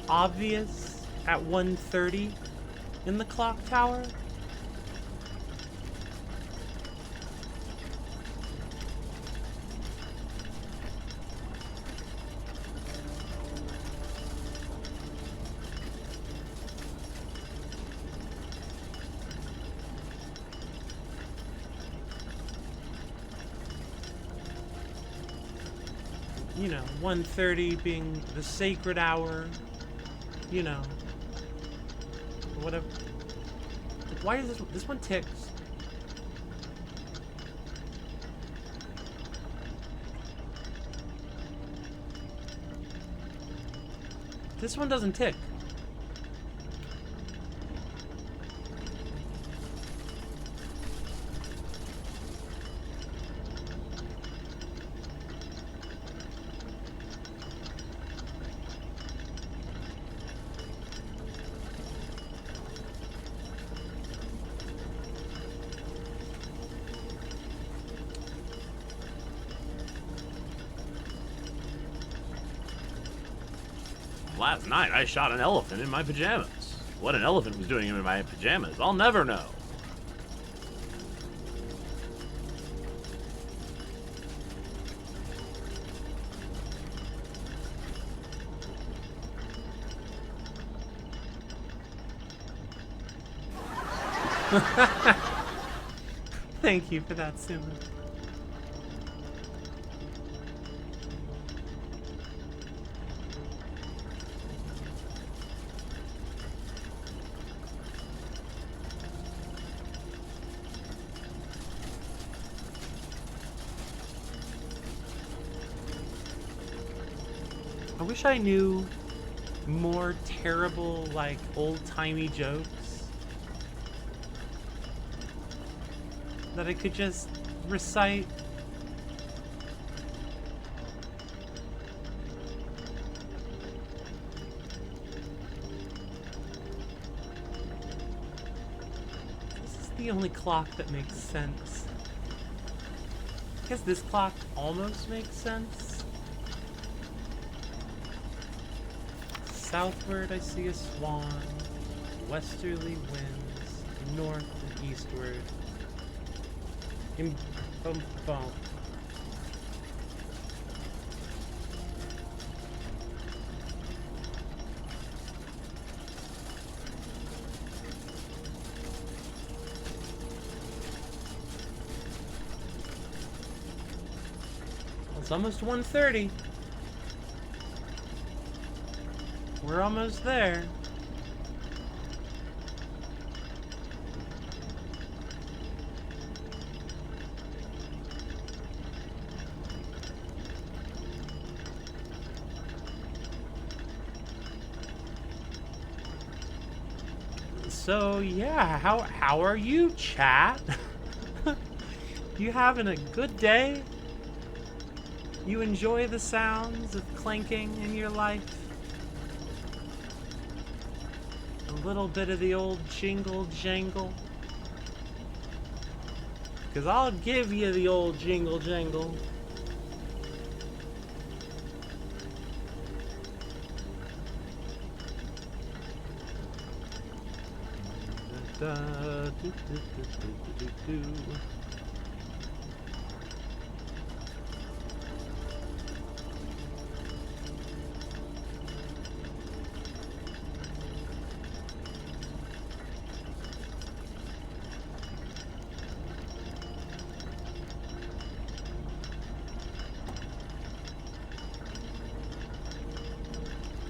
Speaker 1: obvious at 1:30 in the clock tower. You know, 1:30 being the sacred hour, you know, whatever. Why is this one ticks? This one doesn't tick.
Speaker 2: Last night, I shot an elephant in my pajamas. What an elephant was doing in my pajamas, I'll never know.
Speaker 1: Thank you for that, Simba. I wish I knew more terrible, like, old-timey jokes that I could just recite. This is the only clock that makes sense. I guess this clock almost makes sense. Southward I see a swan, westerly winds, north and eastward. Bum, bum. It's almost 1:30. We're almost there. So yeah, how are you, chat? You having a good day? You enjoy the sounds of clanking in your life? A little bit of the old jingle jangle? Because I'll give you the old jingle jangle.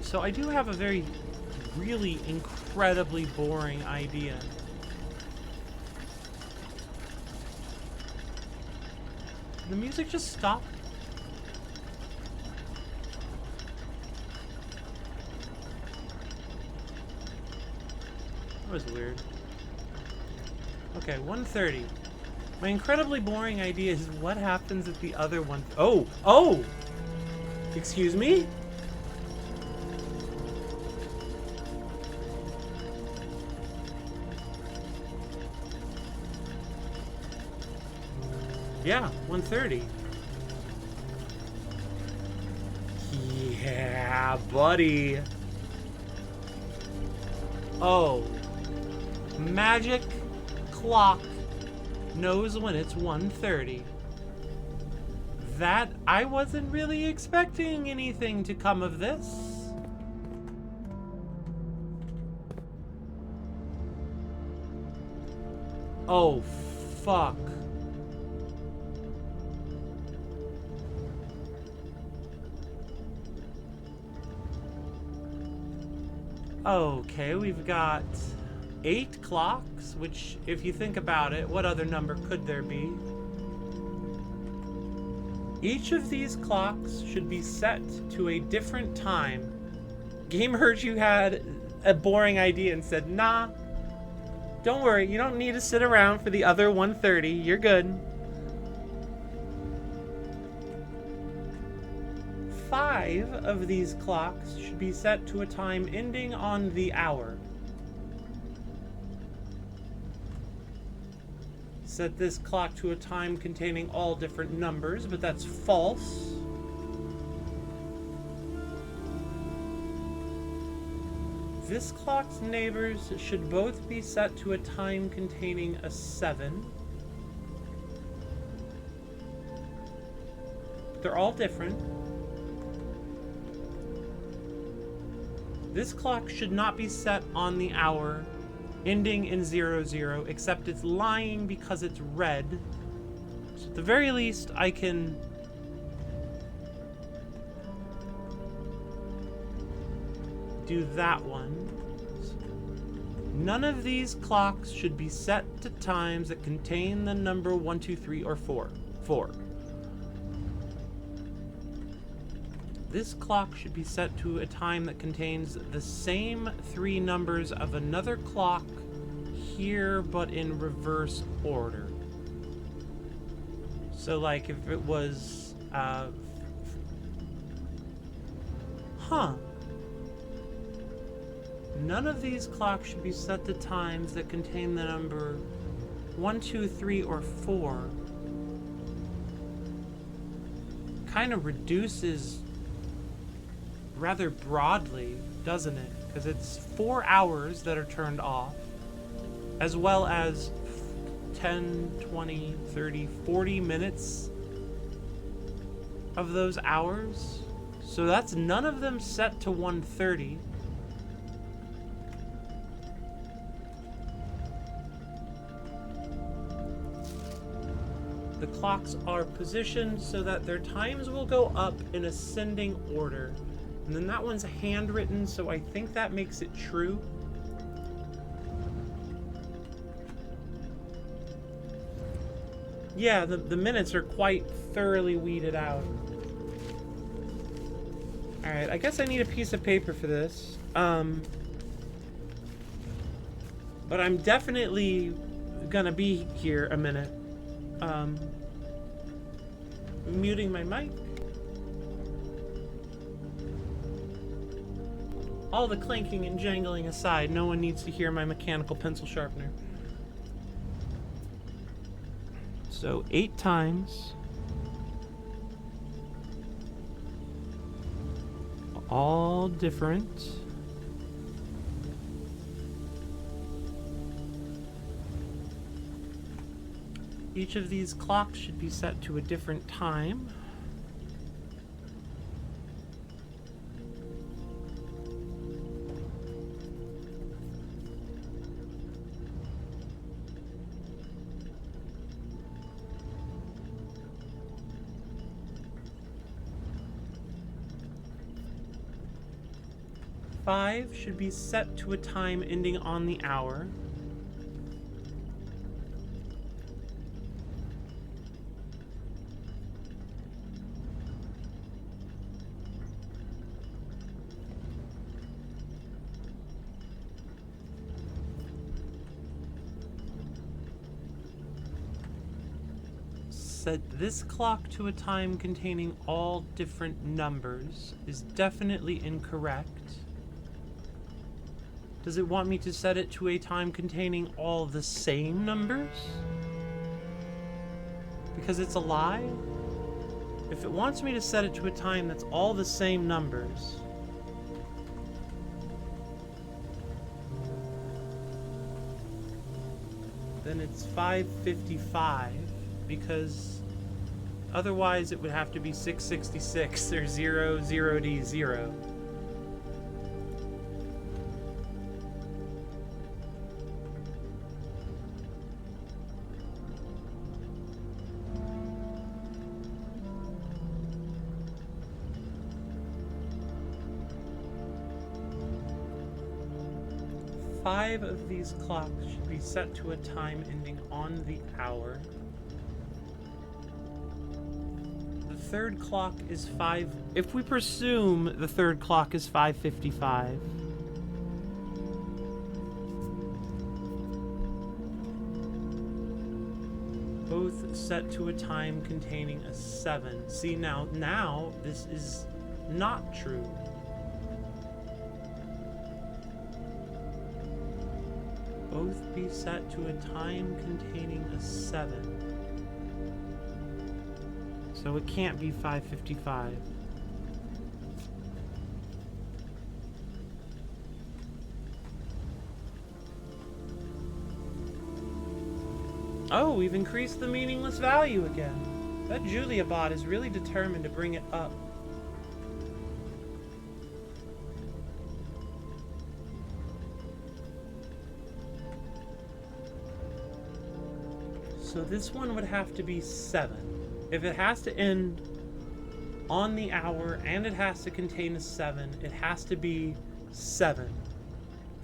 Speaker 1: So I do have a really incredibly boring idea. The music just stopped. That was weird. Okay, 1:30. My incredibly boring idea is what happens at the other one. Oh! Excuse me? Yeah, 1:30. Yeah, buddy. Oh. Magic clock knows when it's 1:30. That, I wasn't really expecting anything to come of this. Oh, fuck. Okay, we've got 8 clocks, which, if you think about it, what other number could there be? Each of these clocks should be set to a different time. Game heard you had a boring idea and said, nah, don't worry, you don't need to sit around for the other 1:30, you're good. 5 of these clocks should be set to a time ending on the hour. Set this clock to a time containing all different numbers, but that's false. This clock's neighbors should both be set to a time containing a 7. They're all different. This clock should not be set on the hour ending in 00, except it's lying because it's red. So at the very least, I can do that one. None of these clocks should be set to times that contain the number 1, 2, 3, or 4. This clock should be set to a time that contains the same 3 numbers of another clock here, but in reverse order. So, like, if it was, None of these clocks should be set to times that contain the number 1, 2, 3, or 4. Kind of reduces rather broadly, doesn't it? Because it's 4 hours that are turned off, as well as 10, 20, 30, 40 minutes of those hours. So that's none of them set to 1:30. The clocks are positioned so that their times will go up in ascending order. And then that one's handwritten, so I think that makes it true. Yeah, the minutes are quite thoroughly weeded out. Alright, I guess I need a piece of paper for this. But I'm definitely gonna be here a minute. Muting my mic. All the clanking and jangling aside, no one needs to hear my mechanical pencil sharpener. So 8 times. All different. Each of these clocks should be set to a different time. Five should be set to a time ending on the hour. Set this clock to a time containing all different numbers is definitely incorrect. Does it want me to set it to a time containing all the same numbers? Because it's a lie? If it wants me to set it to a time that's all the same numbers, then it's 5:55, because otherwise it would have to be 6:66 or 00D0. Five of these clocks should be set to a time ending on the hour. The third clock is 5. If we presume the third clock is 5:55, both set to a time containing a 7. See, now this is not true. Both be set to a time containing a 7. So it can't be 5:55. Oh, we've increased the meaningless value again. That Julia bot is really determined to bring it up. So this one would have to be 7. If it has to end on the hour and it has to contain a 7, it has to be 7.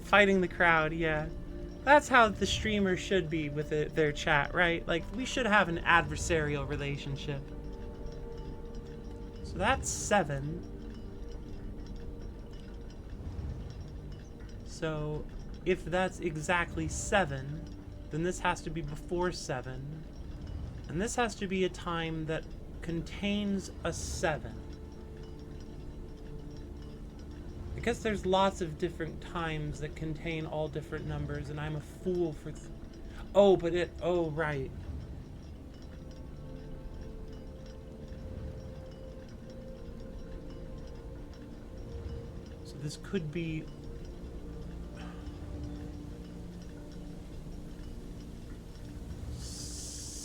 Speaker 1: Fighting the crowd, yeah. That's how the streamer should be with their chat, right? Like, we should have an adversarial relationship. So that's 7. So if that's exactly 7, then this has to be before 7. And this has to be a time that contains a 7. I guess there's lots of different times that contain all different numbers, and I'm a fool for... oh, right. So this could be...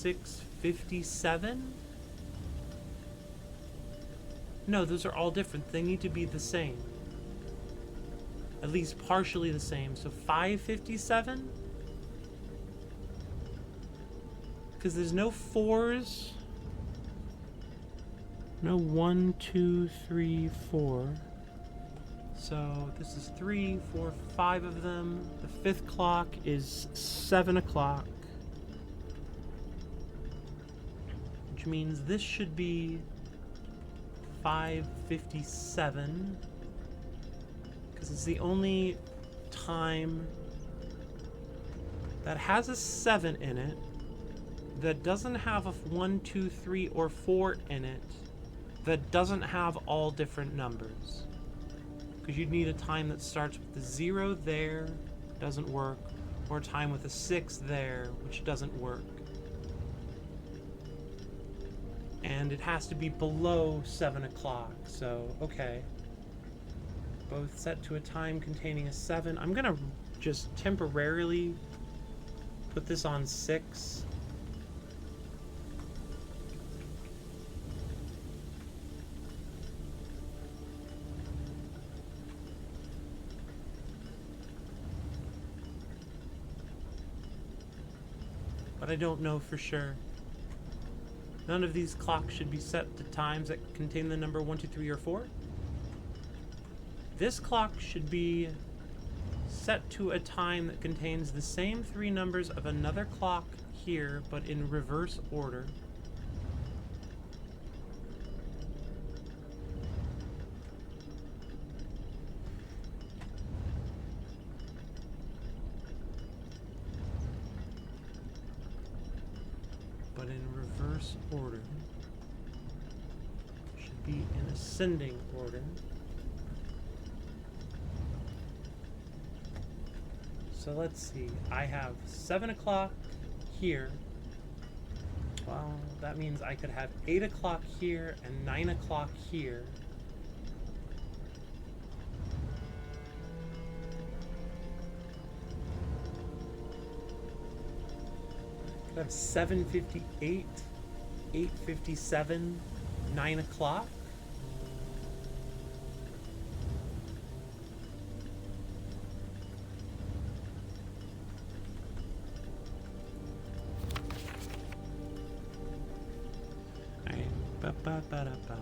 Speaker 1: 6:57? No, those are all different. They need to be the same. At least partially the same. So 5:57? Because there's no 4s. No 1, 2, 3, 4. So this is 3, 4, 5 of them. The 5th clock is 7 o'clock. Which means this should be 5:57, because it's the only time that has a 7 in it, that doesn't have a 1, 2, 3, or 4 in it, that doesn't have all different numbers. Because you'd need a time that starts with the 0 there, doesn't work, or a time with a 6 there, which doesn't work. And it has to be below 7 o'clock, so, okay. Both set to a time containing a 7. I'm gonna just temporarily put this on 6. But I don't know for sure. None of these clocks should be set to times that contain the number 1, 2, 3, or 4. This clock should be set to a time that contains the same 3 numbers of another clock here, but in reverse order. But in reverse order. Should be in ascending order. So let's see. I have 7 o'clock here. Well, that means I could have 8 o'clock here and 9 o'clock here. I have 7:58, 8:57, 9 o'clock. Alright. Ba-ba-ba-da-ba.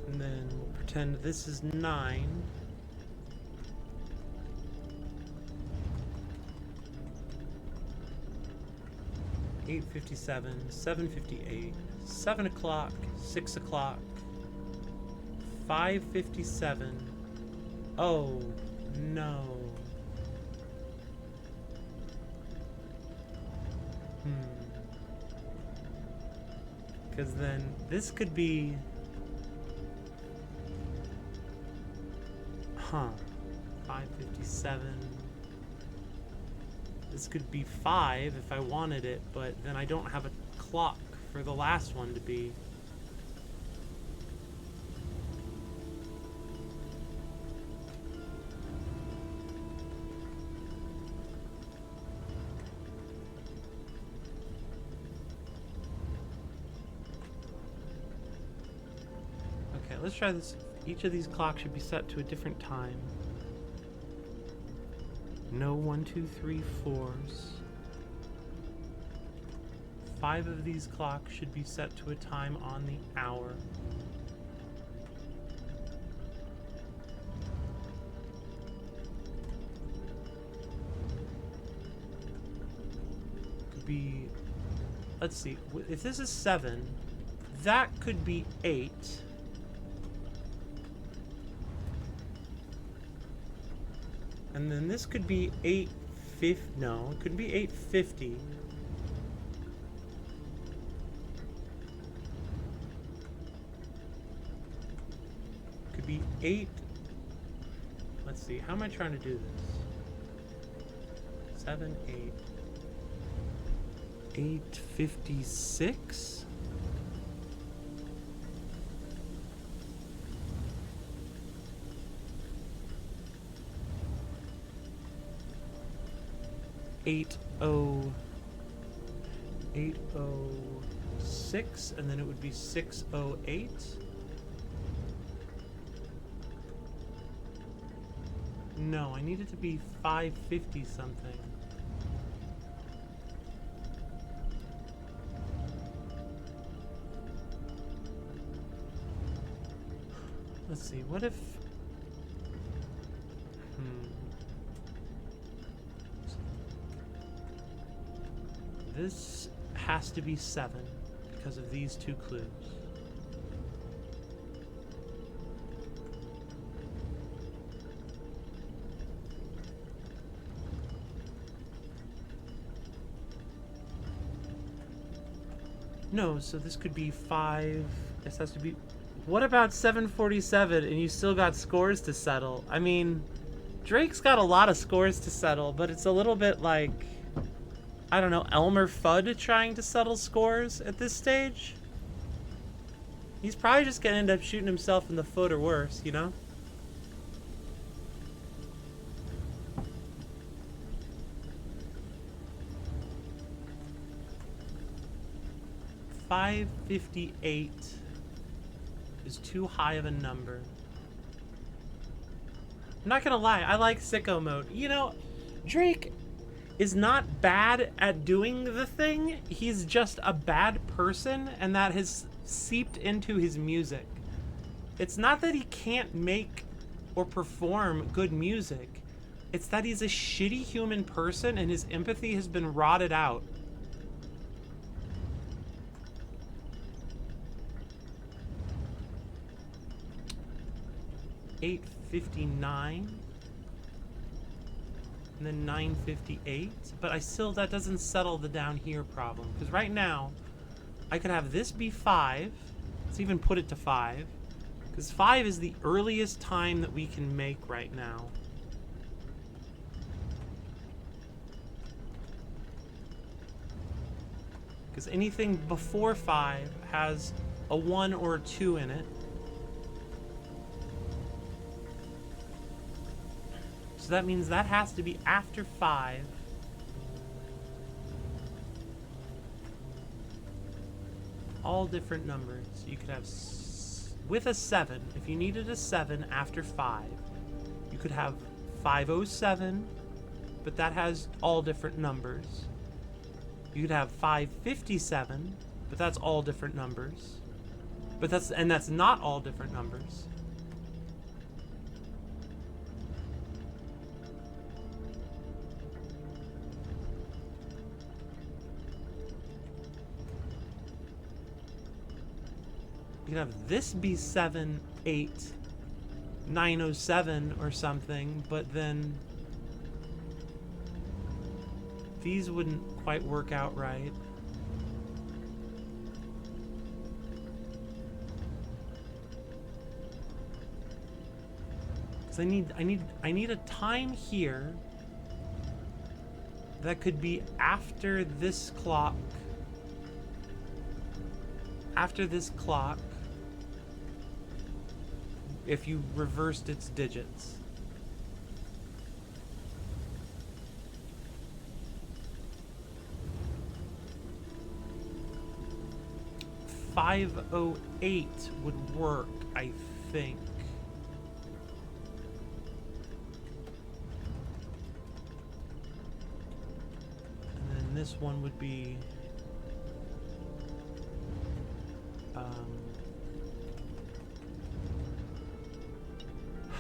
Speaker 1: And then we'll pretend this is 9. $8:57, 7:58, 7 o'clock, 6 o'clock, 5:57. Oh no. Because then this could be. 5:57. This could be 5 if I wanted it, but then I don't have a clock for the last one to be. Okay, let's try this. Each of these clocks should be set to a different time. No 1, 2, 3, 4s. 5 of these clocks should be set to a time on the hour. Could be, let's see, if this is 7, that could be 8. And then this could be 8:50. No, it could be 8:50. Could be 8. Let's see. How am I trying to do this? 7, 8. 8:56. Eight oh 6, and then it would be 6:08. No, I need it to be 5:50 something. Let's see, what if... This has to be 7 because of these 2 clues. No, so this could be 5. This has to be... What about 7:47 and you still got scores to settle? I mean, Drake's got a lot of scores to settle, but it's a little bit like... I don't know, Elmer Fudd trying to settle scores at this stage? He's probably just gonna end up shooting himself in the foot or worse, you know? $5.58 is too high of a number. I'm not gonna lie, I like sicko mode. You know, Drake is not bad at doing the thing, he's just a bad person, and that has seeped into his music. It's not that he can't make or perform good music, it's that he's a shitty human person and his empathy has been rotted out. $8.59. and then 958. But that doesn't settle the down here problem. Because right now, I could have this be 5. Let's even put it to 5. Because 5 is the earliest time that we can make right now. Because anything before 5 has a 1 or a 2 in it. So that means that has to be after 5. All different numbers. You could have, with a 7, if you needed a 7 after 5, you could have 507, but that has all different numbers. You could have 557, but that's all different numbers. But that's not all different numbers. You could have this be 7, 8, 907 or something, but then these wouldn't quite work out right. So I need a time here that could be after this clock. After this clock, if you reversed its digits. .508 would work, I think. And then this one would be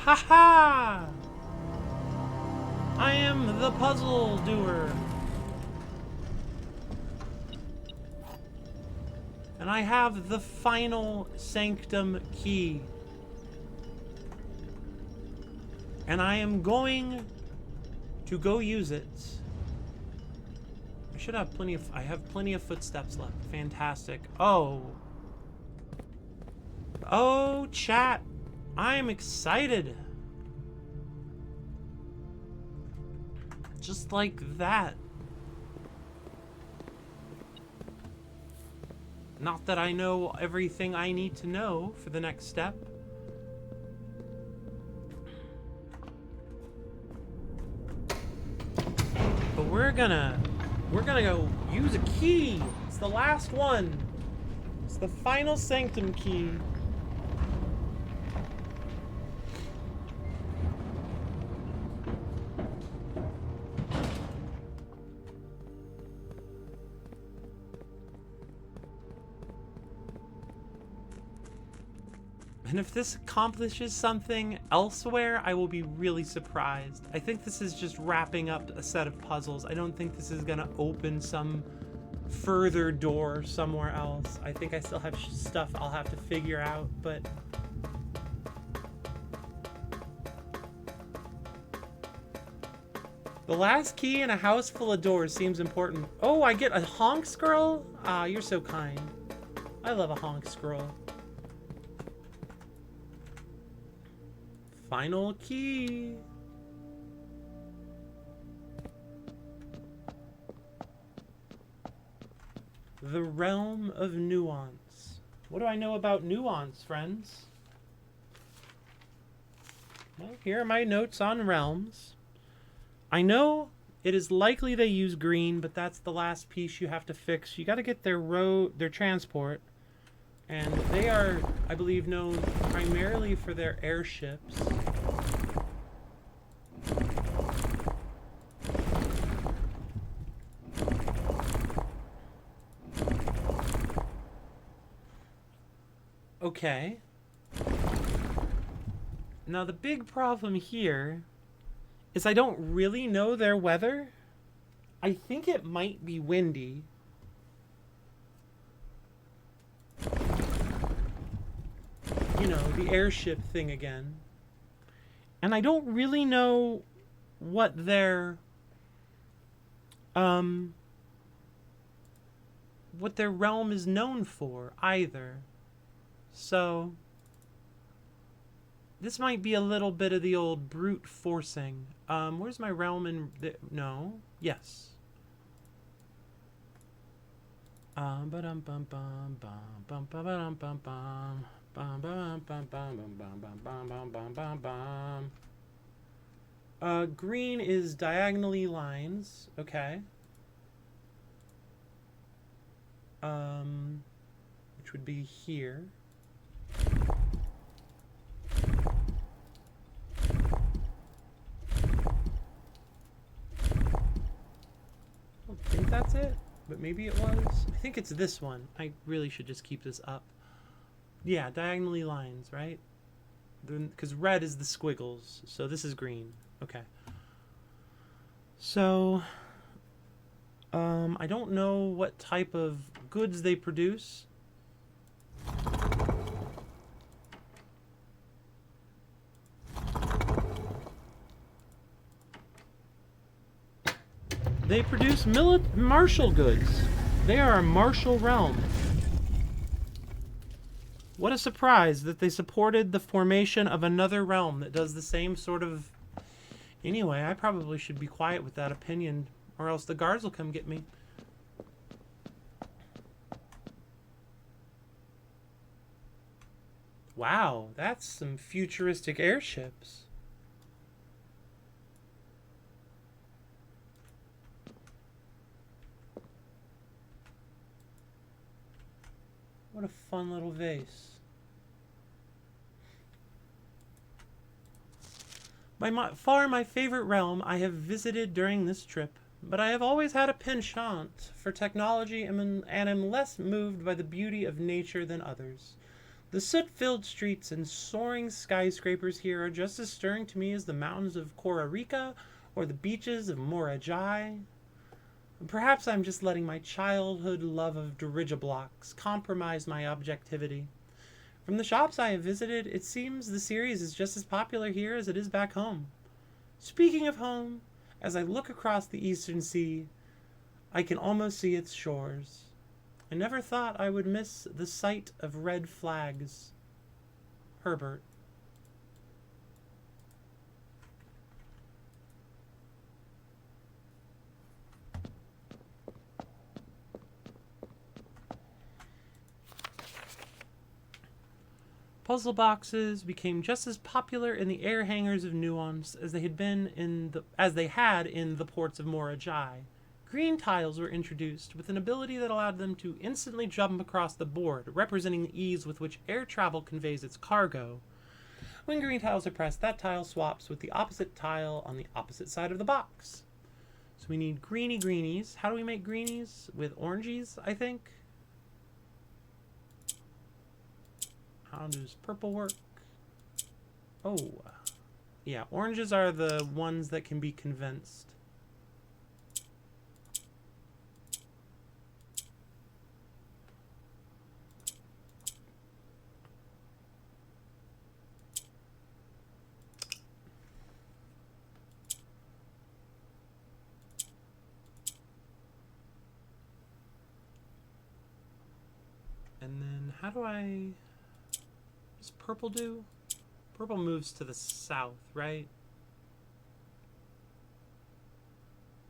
Speaker 1: ha! I am the puzzle doer. And I have the final sanctum key. And I am going to go use it. I should have I have plenty of footsteps left. Fantastic. Oh, chat. I'm excited. Just like that. Not that I know everything I need to know for the next step. But we're gonna go use a key. It's the last one. It's the final sanctum key. And if this accomplishes something elsewhere, I will be really surprised. I think this is just wrapping up a set of puzzles. I don't think this is gonna open some further door somewhere else. I think I still have stuff I'll have to figure out, but... The last key in a house full of doors seems important. Oh, I get a honk scroll? Ah, you're so kind. I love a honk scroll. Final key. The realm of nuance. What do I know about nuance, friends? Well, here are my notes on realms. I know it is likely they use green, but that's the last piece you have to fix. You got to get their transport. And they are, I believe, known primarily for their airships. Okay. Now the big problem here is I don't really know their weather. I think it might be windy. You know, the airship thing again. And I don't really know what their what their realm is known for either. So this might be a little bit of the old brute forcing. Where's my realm in no? Yes. Green is diagonally lines, okay. Which would be here. I don't think that's it, but maybe it was. I think it's this one. I really should just keep this up. Yeah, diagonally lines, right? Because red is the squiggles, so this is green. Okay. So, I don't know what type of goods they produce. They produce martial goods. They are a martial realm. What a surprise that they supported the formation of another realm that does the same sort of... Anyway, I probably should be quiet with that opinion, or else the guards will come get me. Wow, that's some futuristic airships. What a fun little vase. By far my favorite realm I have visited during this trip, but I have always had a penchant for technology and am less moved by the beauty of nature than others. The soot-filled streets and soaring skyscrapers here are just as stirring to me as the mountains of Costa Rica or the beaches of Morajai. Perhaps I'm just letting my childhood love of dirigiblocks compromise my objectivity. From the shops I have visited, it seems the series is just as popular here as it is back home. Speaking of home, as I look across the eastern sea, I can almost see its shores. I never thought I would miss the sight of red flags. Herbert. Puzzle boxes became just as popular in the air hangars of Nuance as they had in the ports of Morajai. Green tiles were introduced with an ability that allowed them to instantly jump across the board, representing the ease with which air travel conveys its cargo. When green tiles are pressed, that tile swaps with the opposite tile on the opposite side of the box. So we need greenies. How do we make greenies? With oranges, I think. How does purple work? Oh, yeah, oranges are the ones that can be convinced. And then how do I... What's purple do? Purple moves to the south, right?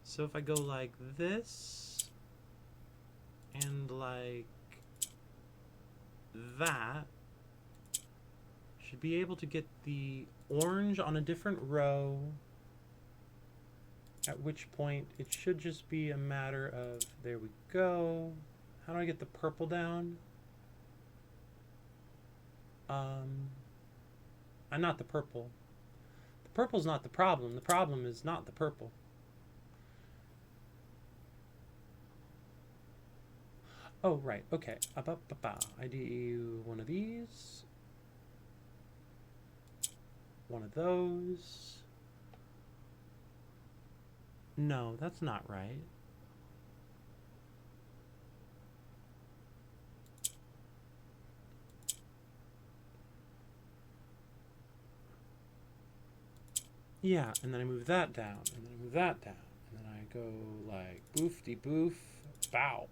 Speaker 1: So if I go like this and like that, should be able to get the orange on a different row, at which point it should just be a matter of, there we go. How do I get the purple down? Not the purple. The purple's not the problem. The problem is not the purple. Oh, right. Okay. I do one of these. One of those. No, that's not right. Yeah, and then I move that down, and then I move that down, and then I go like boofty boof, bow,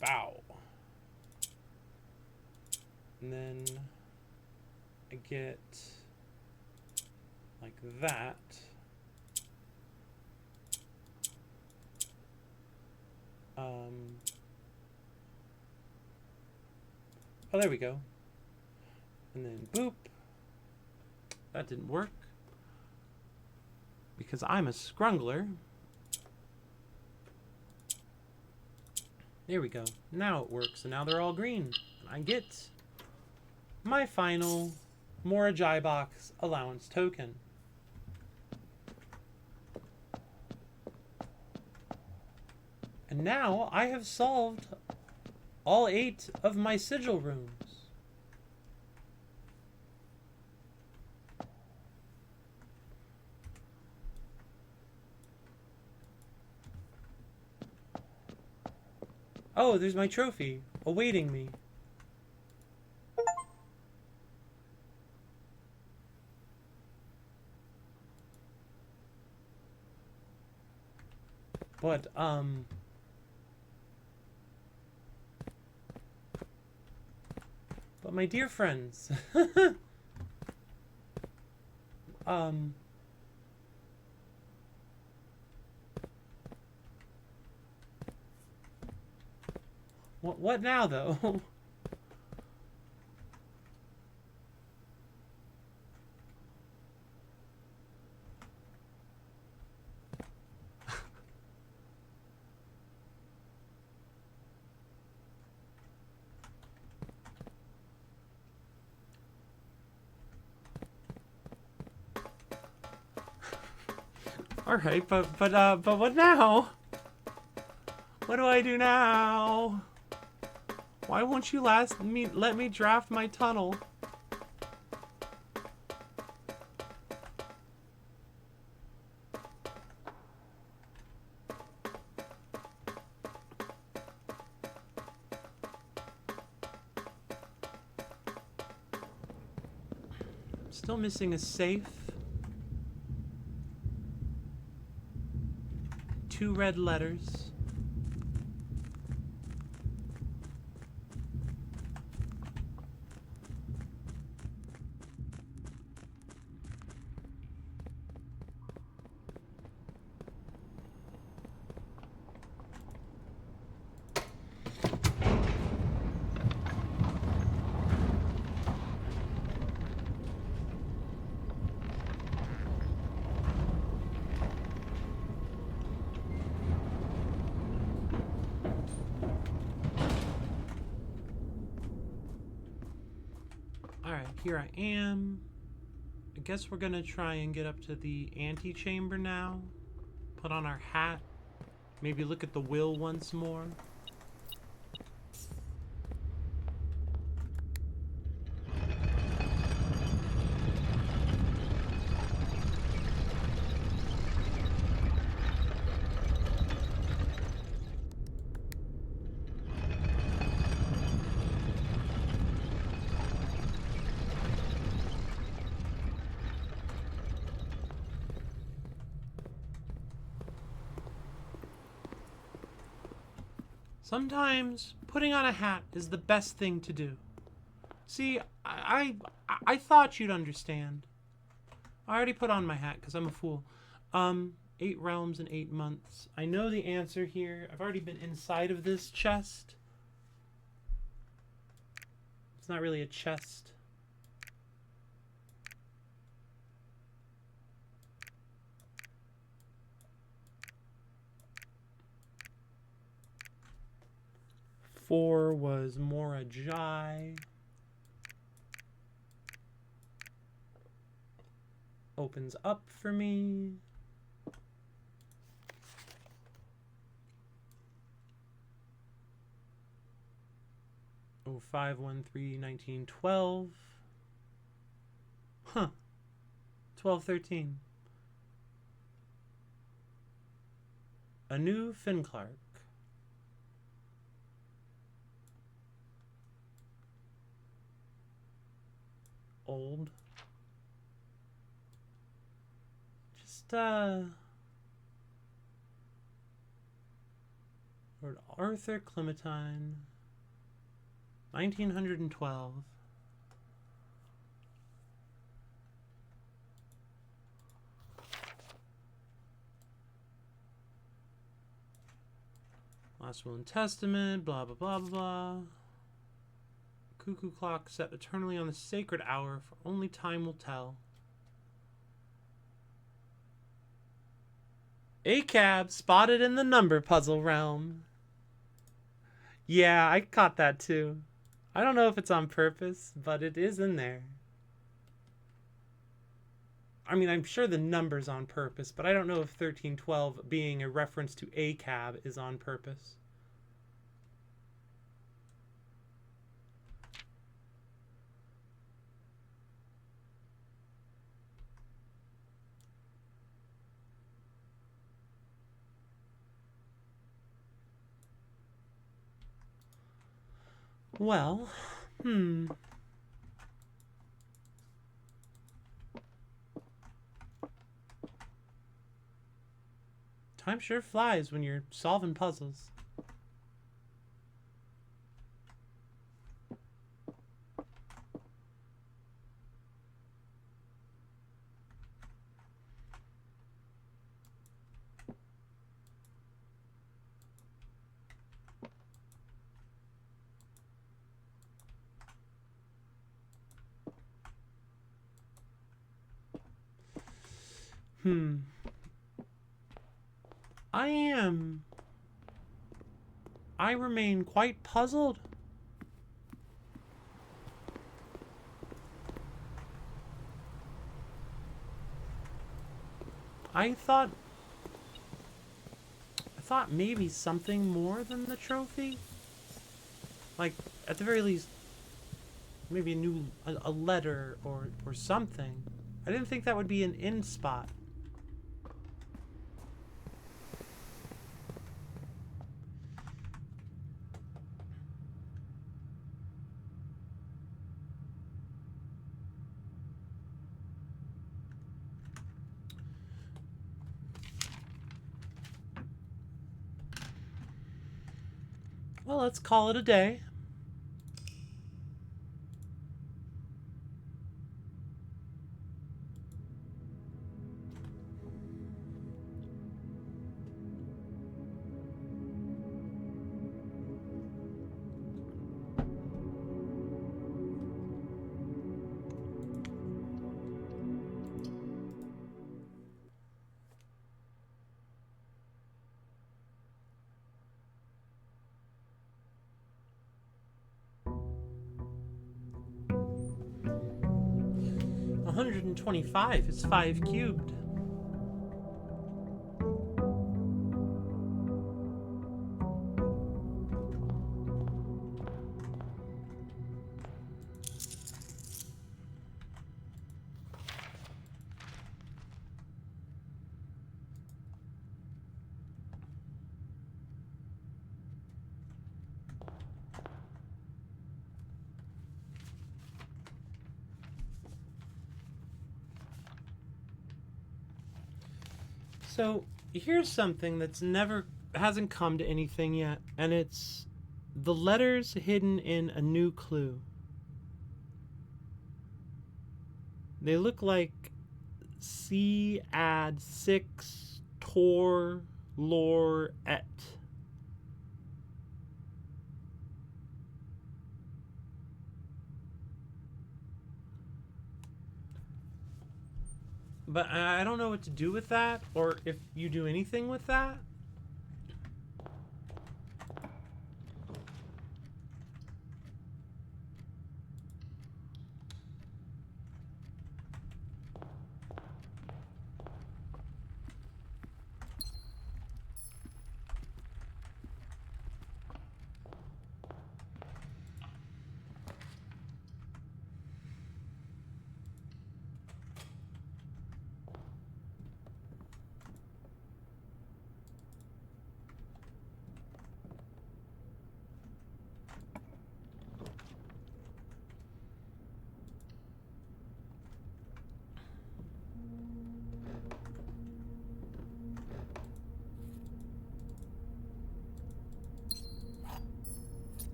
Speaker 1: bow. And then I get like that. Oh, there we go. And then boop. That didn't work. Because I'm a scrungler. There we go. Now it works, and now they're all green. And I get my final Morajai box allowance token. And now I have solved all 8 of my sigil rooms. Oh, there's my trophy awaiting me. But my dear friends, what now though? All right, but what now? What do I do now? Why won't you let me draft my tunnel? Still missing a safe. 2 red letters. Alright, here I am. I guess we're gonna try and get up to the antechamber now. Put on our hat. Maybe look at the will once more. Sometimes putting on a hat is the best thing to do. See, I thought you'd understand. I already put on my hat because I'm a fool. 8 realms in 8 months. I know the answer here. I've already been inside of this chest. It's not really a chest. Four was Morajai. Opens up for me. Oh, 5131912. Huh. 1213. A new Finn Clark. Old. Just Lord Arthur Clementine, 1912. Last Will and Testament, blah, blah, blah, blah, blah. Cuckoo clock set eternally on the sacred hour, for only time will tell. A cab spotted in the number puzzle realm. Yeah, I caught that too. I don't know if it's on purpose, but it is in there. I mean, I'm sure the number's on purpose, but I don't know if 1312 being a reference to a cab is on purpose. Well, time sure flies when you're solving puzzles. I remain quite puzzled. I thought maybe something more than the trophy. Like, at the very least, maybe a letter or something. I didn't think that would be an in spot. Well, let's call it a day. $125 is 5 cubed. So here's something that's hasn't come to anything yet, and it's the letters hidden in a new clue. They look like C add 6 tor lor et. But I don't know what to do with that, or if you do anything with that.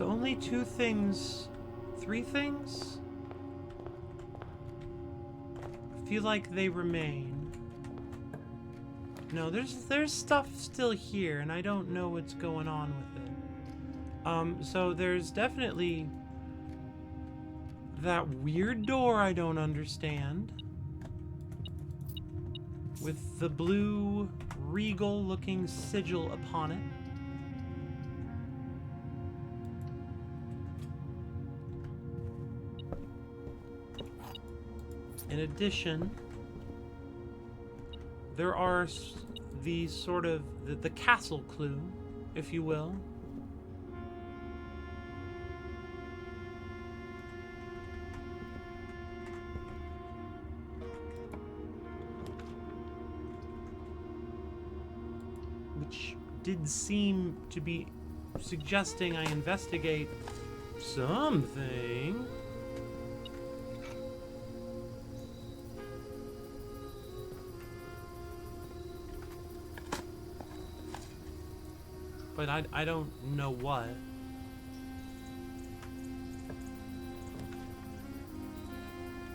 Speaker 1: So only 2 things, 3 things? I feel like they remain. No, there's stuff still here, and I don't know what's going on with it. So there's definitely that weird door I don't understand, with the blue, regal-looking sigil upon it. In addition, there are these sort of the castle clue, if you will. Which did seem to be suggesting I investigate something. But I don't know what.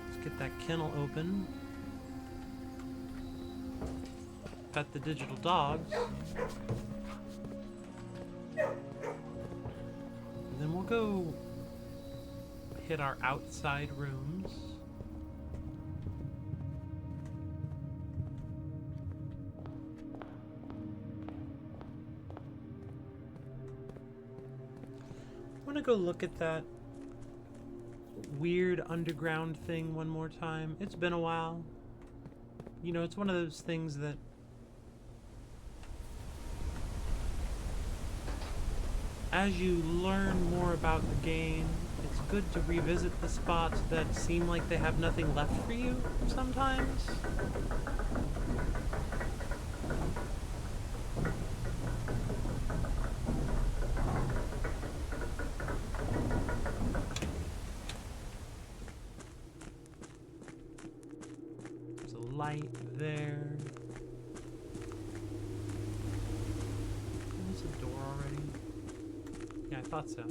Speaker 1: Let's get that kennel open. Pet the digital dogs. And then we'll go hit our outside rooms. I want to go look at that weird underground thing one more time. It's been a while. You know, it's one of those things that as you learn more about the game, it's good to revisit the spots that seem like they have nothing left for you sometimes. There's a light there. There's a door already. Yeah, I thought so.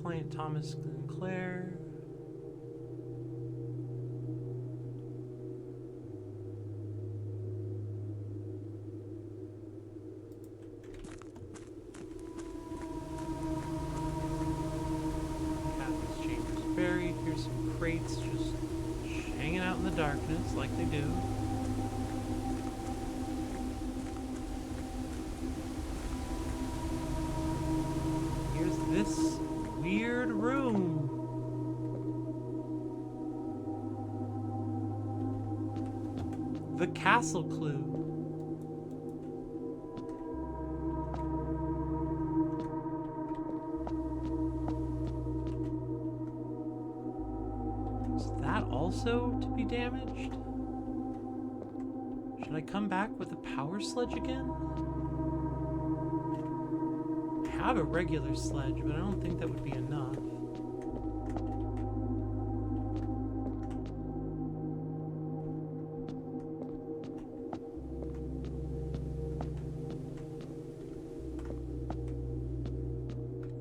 Speaker 1: Client Thomas and Claire. Kathy's chamber's buried. Here's some crates just hanging out in the darkness like they do. This weird room. The castle clue. Is that also to be damaged? Should I come back with a power sledge again? I have a regular sledge, but I don't think that would be enough.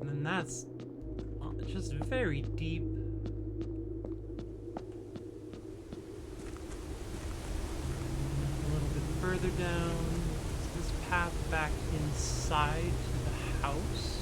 Speaker 1: And then that's just very deep. A little bit further down, is this path back inside to the house?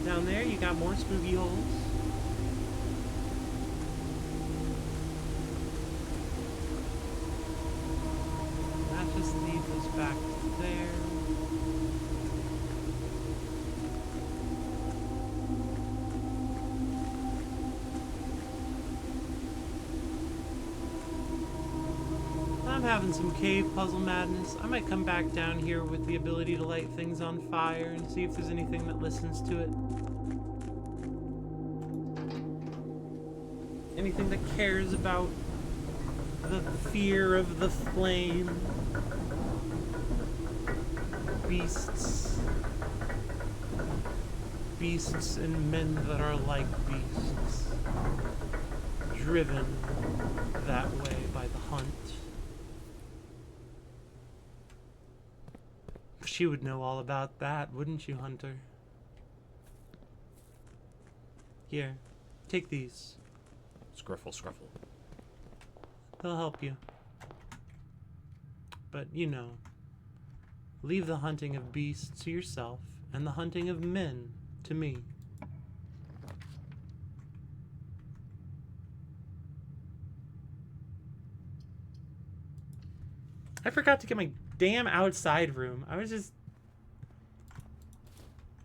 Speaker 1: Down there, you got more spooky holes. That just leads us back there. I'm having some cave puzzle madness. I might come back down here with the ability to light things on fire and see if there's anything that listens to it. anything that cares about the fear of the flame. Beasts. Beasts and men that are like beasts. Driven that way by the hunt. She would know all about that, wouldn't you, Hunter? Here, take these.
Speaker 2: Scruffle, scruffle.
Speaker 1: They'll help you. But, you know, leave the hunting of beasts to yourself, and the hunting of men to me. I forgot to get my damn outside room. I was just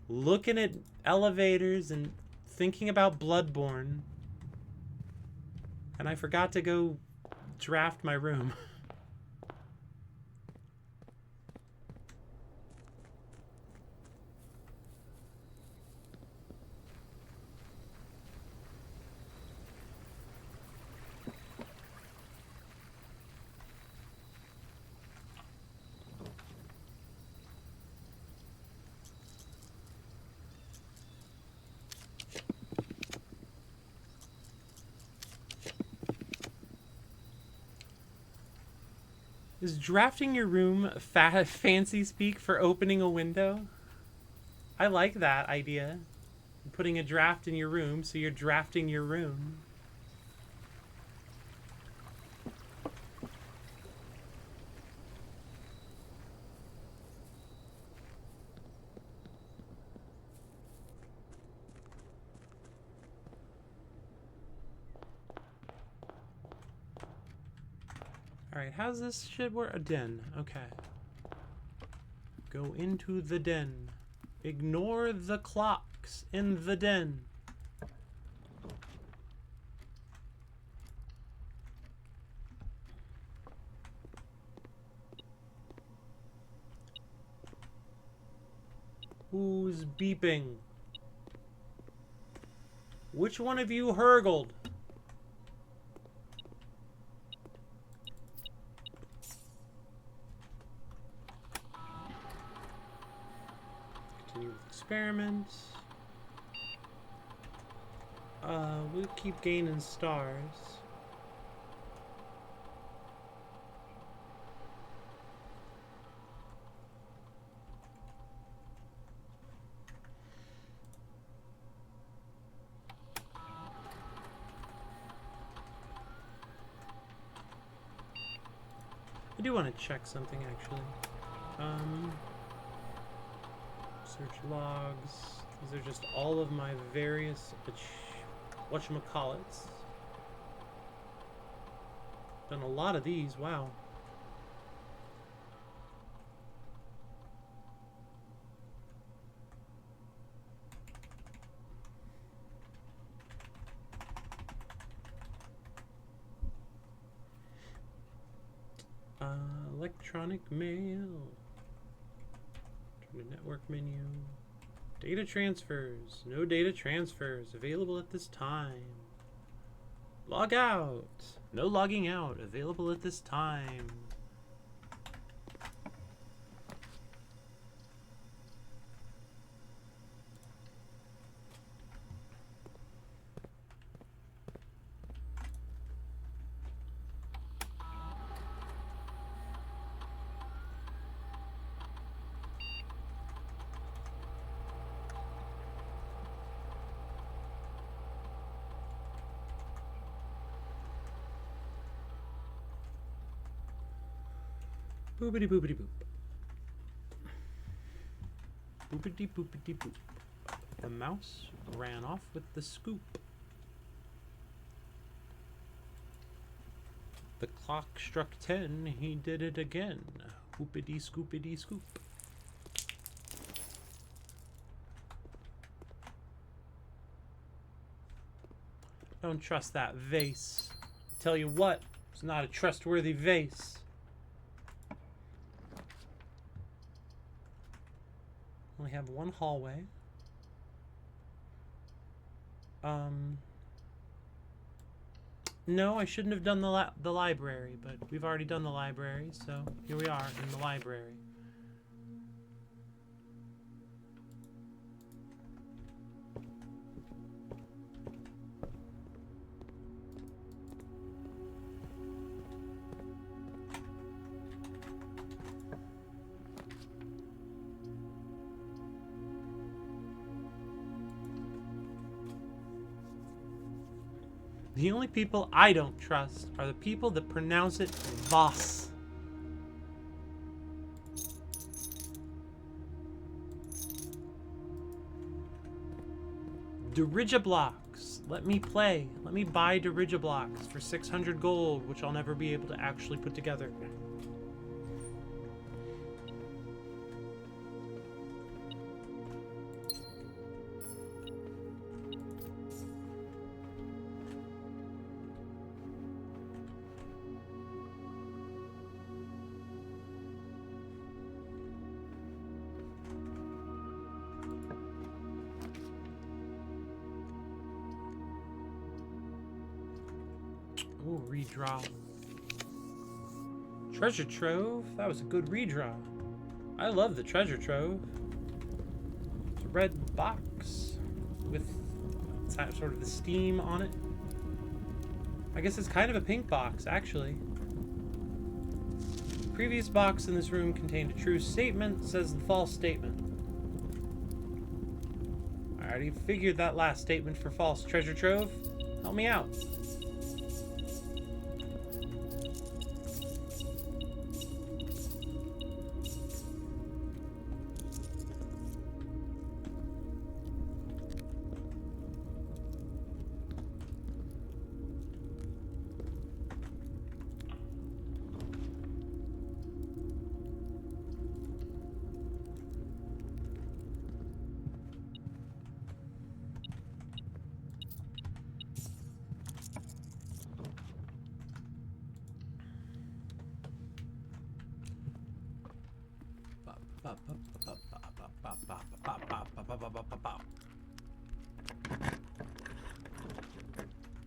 Speaker 1: looking at elevators and thinking about Bloodborne. And I forgot to go draft my room. Is drafting your room fancy speak for opening a window? I like that idea. Putting a draft in your room, so you're drafting your room. Alright, how's this shit work? A den. Okay. Go into the den. Ignore the clocks in the den. Who's beeping? Which one of you hurgled? Continue with experiments. We'll keep gaining stars. I do want to check something actually. Search logs. These are just all of my various whatchamacallits. Done a lot of these, wow. Electronic mail. Turn to network menu. Data transfers. No data transfers available at this time. Log out. No logging out available at this time. Boopity boopity boop. Boopity boopity boop. The mouse ran off with the scoop. The clock struck 10, he did it again. Whoopity scoopity scoop. Don't trust that vase. Tell you what, it's not a trustworthy vase. Only have one hallway. No, I shouldn't have done the library, but we've already done the library, so here we are in the library. The only people I don't trust are the people that pronounce it Voss. Dirigiblocks. Let me play. Let me buy Dirigiblocks for 600 gold, which I'll never be able to actually put together. Ooh, redraw. Treasure trove? That was a good redraw. I love the treasure trove. It's a red box with sort of the steam on it. I guess it's kind of a pink box, actually. The previous box in this room contained a true statement, says the false statement. I already figured that last statement for false. Treasure trove, help me out.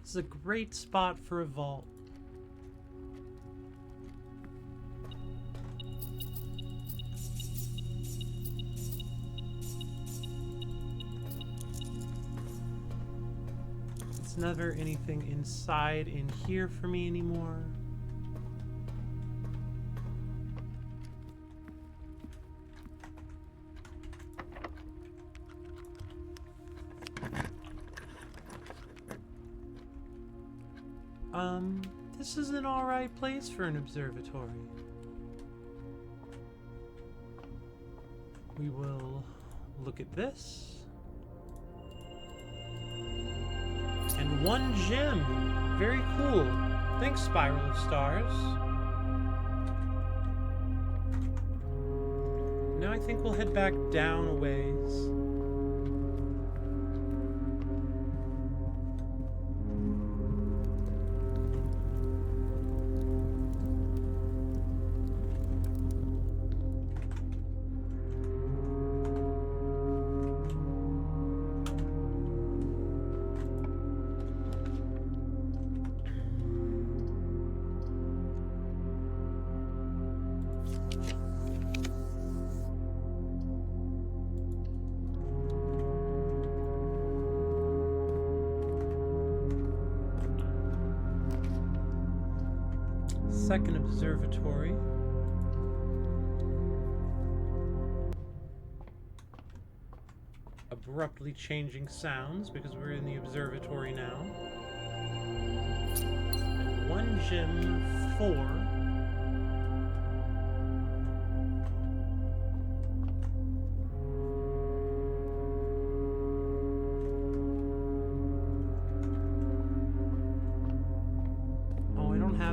Speaker 1: This is a great spot for a vault. It's never anything inside in here for me anymore. This is an alright place for an observatory. We will look at this. And one gem. Very cool. Thanks, Spiral of Stars. Now I think we'll head back down a ways. Second observatory. Abruptly changing sounds because we're in the observatory now. And one gem, 4.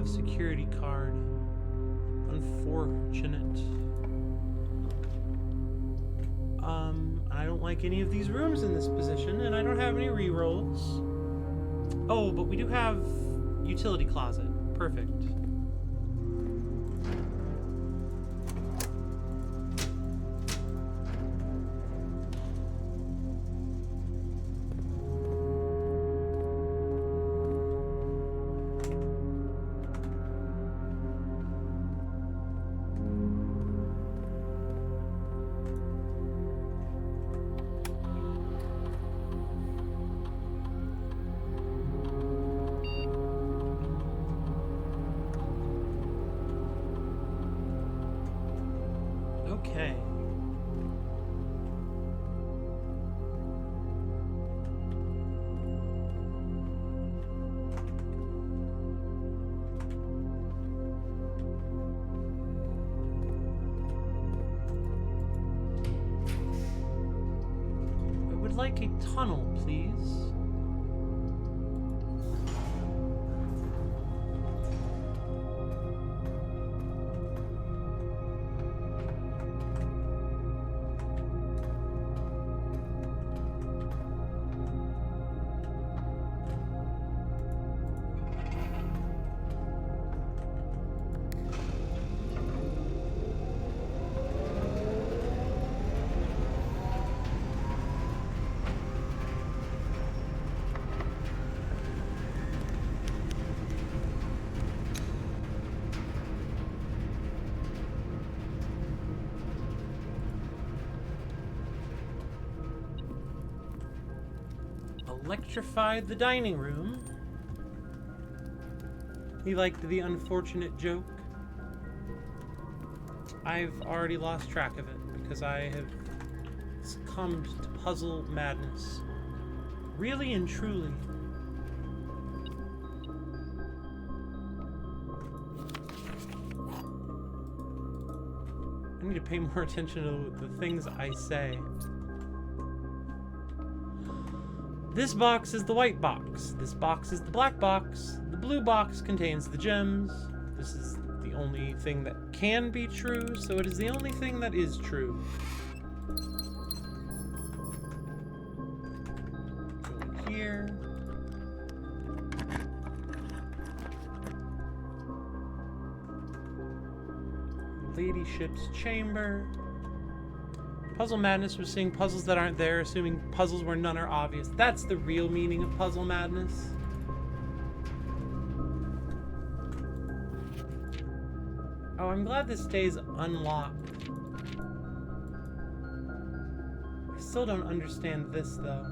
Speaker 1: Security card. Unfortunate. I don't like any of these rooms in this position, and I don't have any rerolls. Oh, but we do have utility closet. Perfect. Okay. I would like a tunnel, please. Electrified the dining room. He liked the unfortunate joke. I've already lost track of it because I have succumbed to puzzle madness. Really and truly. I need to pay more attention to the things I say. This box is the white box. This box is the black box. The blue box contains the gems. This is the only thing that can be true, so it is the only thing that is true. Go in here. Ladyship's chamber. Puzzle madness was seeing puzzles that aren't there, assuming puzzles where none are obvious. That's the real meaning of puzzle madness. Oh, I'm glad this stays unlocked. I still don't understand this, though.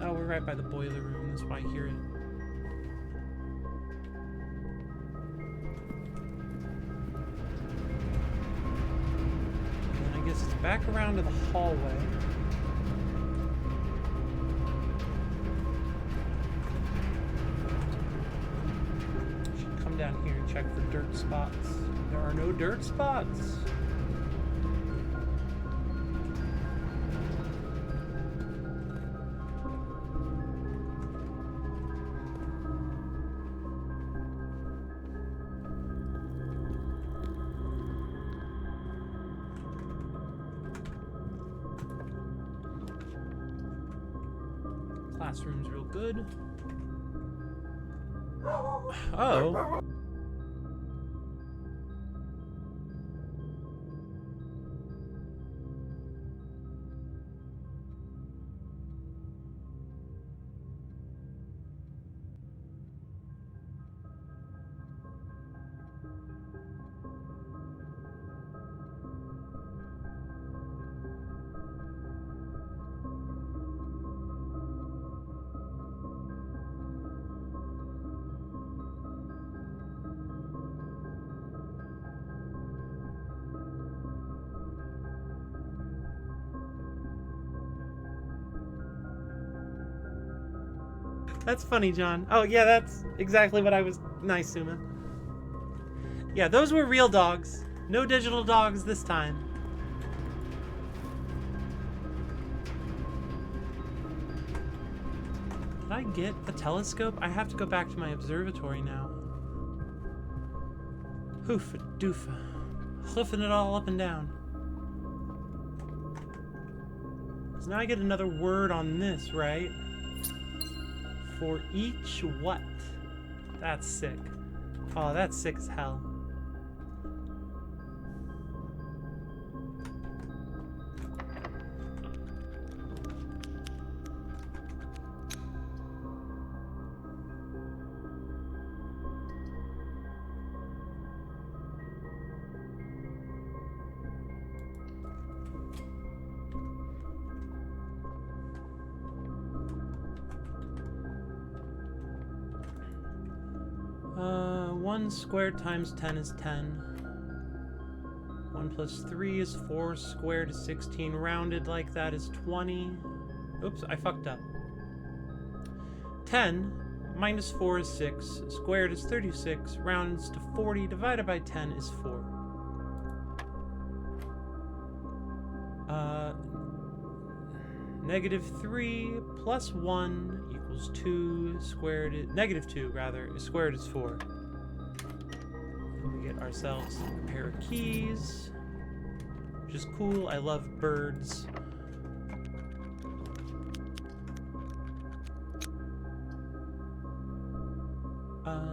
Speaker 1: Oh, we're right by the boiler room, that's why I hear it. And I guess it's back around to the hallway. Should come down here and check for dirt spots. There are no dirt spots. Classroom's real good. Oh. That's funny, John. Oh, yeah, that's exactly what I was... Nice, Suma. Yeah, those were real dogs. No digital dogs this time. Did I get a telescope? I have to go back to my observatory now. Hoofa doofa. Hoofing it all up and down. So now I get another word on this, right? For each what? That's sick. Oh, that's sick as hell. 1 squared times 10 is 10. 1 plus 3 is 4 squared is 16. Rounded like that is 20. Oops, I fucked up. 10 minus 4 is 6. Squared is 36. Rounds to 40. Divided by 10 is 4. Negative 3 plus 1 equals 2. Squared is... Negative 2, rather. Squared is 4. And we get ourselves a pair of keys, which is cool. I love birds. I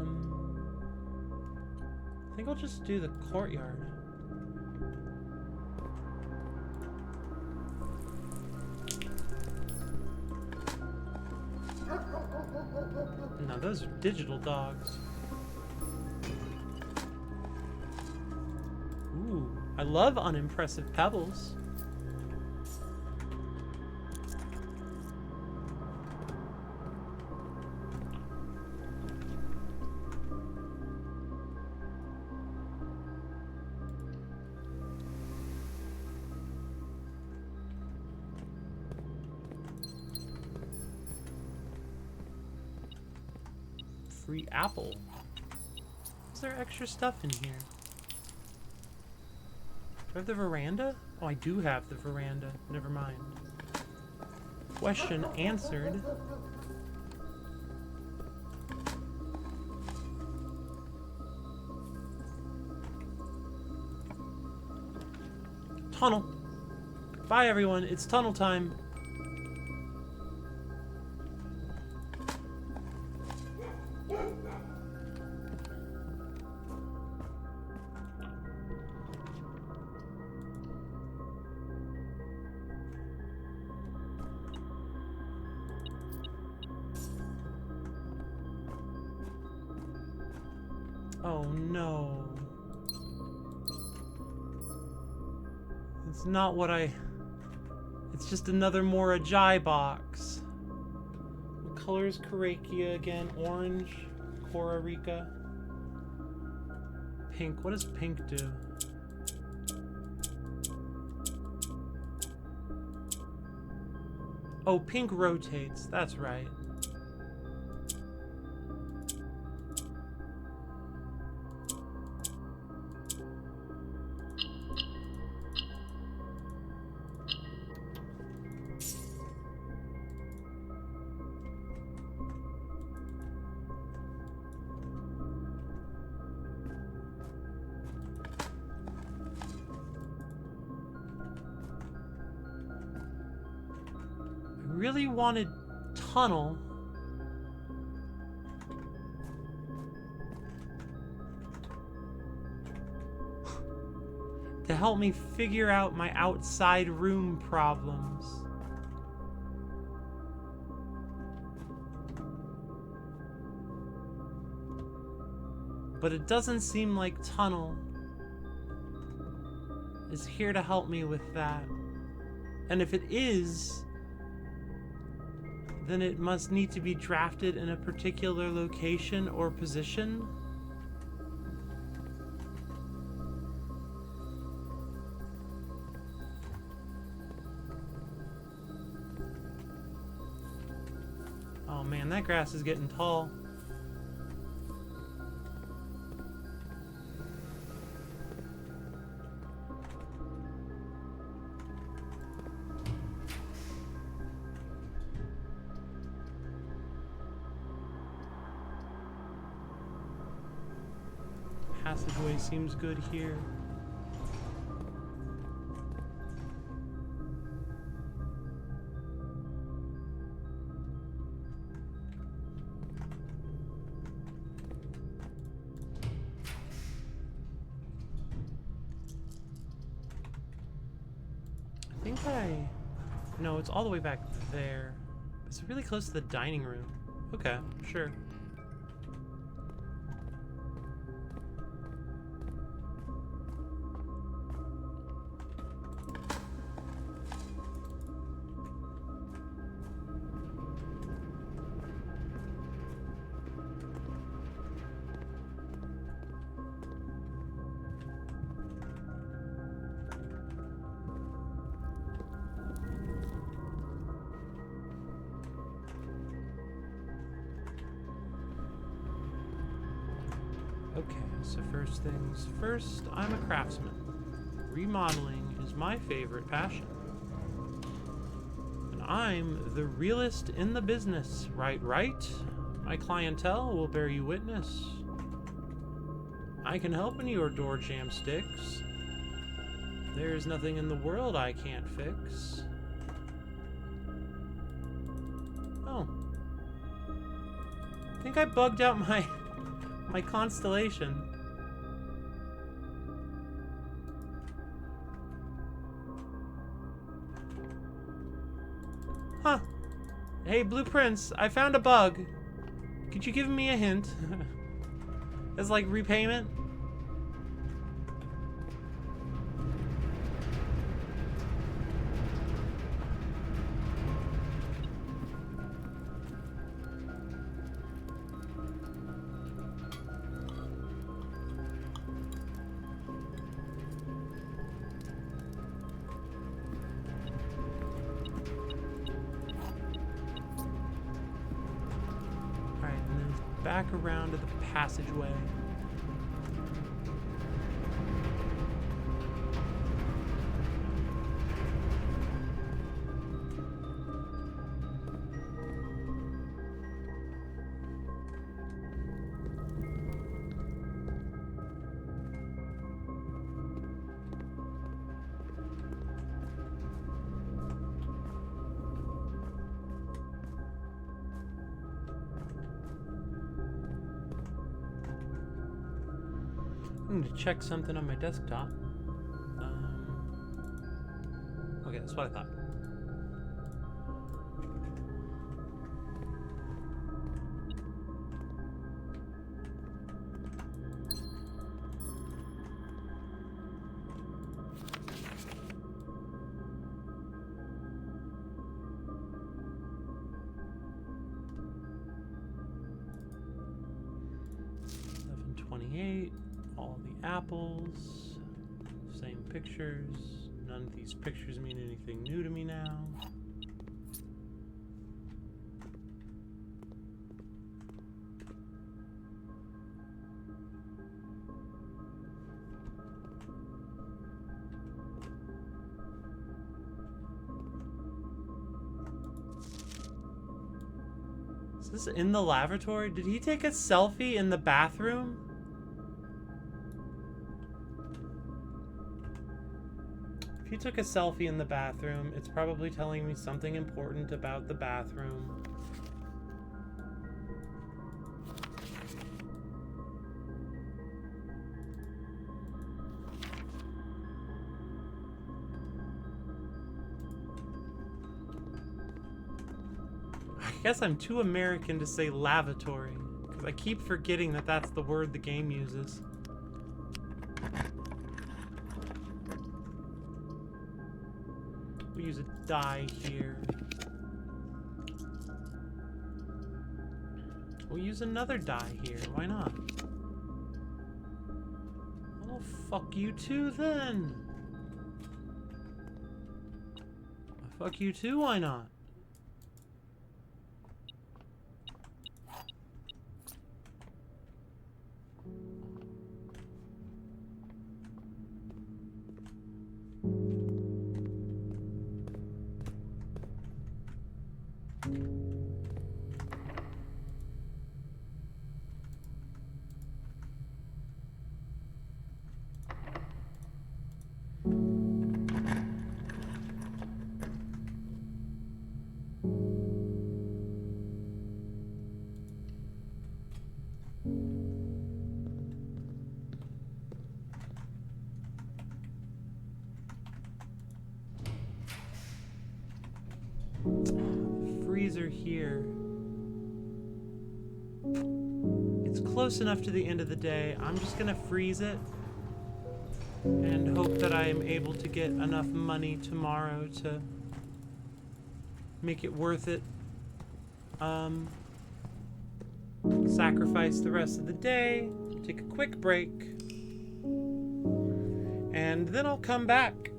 Speaker 1: think I'll just do the courtyard. No, those are digital dogs. Ooh, I love unimpressive pebbles. Free apple. Is there extra stuff in here? Do I have the veranda? Oh, I do have the veranda. Never mind. Question answered. Tunnel. Bye, everyone. It's tunnel time. Oh no. It's not what I... It's just another more Ajay box. What color is Karakia again? Orange? Korarika? Pink. What does pink do? Oh, pink rotates. That's right. Really wanted tunnel. To help me figure out my outside room problems. But it doesn't seem like tunnel is here to help me with that. And if it is, then it must need to be drafted in a particular location or position. Oh man, that grass is getting tall. Passageway seems good here. I think no, it's all the way back there. It's really close to the dining room. Okay, sure. Okay, so first things first, I'm a craftsman. Remodeling is my favorite passion. And I'm the realest in the business, right? My clientele will bear you witness. I can help in your door jam sticks. There is nothing in the world I can't fix. Oh. I think I bugged out my constellation. Huh. Hey, Blue Prince, I found a bug. Could you give me a hint? As like repayment? Back around to the passageway. I need to check something on my desktop. Okay, that's what I thought. All the apples, same pictures. None of these pictures mean anything new to me now. Is this in the lavatory? Did he take a selfie in the bathroom? If you took a selfie in the bathroom, it's probably telling me something important about the bathroom. I guess I'm too American to say lavatory, because I keep forgetting that that's the word the game uses. We'll use a die here. We'll use another die here. Why not? Well, fuck you too then. Fuck you too, why not? Freezer here. It's close enough to the end of the day. I'm just gonna freeze it and hope that I am able to get enough money tomorrow to make it worth it. Sacrifice the rest of the day, take a quick break, and then I'll come back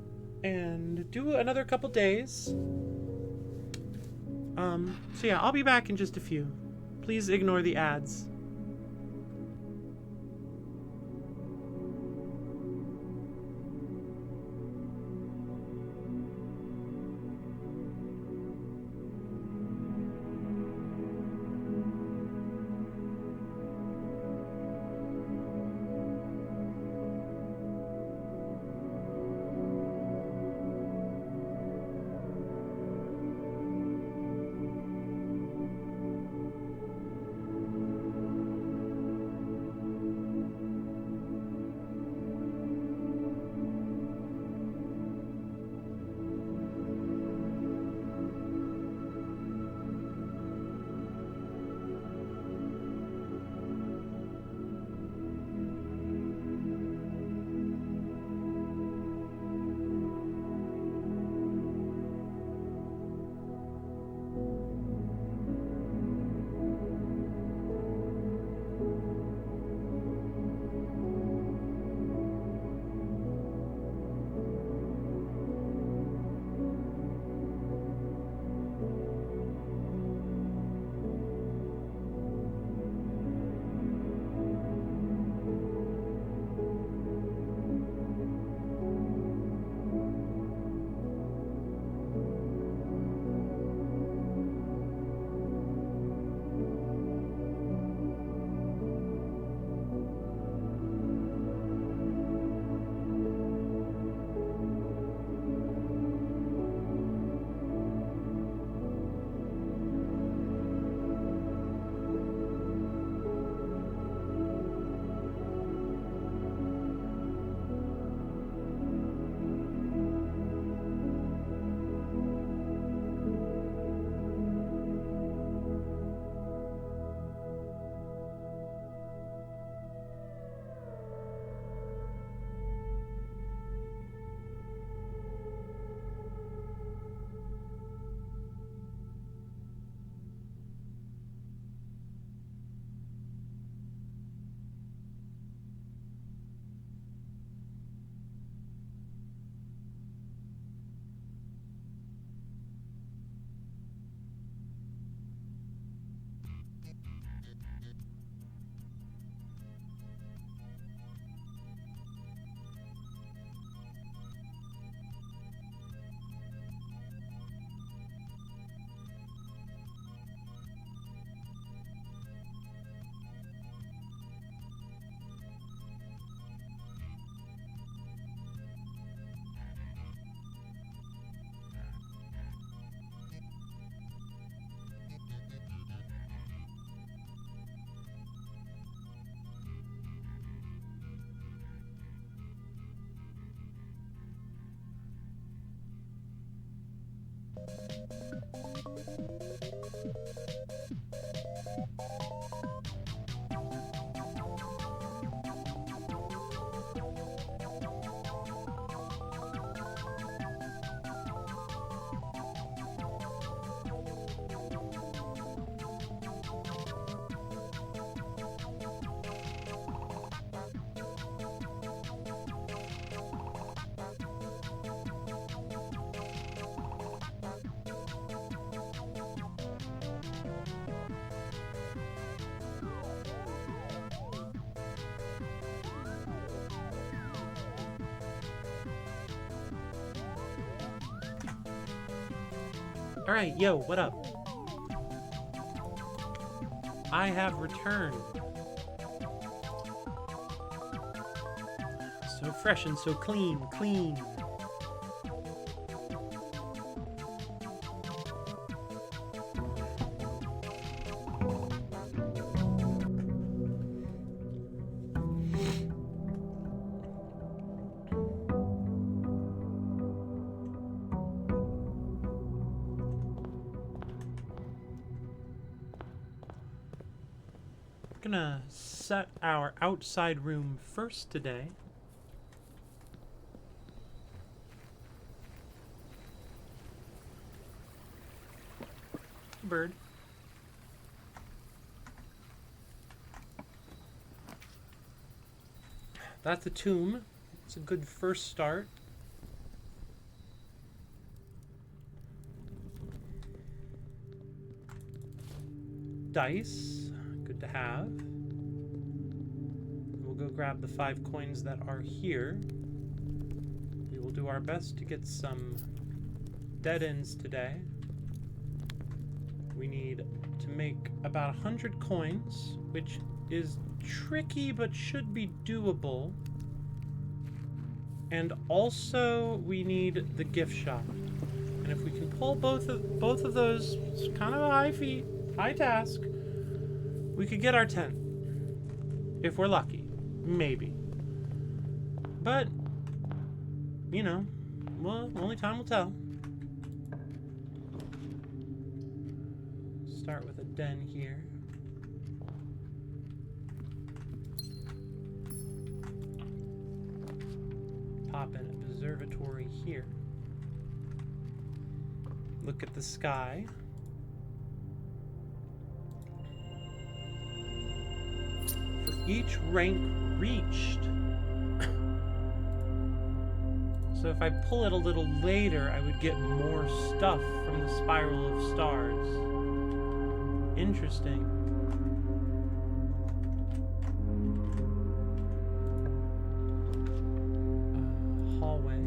Speaker 1: and do another couple days. So yeah, I'll be back in just a few. Please ignore the ads. Alright, yo, what up? I have returned. So fresh and so clean. Gonna set our outside room first today. Bird. That's a tomb. It's a good first start. Dice. Good to have. We'll go grab the 5 coins that are here. We will do our best to get some dead ends today. We need to make about 100 coins, which is tricky but should be doable. And also we need the gift shop. And if we can pull both of those, it's kind of a high task. We could get our 10. If we're lucky. Maybe. But, you know, well, only time will tell. Start with a den here. Pop in an observatory here. Look at the sky. For each rank reached. So if I pull it a little later, I would get more stuff from the spiral of stars. Interesting. Hallway.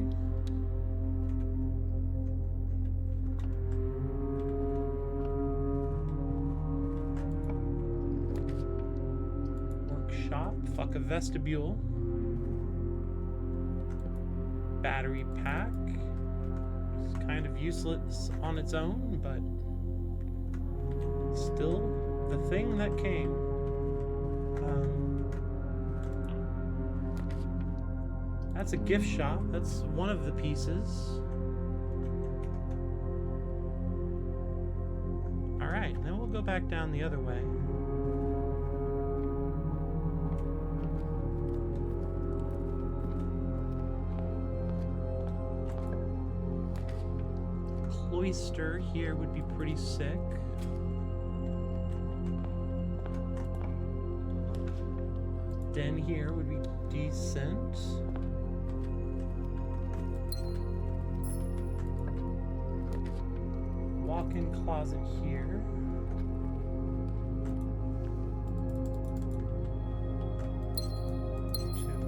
Speaker 1: Workshop. Fuck a vestibule. Battery pack. It's kind of useless on its own, but still the thing that came. That's a gift shop. That's one of the pieces. Alright, then we'll go back down the other way. Cloister here would be pretty sick. Den here would be decent. Walk-in closet here. Two.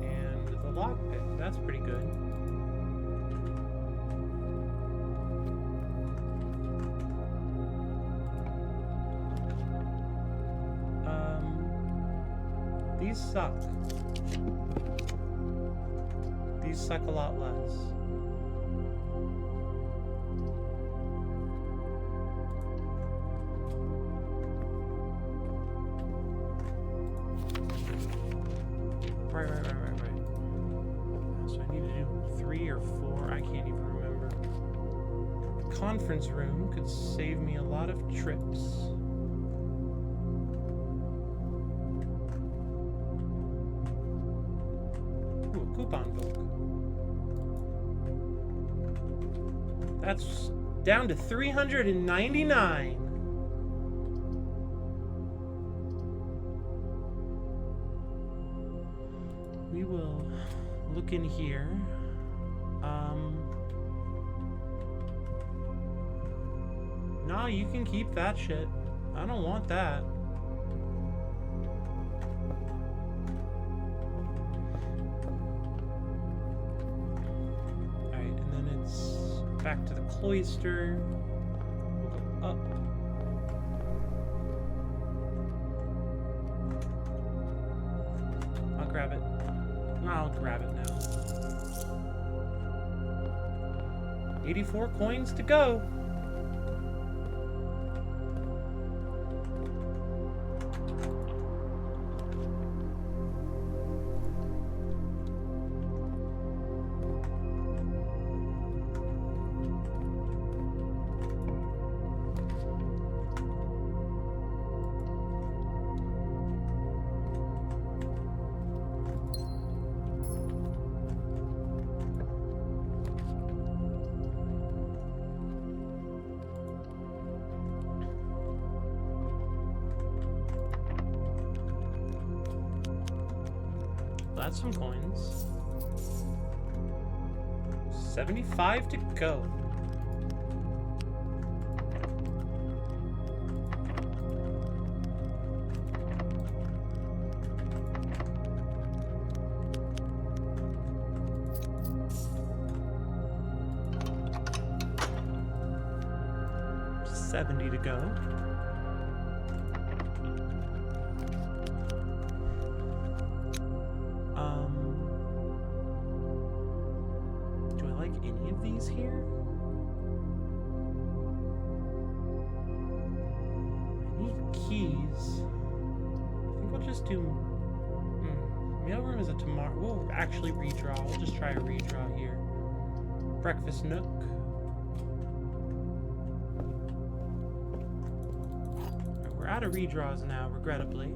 Speaker 1: And the lockpick. That's pretty good. These suck. These suck a lot less. Right. So I need to do 3 or 4. I can't even remember. conference room could save me a lot of trips. Ooh, a coupon book. That's down to 399. We will look in here. No, you can keep that shit. I don't want that. Alright, and then it's back to the cloister. We'll go up. I'll grab it. I'll grab it now. 84 coins to go. That's some coins. 75 to go. $70 to go. Do I like any of these here? I need keys. I think we'll just do... Mailroom is a tomorrow. We'll actually redraw. We'll just try a redraw here. Breakfast nook. We're out of redraws now, regrettably.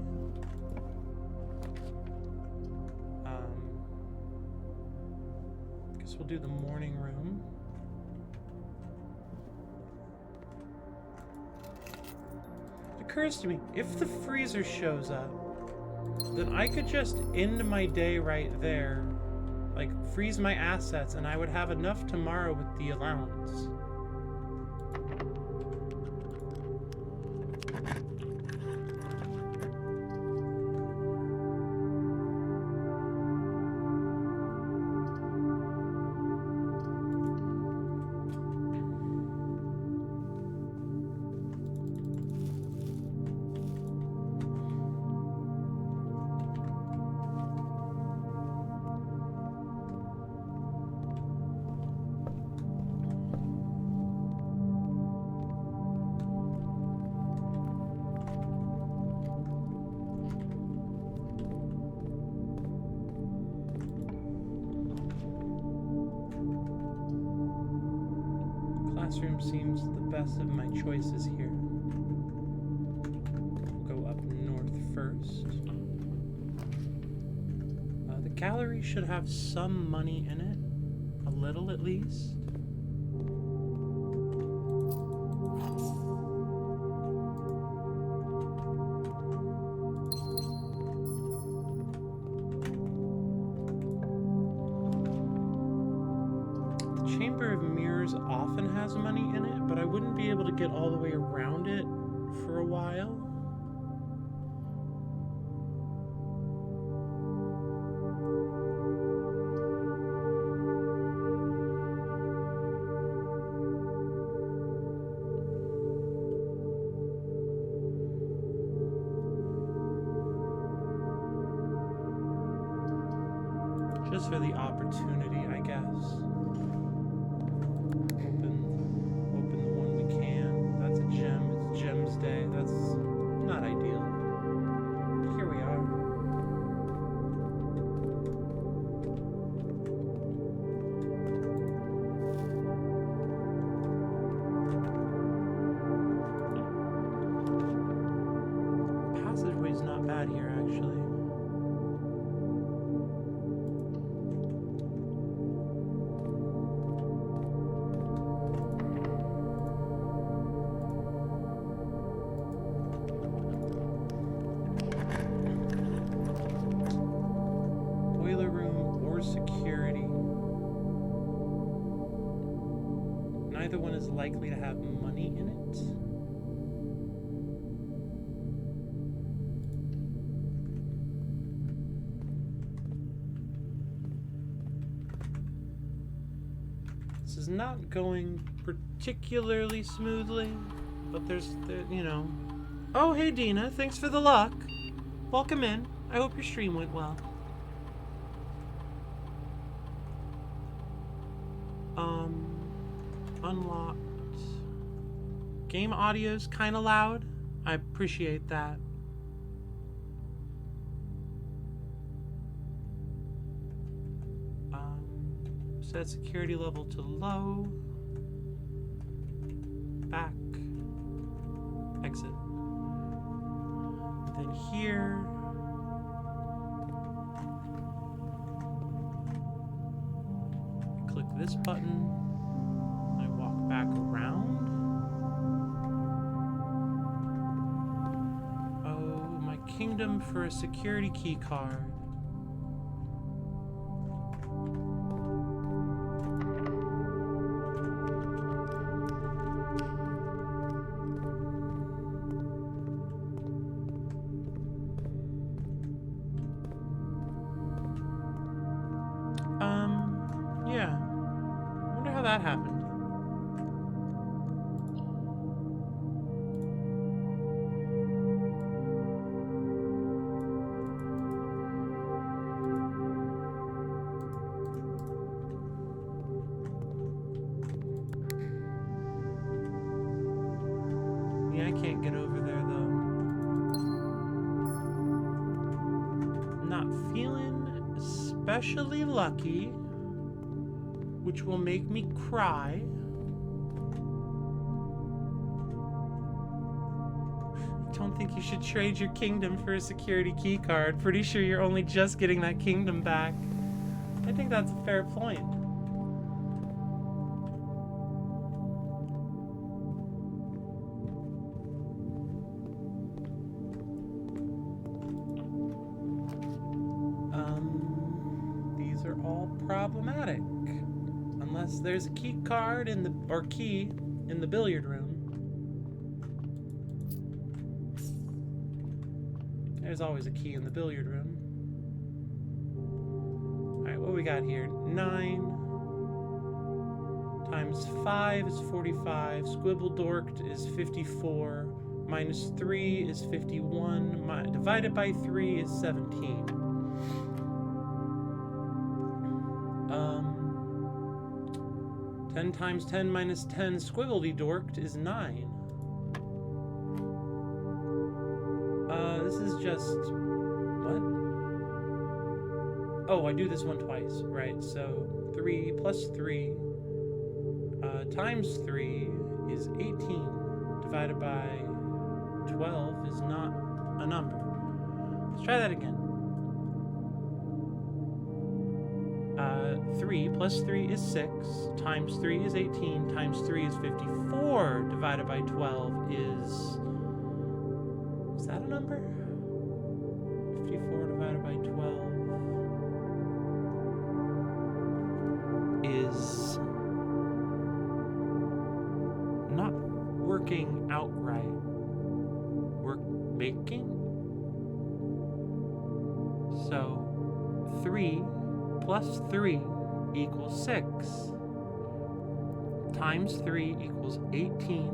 Speaker 1: Guess we'll do the morning room. It occurs to me, if the freezer shows up, then I could just end my day right there. Like, freeze my assets, and I would have enough tomorrow with the allowance. Classroom seems the best of my choices here. We'll go up north first. The gallery should have some money in it. A little, at least. Chamber of Mirrors often has money in it, but I wouldn't be able to get all the way around it for a while. Just for the opportunity, I guess. Open the one we can. That's a gem. It's Gem's Day. That's not ideal. But here we are. not bad here, actually. Boiler room or security. Neither one is likely to have money in it. This is not going particularly smoothly, but there's, you know. Oh, hey Dina, thanks for the luck. Welcome in. I hope your stream went well. Unlocked. Game audio's kind of loud. I appreciate that. Set security level to low. Back. Exit. Then here. Click this button. I walk back around. Oh, my kingdom for a security key card. Yeah. I wonder how that happened. Yeah, I can't get over there, though. Not feeling especially lucky, which will make me cry. Don't think you should trade your kingdom for a security key card. Pretty sure you're only just getting that kingdom back. I think that's a fair point. These are all problematic. Unless there's a key card in the, or key in the billiard room. There's always a key in the billiard room. Alright, what we got here? 9 times 5 is 45. Squibble dorked is 54. Minus 3 is 51. Divided by 3 is 17. 10 times 10 minus 10 squibbledy dorked is 9. This is just... what? Oh, I do this one twice, right? So 3 plus 3 times 3 is 18. Divided by 12 is not a number. Let's try that again. 3 plus 3 is 6, times 3 is 18, times 3 is 54, divided by 12 is that a number? 54 divided by 12 is not working outright. Making? So 3 plus 3 equals 6. Times 3 equals 18.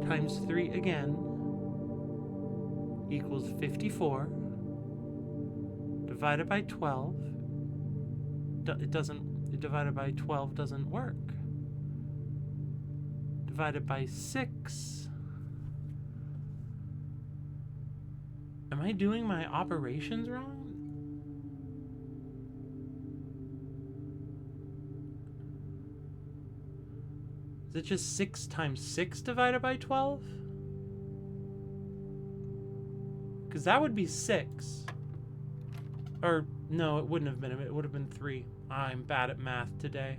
Speaker 1: Times 3 again equals 54. Divided by 12. Divided by 12 doesn't work. Divided by 6. Am I doing my operations wrong? Is it just 6 times 6 divided by 12? Because that would be 6. Or, no, it wouldn't have been. It would have been 3. I'm bad at math today.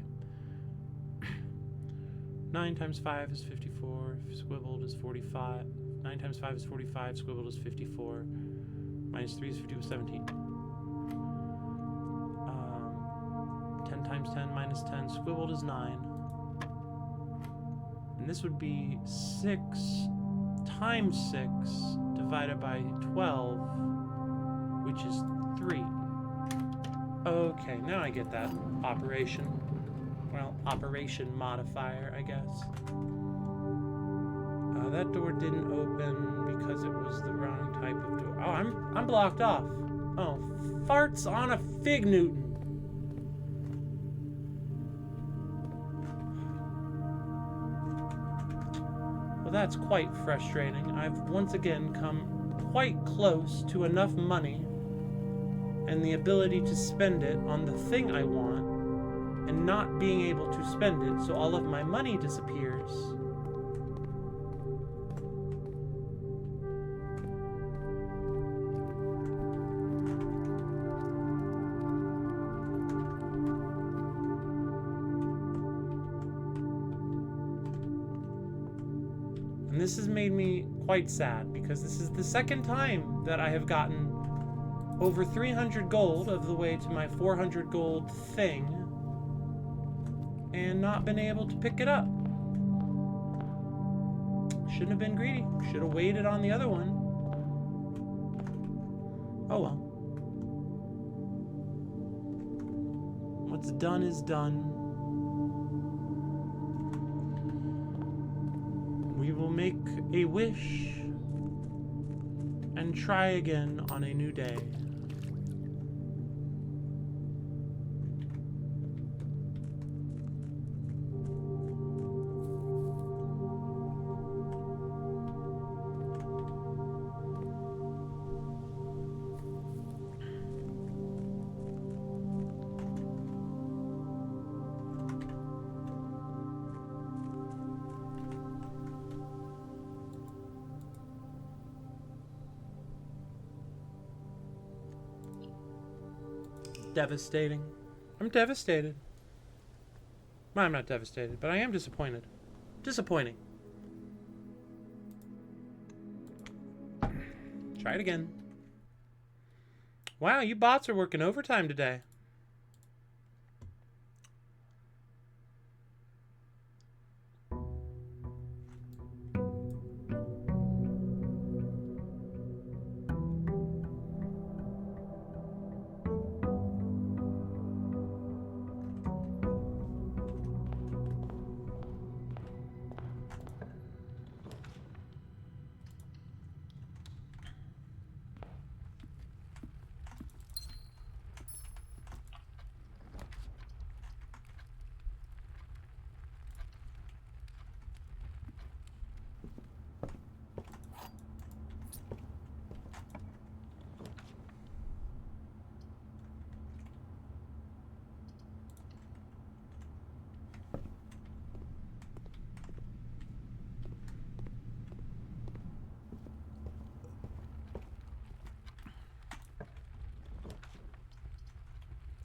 Speaker 1: 9 times 5 is 54. Squibbled is 45. 9 times 5 is 45. Squibbled is 54. Minus 3 is 50 with 17. 10 times 10 minus 10. Squibbled is 9. And this would be 6 times 6 divided by 12, which is 3. Okay, now I get that operation. Well, operation modifier, I guess. That door didn't open because it was the wrong type of door. Oh, I'm blocked off. Oh, farts on a fig Newton. Well, that's quite frustrating. I've once again come quite close to enough money and the ability to spend it on the thing I want and not being able to spend it, so all of my money disappears. And this has made me quite sad because this is the second time that I have gotten over 300 gold of the way to my 400 gold thing and not been able to pick it up. Shouldn't have been greedy. Should have waited on the other one. Oh well. What's done is done. We will make a wish and try again on a new day. Devastating. I'm devastated. Well, I'm not devastated, but I am disappointed. Disappointing. Try it again. Wow, you bots are working overtime today.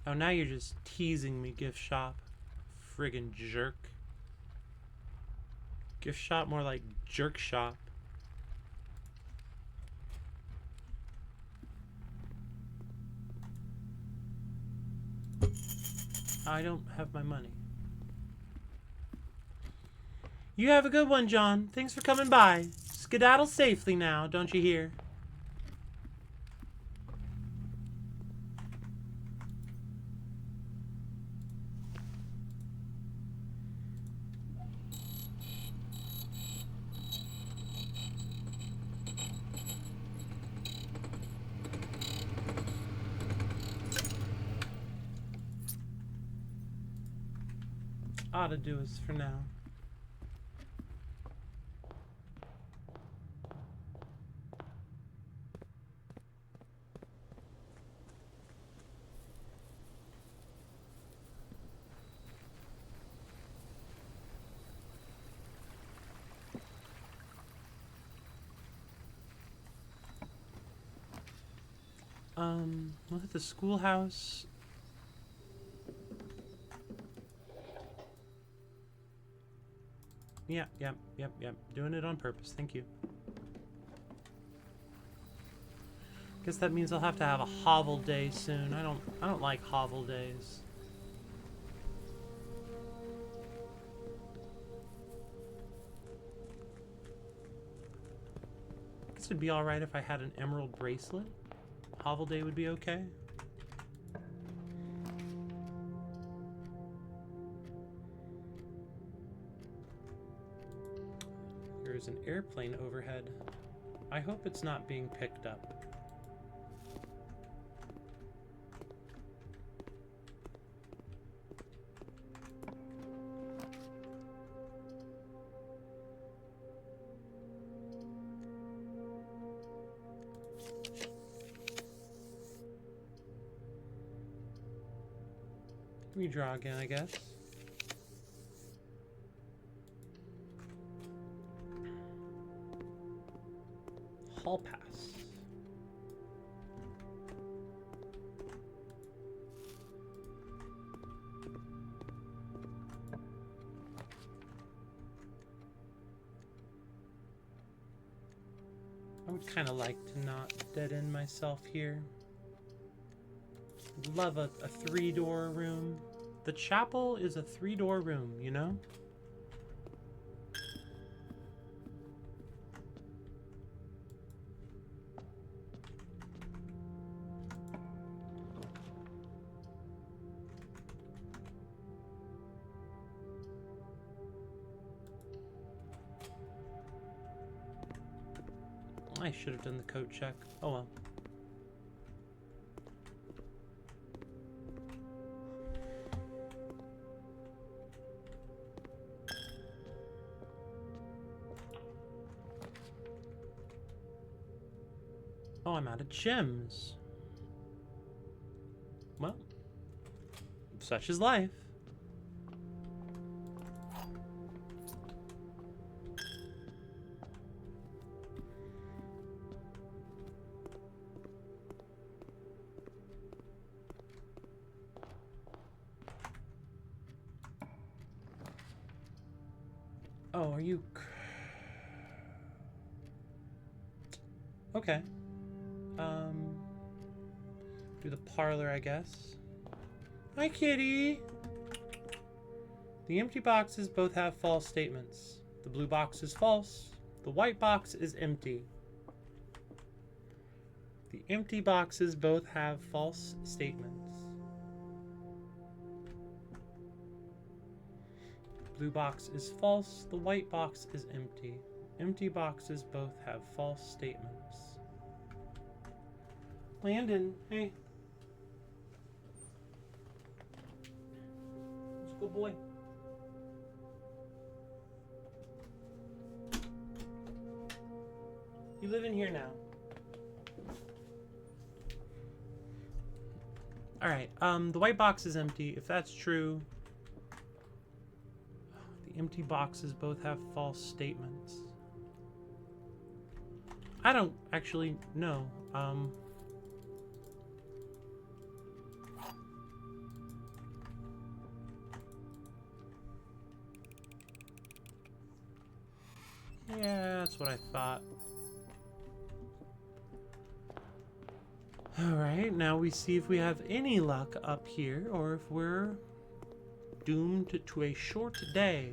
Speaker 1: Oh, now you're just teasing me, gift shop. Friggin' jerk. Gift shop more like jerk shop. I don't have my money. You have a good one, John. Thanks for coming by. Skedaddle safely now, don't you hear? Ought to do us for now. We'll hit the schoolhouse. Yep. Doing it on purpose. Thank you. Guess that means I'll have to have a hovel day soon. I don't like hovel days. I guess it'd be alright if I had an emerald bracelet. Hovel day would be okay. There's an airplane overhead. I hope it's not being picked up. Redraw again, I guess. Hall pass. I would kind of like to not dead end myself here. Love a 3-door room. The chapel is a 3-door room, you know? I should have done the coat check. Oh well. Oh, I'm out of gems. Well, such is life. Oh, are you... Okay. Do the parlor, I guess. Hi, kitty! The empty boxes both have false statements. The blue box is false. The white box is empty. The empty boxes both have false statements. The blue box is false. The white box is empty. Empty boxes both have false statements. Landon, hey. Let's go, boy. You live in here now. Alright, the white box is empty. If that's true, the empty boxes both have false statements. I don't actually know. Yeah, that's what I thought. Alright, now we see if we have any luck up here, or if we're doomed to a short day.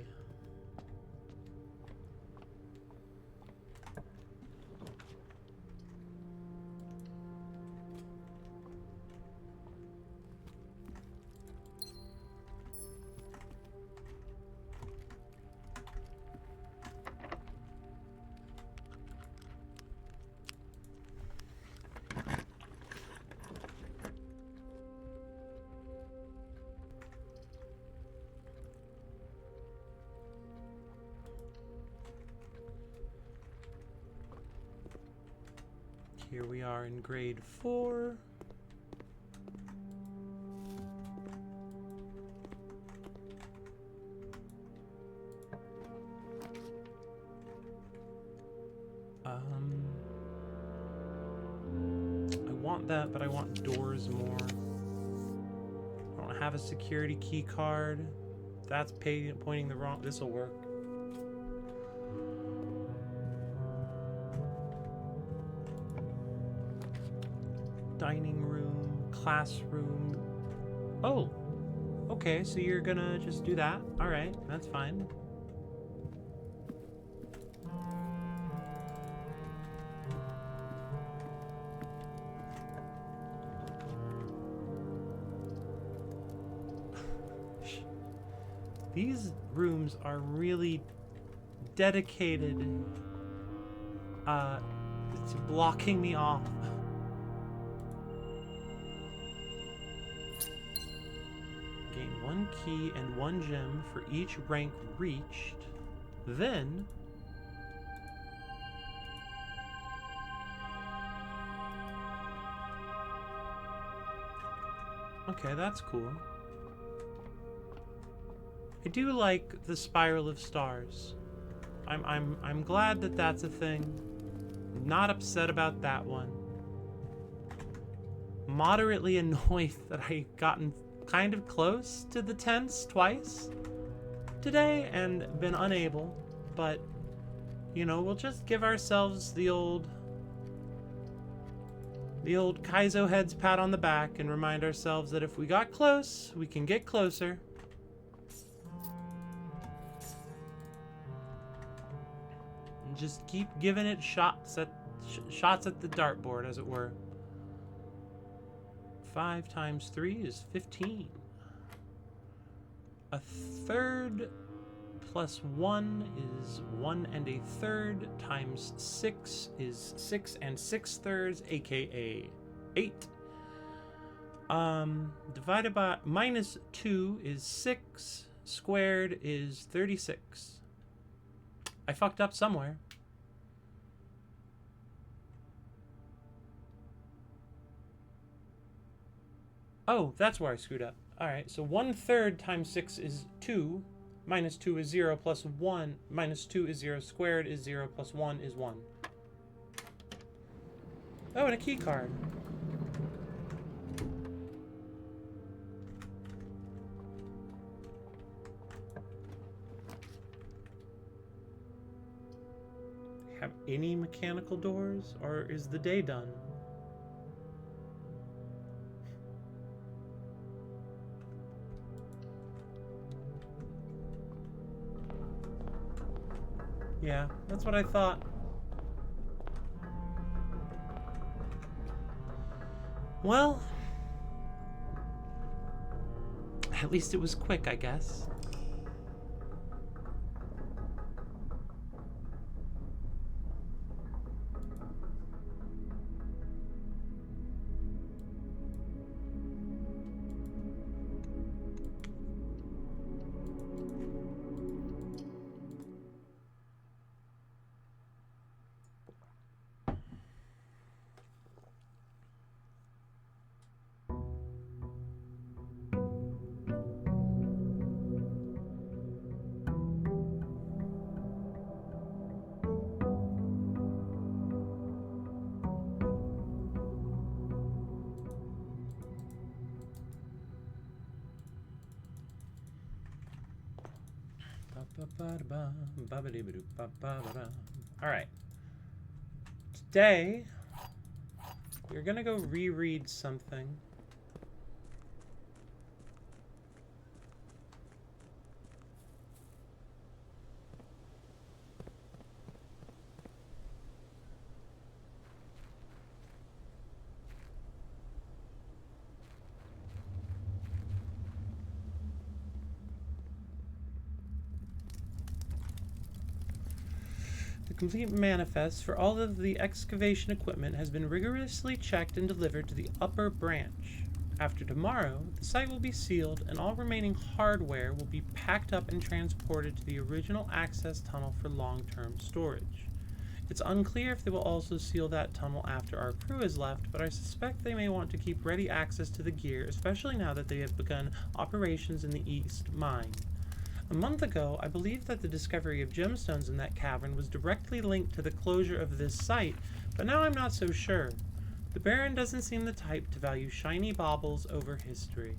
Speaker 1: Here we are in grade 4. I want that, but I want doors more. I don't have a security key card. That's pointing the wrong... This'll work. Dining room, classroom. Oh, okay, so you're gonna just do that. All right, that's fine. These rooms are really dedicated to blocking me off. Gain 1 key and 1 gem for each rank reached. Then okay, that's cool. I do like the Spiral of Stars. I'm glad that that's a thing. Not upset about that one. Moderately annoyed that I gotten kind of close to the tents twice today and been unable, but you know, we'll just give ourselves the old Kaizo heads pat on the back and remind ourselves that if we got close, we can get closer. And just keep giving it shots at the dartboard, as it were. 5 times 3 is 15. A third plus 1 is 1 1/3 times 6 is 6 6/3, aka 8. Divided by minus 2 is 6. Squared is 36. I fucked up somewhere. Oh, that's where I screwed up. Alright, so 1/3 times 6 is 2. Minus 2 is 0 plus 1. Minus 2 is 0. Squared is 0 plus 1 is 1. Oh, and a key card. Have any mechanical doors, or is the day done? Yeah, that's what I thought. Well, at least it was quick, I guess. Alright. Today, we're gonna go reread something. Complete manifest for all of the excavation equipment has been rigorously checked and delivered to the upper branch. After tomorrow, the site will be sealed and all remaining hardware will be packed up and transported to the original access tunnel for long-term storage. It's unclear if they will also seal that tunnel after our crew has left, but I suspect they may want to keep ready access to the gear, especially now that they have begun operations in the East Mine. A month ago, I believed that the discovery of gemstones in that cavern was directly linked to the closure of this site, but now I'm not so sure. The Baron doesn't seem the type to value shiny baubles over history.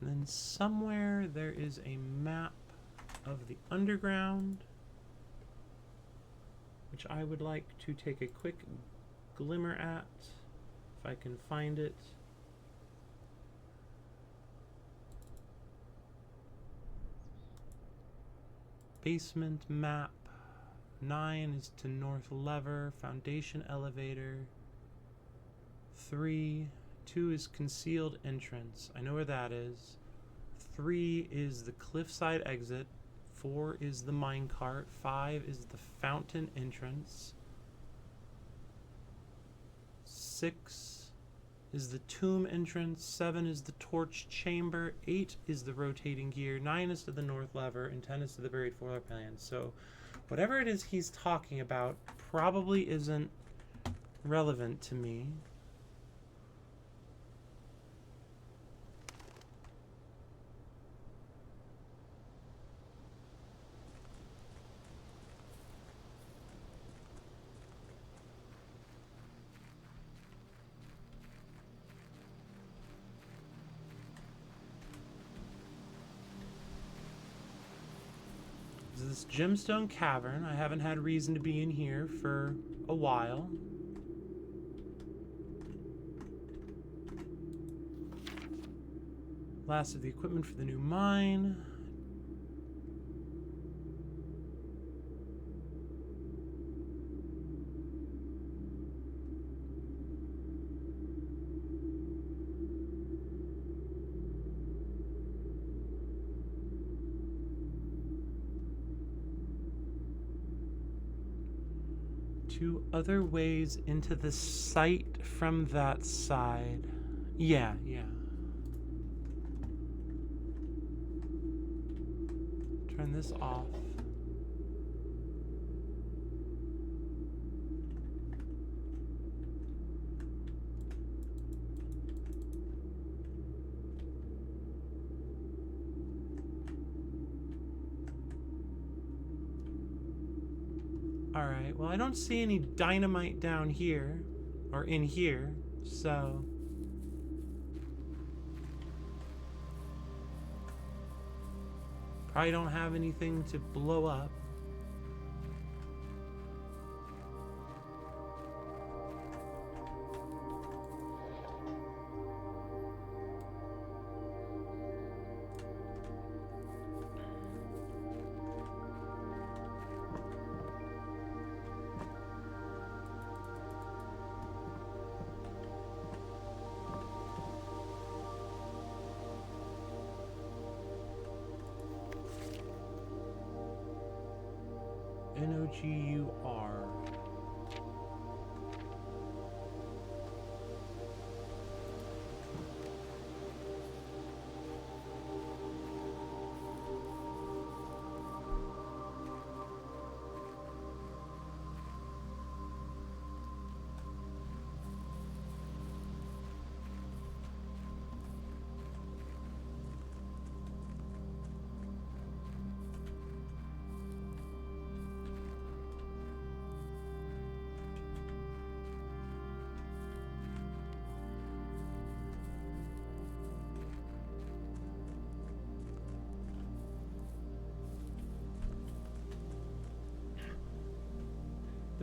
Speaker 1: And then somewhere there is a map of the underground, which I would like to take a quick glimmer at, if I can find it. Basement map. 9 is to north lever, foundation elevator. 3, 2 is concealed entrance. I know where that is. 3 is the cliffside exit. 4 is the minecart. 5 is the fountain entrance. 6 is the tomb entrance. 7 is the torch chamber. 8 is the rotating gear. 9 is to the north lever. And 10 is to the buried floor plan. So whatever it is he's talking about probably isn't relevant to me. This gemstone cavern. I haven't had reason to be in here for a while. Last of the equipment for the new mine. Two other ways into the site from that side. Yeah. Turn this off. Alright, well I don't see any dynamite down here, or in here, so... probably don't have anything to blow up. N-O-G-U-R.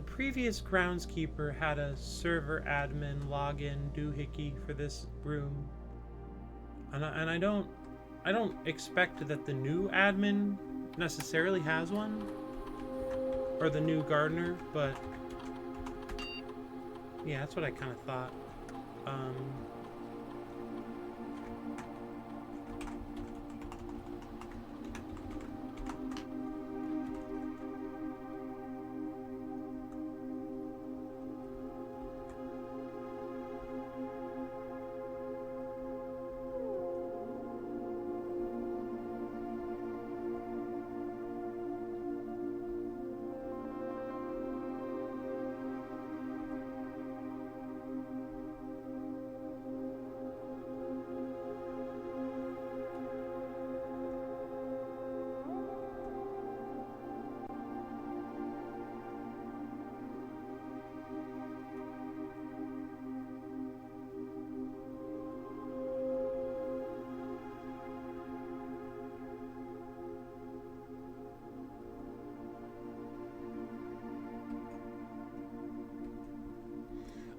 Speaker 1: Previous groundskeeper had a server admin login doohickey for this room, and I don't expect that the new admin necessarily has one, or the new gardener, but yeah, that's what I kind of thought.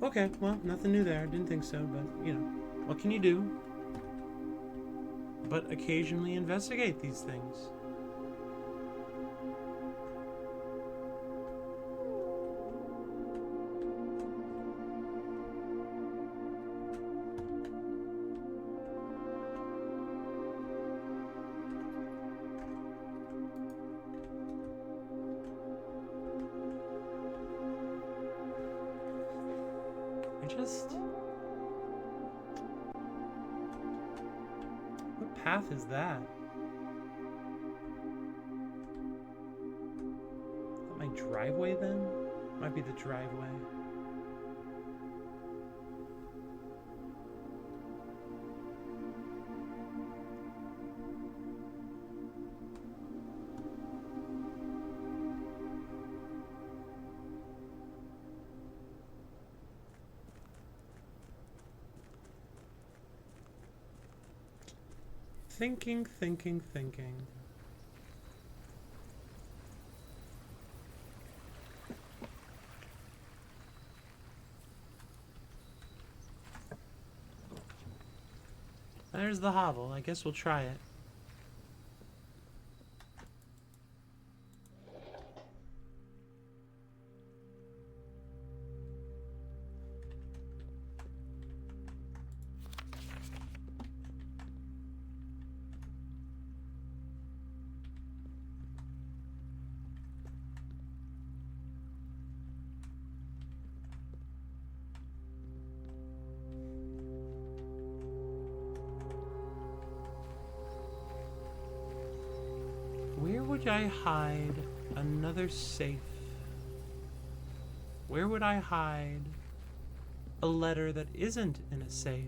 Speaker 1: Okay, well, nothing new there. I didn't think so, but, you know, what can you do but occasionally investigate these things? What path is that? Is that my driveway then? Might be the driveway. Thinking. There's the hovel. I guess we'll try it. Where would I hide another safe? Where would I hide a letter that isn't in a safe?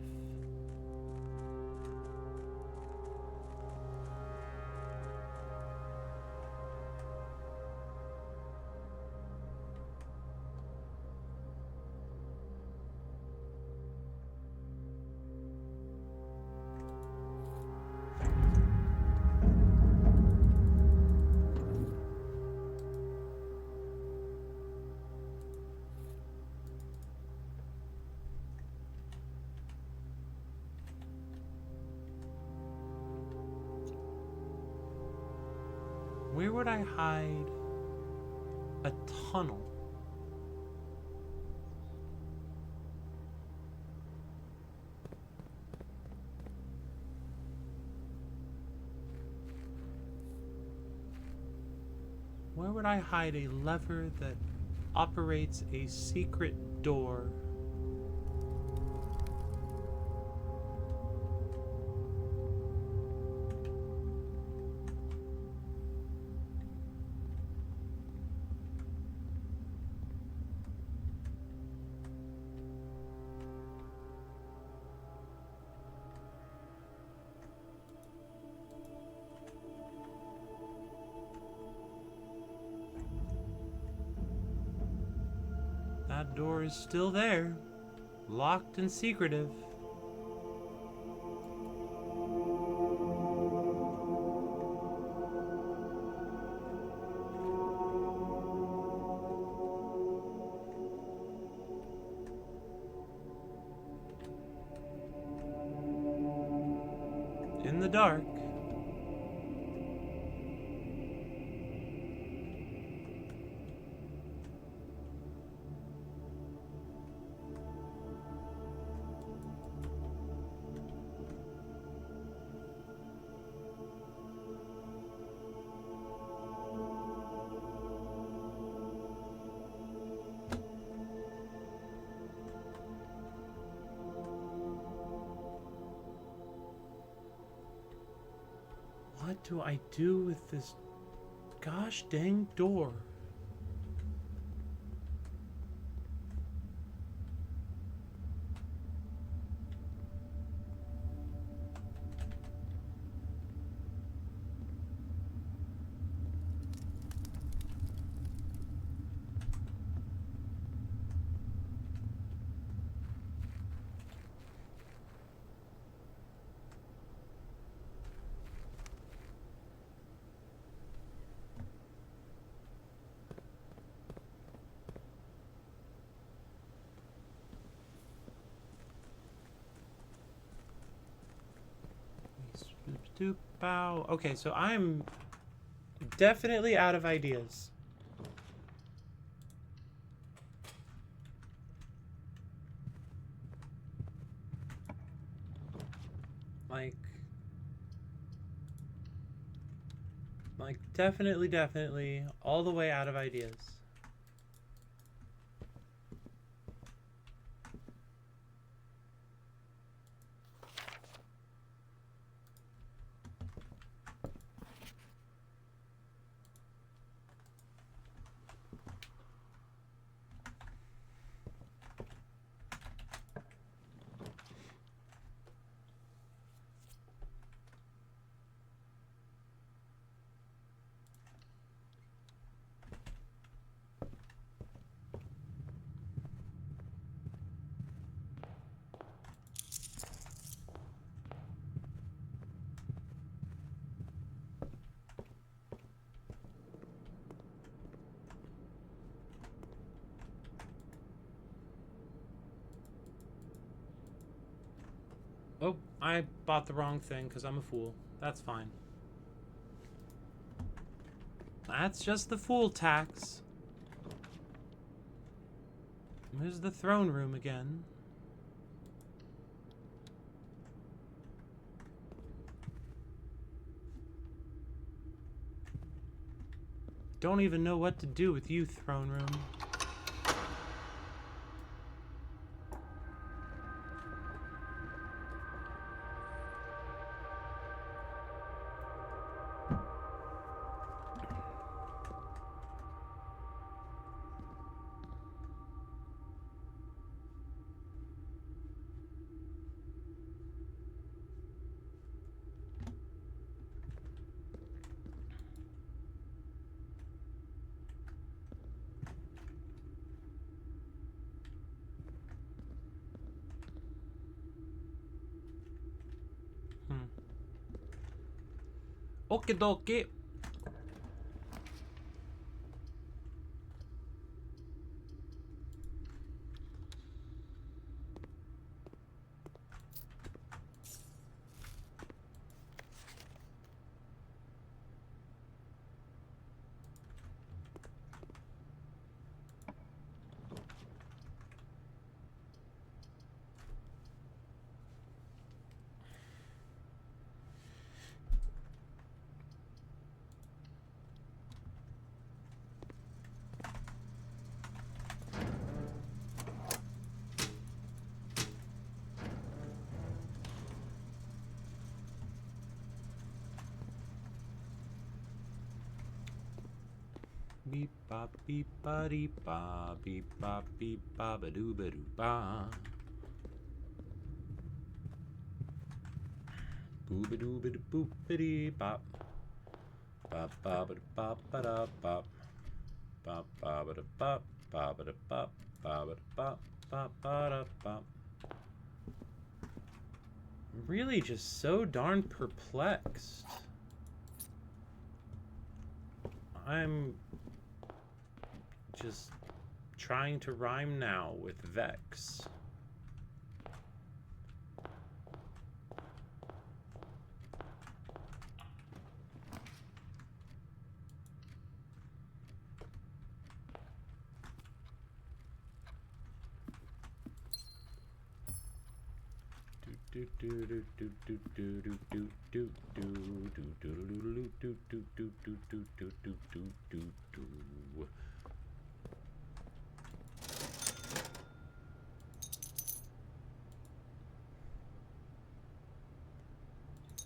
Speaker 1: Where would I hide a tunnel? Where would I hide a lever that operates a secret door? That door is still there, locked and secretive. In the dark. What do I do with this gosh dang door? doop bow. Okay, so I'm definitely out of ideas. Like definitely all the way out of ideas. Oh, I bought the wrong thing because I'm a fool. That's fine. That's just the fool tax. Here's the throne room again. Don't even know what to do with you, throne room. Okie dokie. Beep bop beep ba dee ba beep bop beep ba ba doo ba doo ba. Boo ba doo ba doo boop ba dee bop. Bop ba ba da bop ba da bop. Bop ba ba da bop ba ba da bop ba ba da bop bop ba da bop. I'm really just so darn perplexed. I'm just trying to rhyme now with Vex.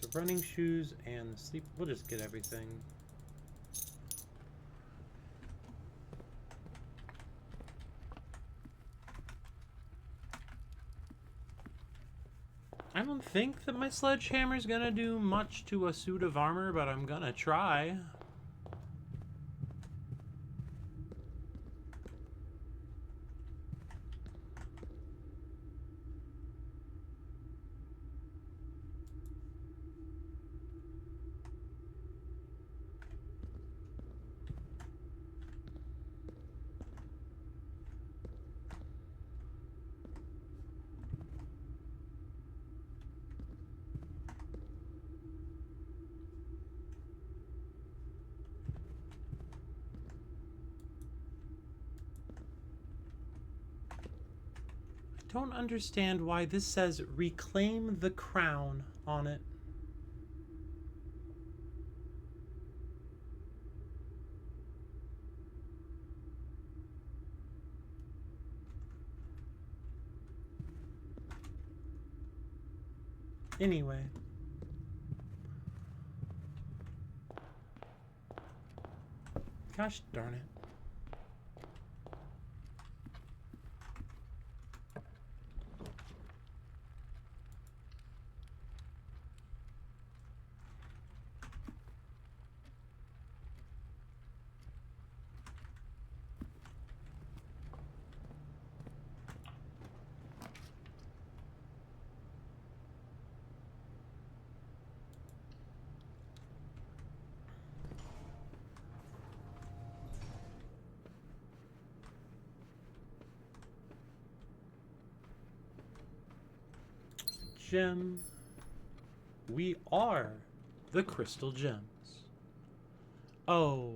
Speaker 1: The running shoes and the sleep. We'll just get everything. I don't think that my sledgehammer's gonna do much to a suit of armor, but I'm gonna try. don't understand why this says reclaim the crown on it. Anyway. Gosh darn it. Gem. We are the crystal gems. Oh.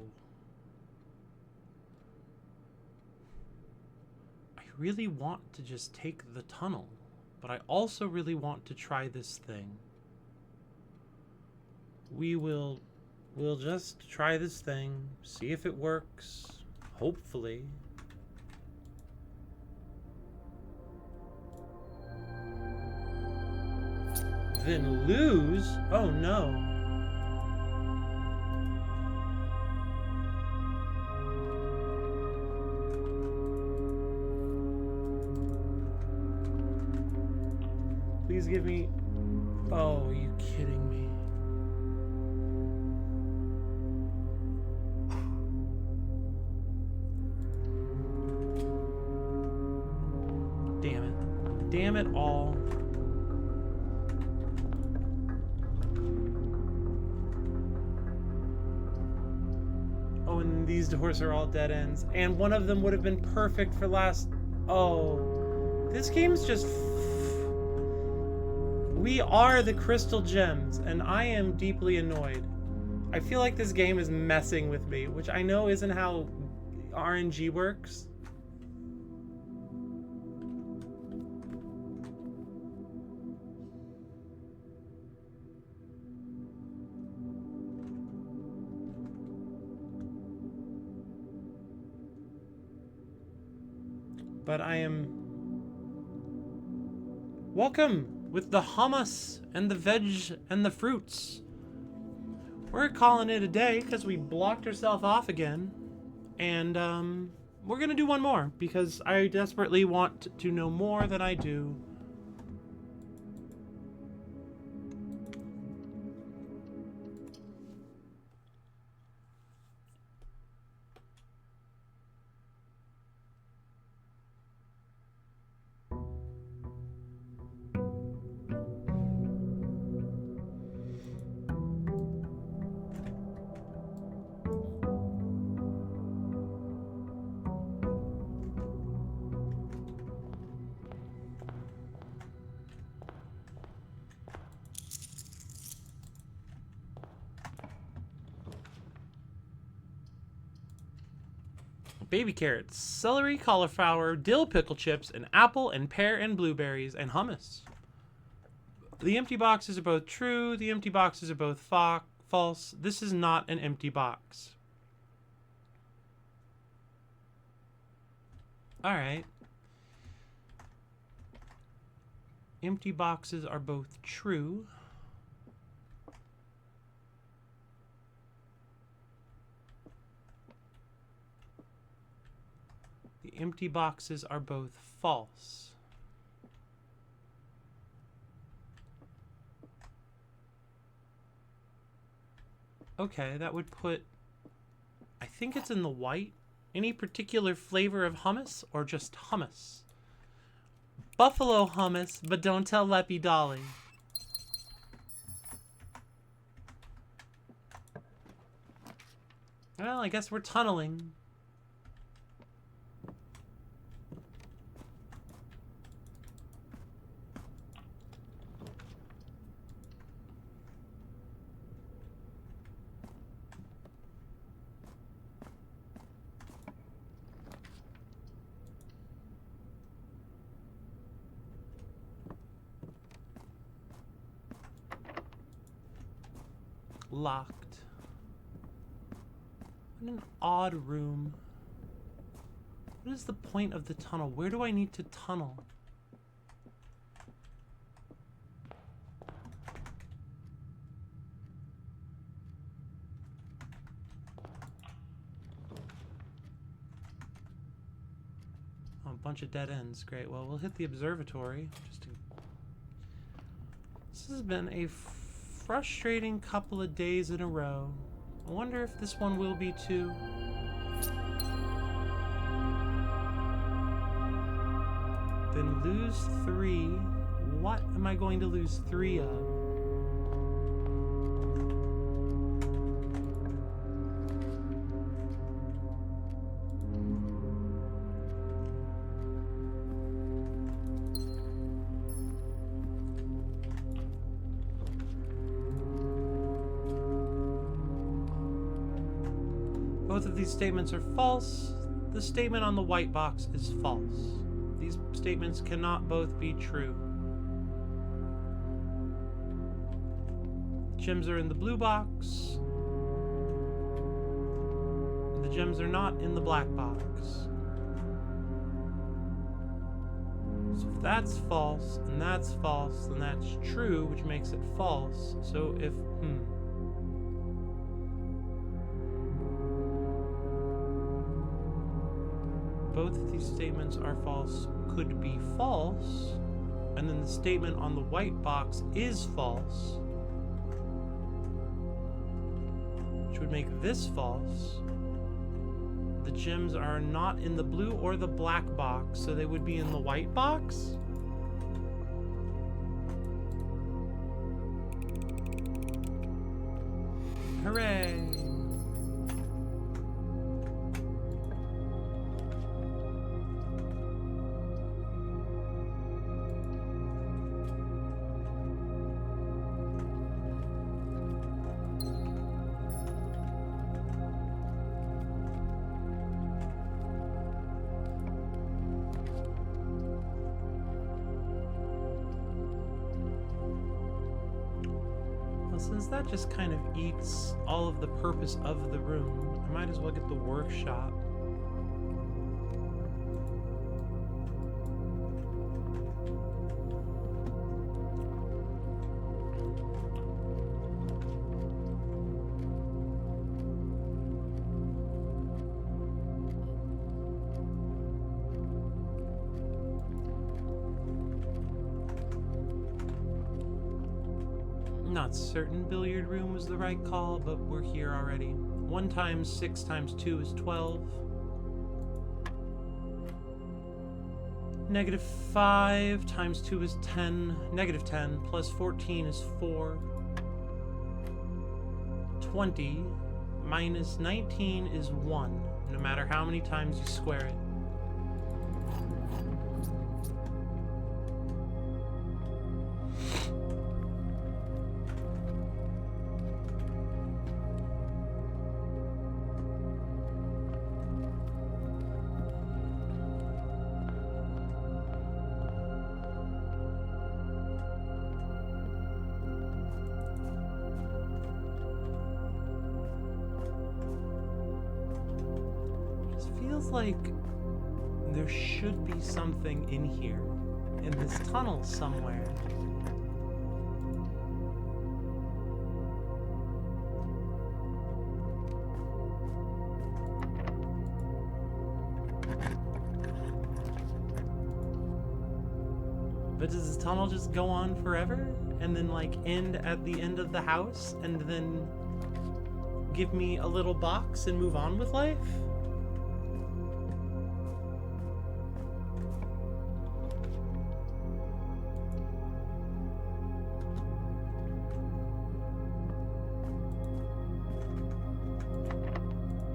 Speaker 1: I really want to just take the tunnel, but I also really want to try this thing. We'll just try this thing, see if it works, hopefully. Then lose? Oh no. Please give me... Oh, are you kidding me? Damn it. Damn it all. Oh, and these doors are all dead ends. And one of them would have been perfect for last... Oh. This game's just... We are the crystal gems, and I am deeply annoyed. I feel like this game is messing with me, which I know isn't how RNG works. But I am... Welcome with the hummus and the veg and the fruits. We're calling it a day because we blocked ourselves off again. And we're going to do one more because I desperately want to know more than I do. Baby carrots, celery, cauliflower, dill pickle chips, and apple and pear and blueberries, and hummus. The empty boxes are both true. The empty boxes are both false. This is not an empty box. Alright. Empty boxes are both true. The empty boxes are both false. Okay, that would put... I think it's in the white. Any particular flavor of hummus or just hummus? Buffalo hummus, but don't tell Leppy Dolly. Well, I guess we're tunneling. Locked. What an odd room. What is the point of the tunnel? Where do I need to tunnel? Oh, a bunch of dead ends. Great. Well, we'll hit the observatory. This has been a frustrating couple of days in a row. I wonder if this one will be too. Then lose 3. What am I going to lose 3 of? Both of these statements are false. The statement on the white box is false. These statements cannot both be true. Gems are in the blue box. The gems are not in the black box. So if that's false, and that's false, then that's true, which makes it false. So if, both of these statements are false, could be false, and then the statement on the white box is false, which would make this false. The gems are not in the blue or the black box, so they would be in the white box? Hooray! Since that just kind of eats all of the purpose of the room, I might as well get the workshop. Not certain billiard room was the right call, but we're here already. 1 times 6 times 2 is 12. -5 times 2 is 10. -10 plus 14 is 4. 20 minus 19 is 1, no matter how many times you square it. Feels like there should be something in here, in this tunnel somewhere. But does this tunnel just go on forever and then like end at the end of the house and then give me a little box and move on with life?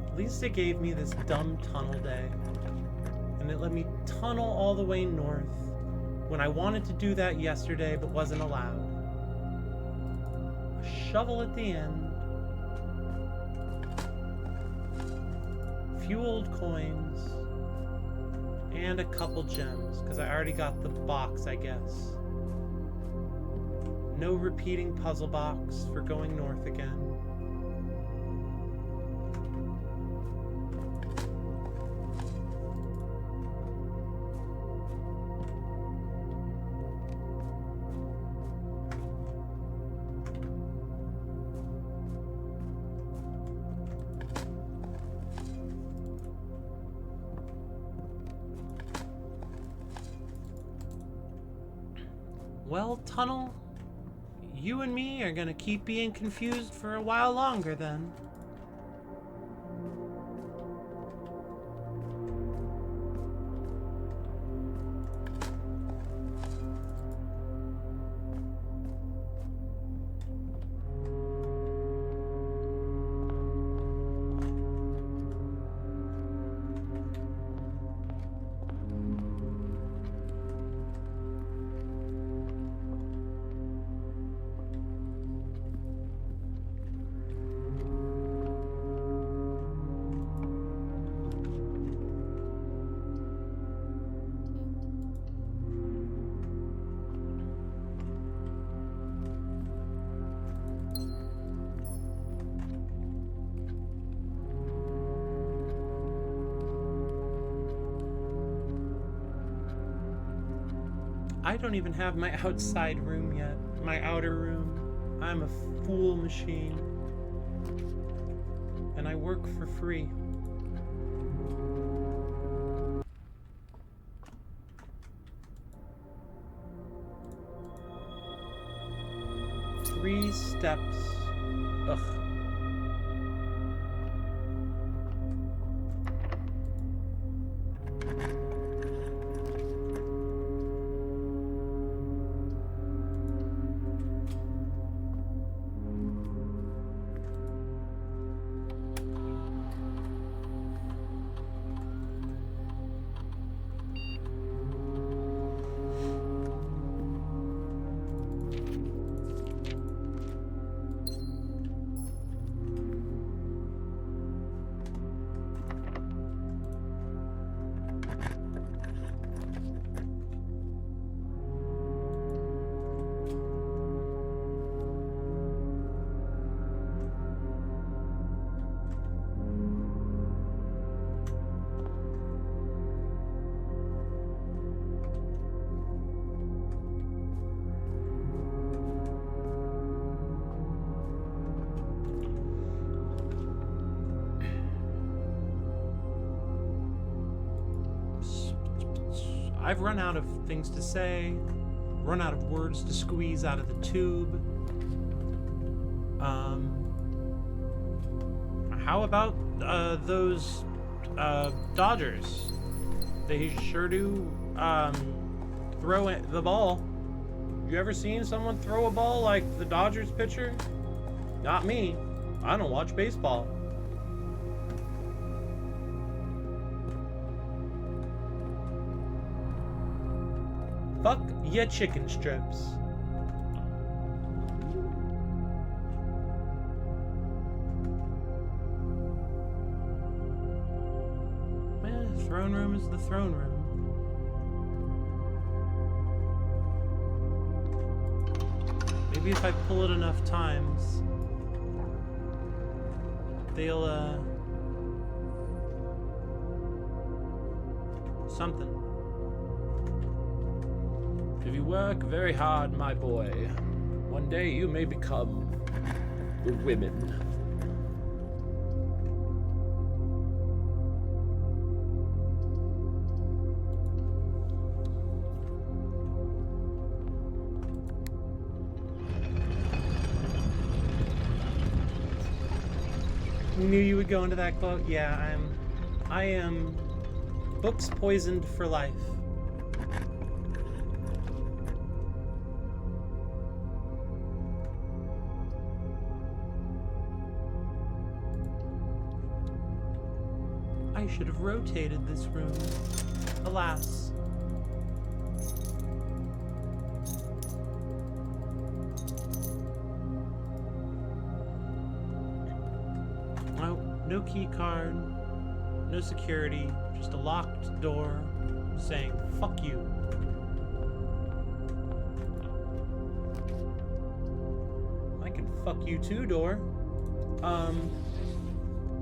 Speaker 1: At least it gave me this dumb tunnel day. And it let me tunnel all the way north when I wanted to do that yesterday but wasn't allowed. A shovel at the end. A few old coins. And a couple gems, because I already got the box, I guess. No repeating puzzle box for going north again. Well, Tunnel, you and me are gonna keep being confused for a while longer then. I don't even have my outside room yet. My outer room. I'm a fool machine. And I work for free. Three steps. Ugh. I've run out of things to say, run out of words to squeeze out of the tube. How about those Dodgers? They sure do throw the ball. You ever seen someone throw a ball like the Dodgers pitcher? Not me. I don't watch baseball. Fuck ya chicken strips. The throne room is the throne room. Maybe if I pull it enough times, they'll, something. If you work very hard, my boy, one day you may become the women. Knew you would go into that quote. Yeah, I am books poisoned for life. I should have rotated this room. Alas. Well, no key card, no security, just a locked door saying, fuck you. Fuck you too, door.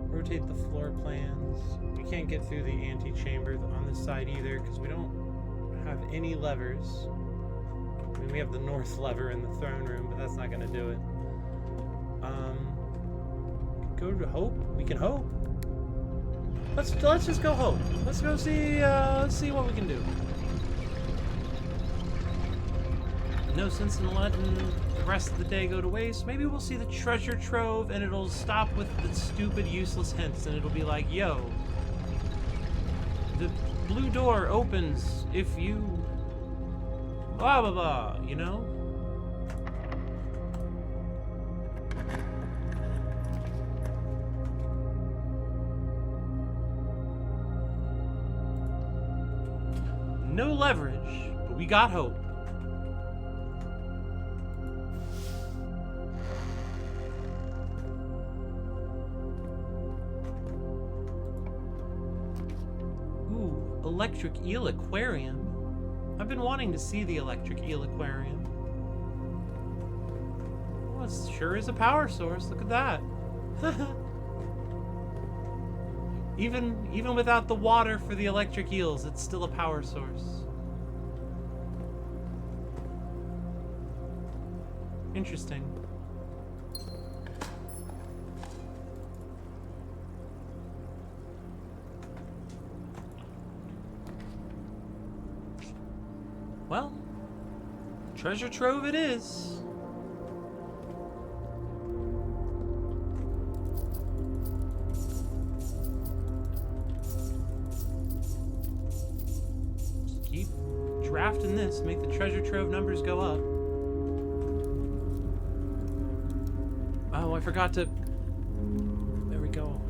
Speaker 1: Rotate the floor plans. We can't get through the antechamber on this side either because we don't have any levers. I mean, we have the north lever in the throne room, but that's not gonna do it. Go to hope. We can hope. Let's just go hope. Let's go see what we can do. No sense in letting the rest of the day go to waste. Maybe we'll see the treasure trove and it'll stop with the stupid, useless hints and it'll be like, yo, the blue door opens if you blah blah blah, you know? No leverage, but we got hope. Ooh, electric eel aquarium. I've been wanting to see the electric eel aquarium. Oh, it sure is a power source. Look at that. Even without the water for the electric eels, it's still a power source. Interesting. Well, treasure trove it is. Just keep drafting this, make the treasure trove numbers go up. Oh, I forgot to... There we go.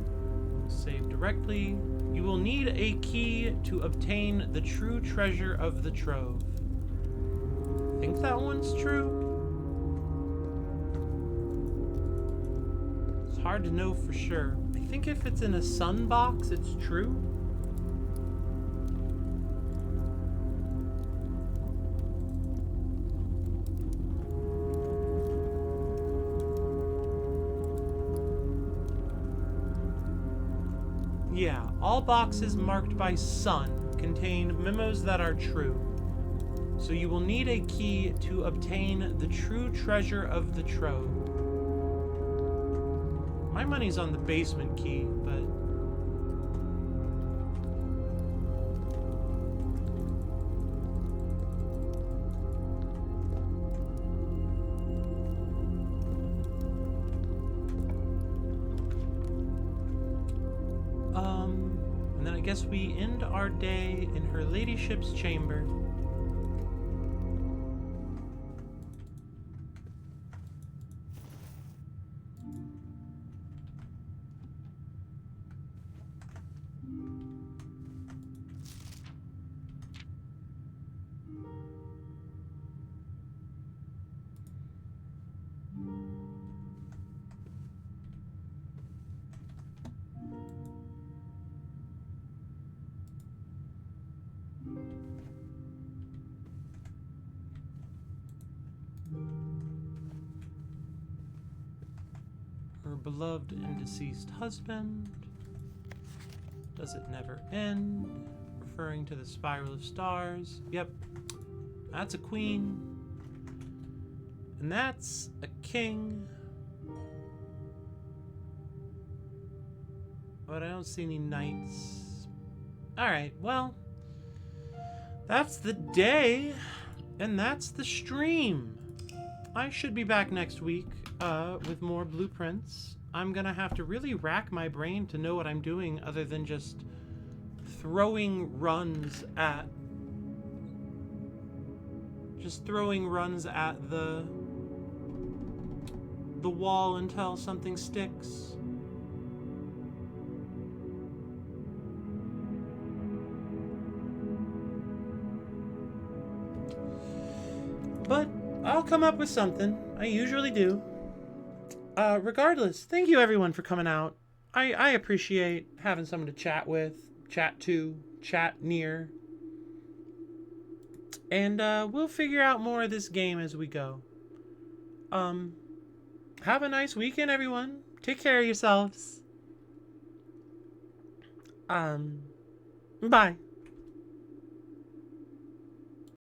Speaker 1: Save directly. You will need a key to obtain the true treasure of the trove. I think that one's true. It's hard to know for sure. I think if it's in a sun box, it's true. Yeah, all boxes marked by sun contain memos that are true. So you will need a key to obtain the true treasure of the trove. My money's on the basement key, but... And then I guess we end our day in her ladyship's chamber. Her beloved and deceased husband. Does it never end? Referring to the spiral of stars. Yep. That's a queen. And that's a king. But I don't see any knights. Alright, well. That's the day. And that's the stream. I should be back next week with more blueprints. I'm gonna have to really rack my brain to know what I'm doing other than just throwing runs at the wall until something sticks. But I'll come up with something. I usually do. Regardless, thank you everyone for coming out. I appreciate having someone to chat with, chat to, chat near. And we'll figure out more of this game as we go. Have a nice weekend, everyone. Take care of yourselves. Bye.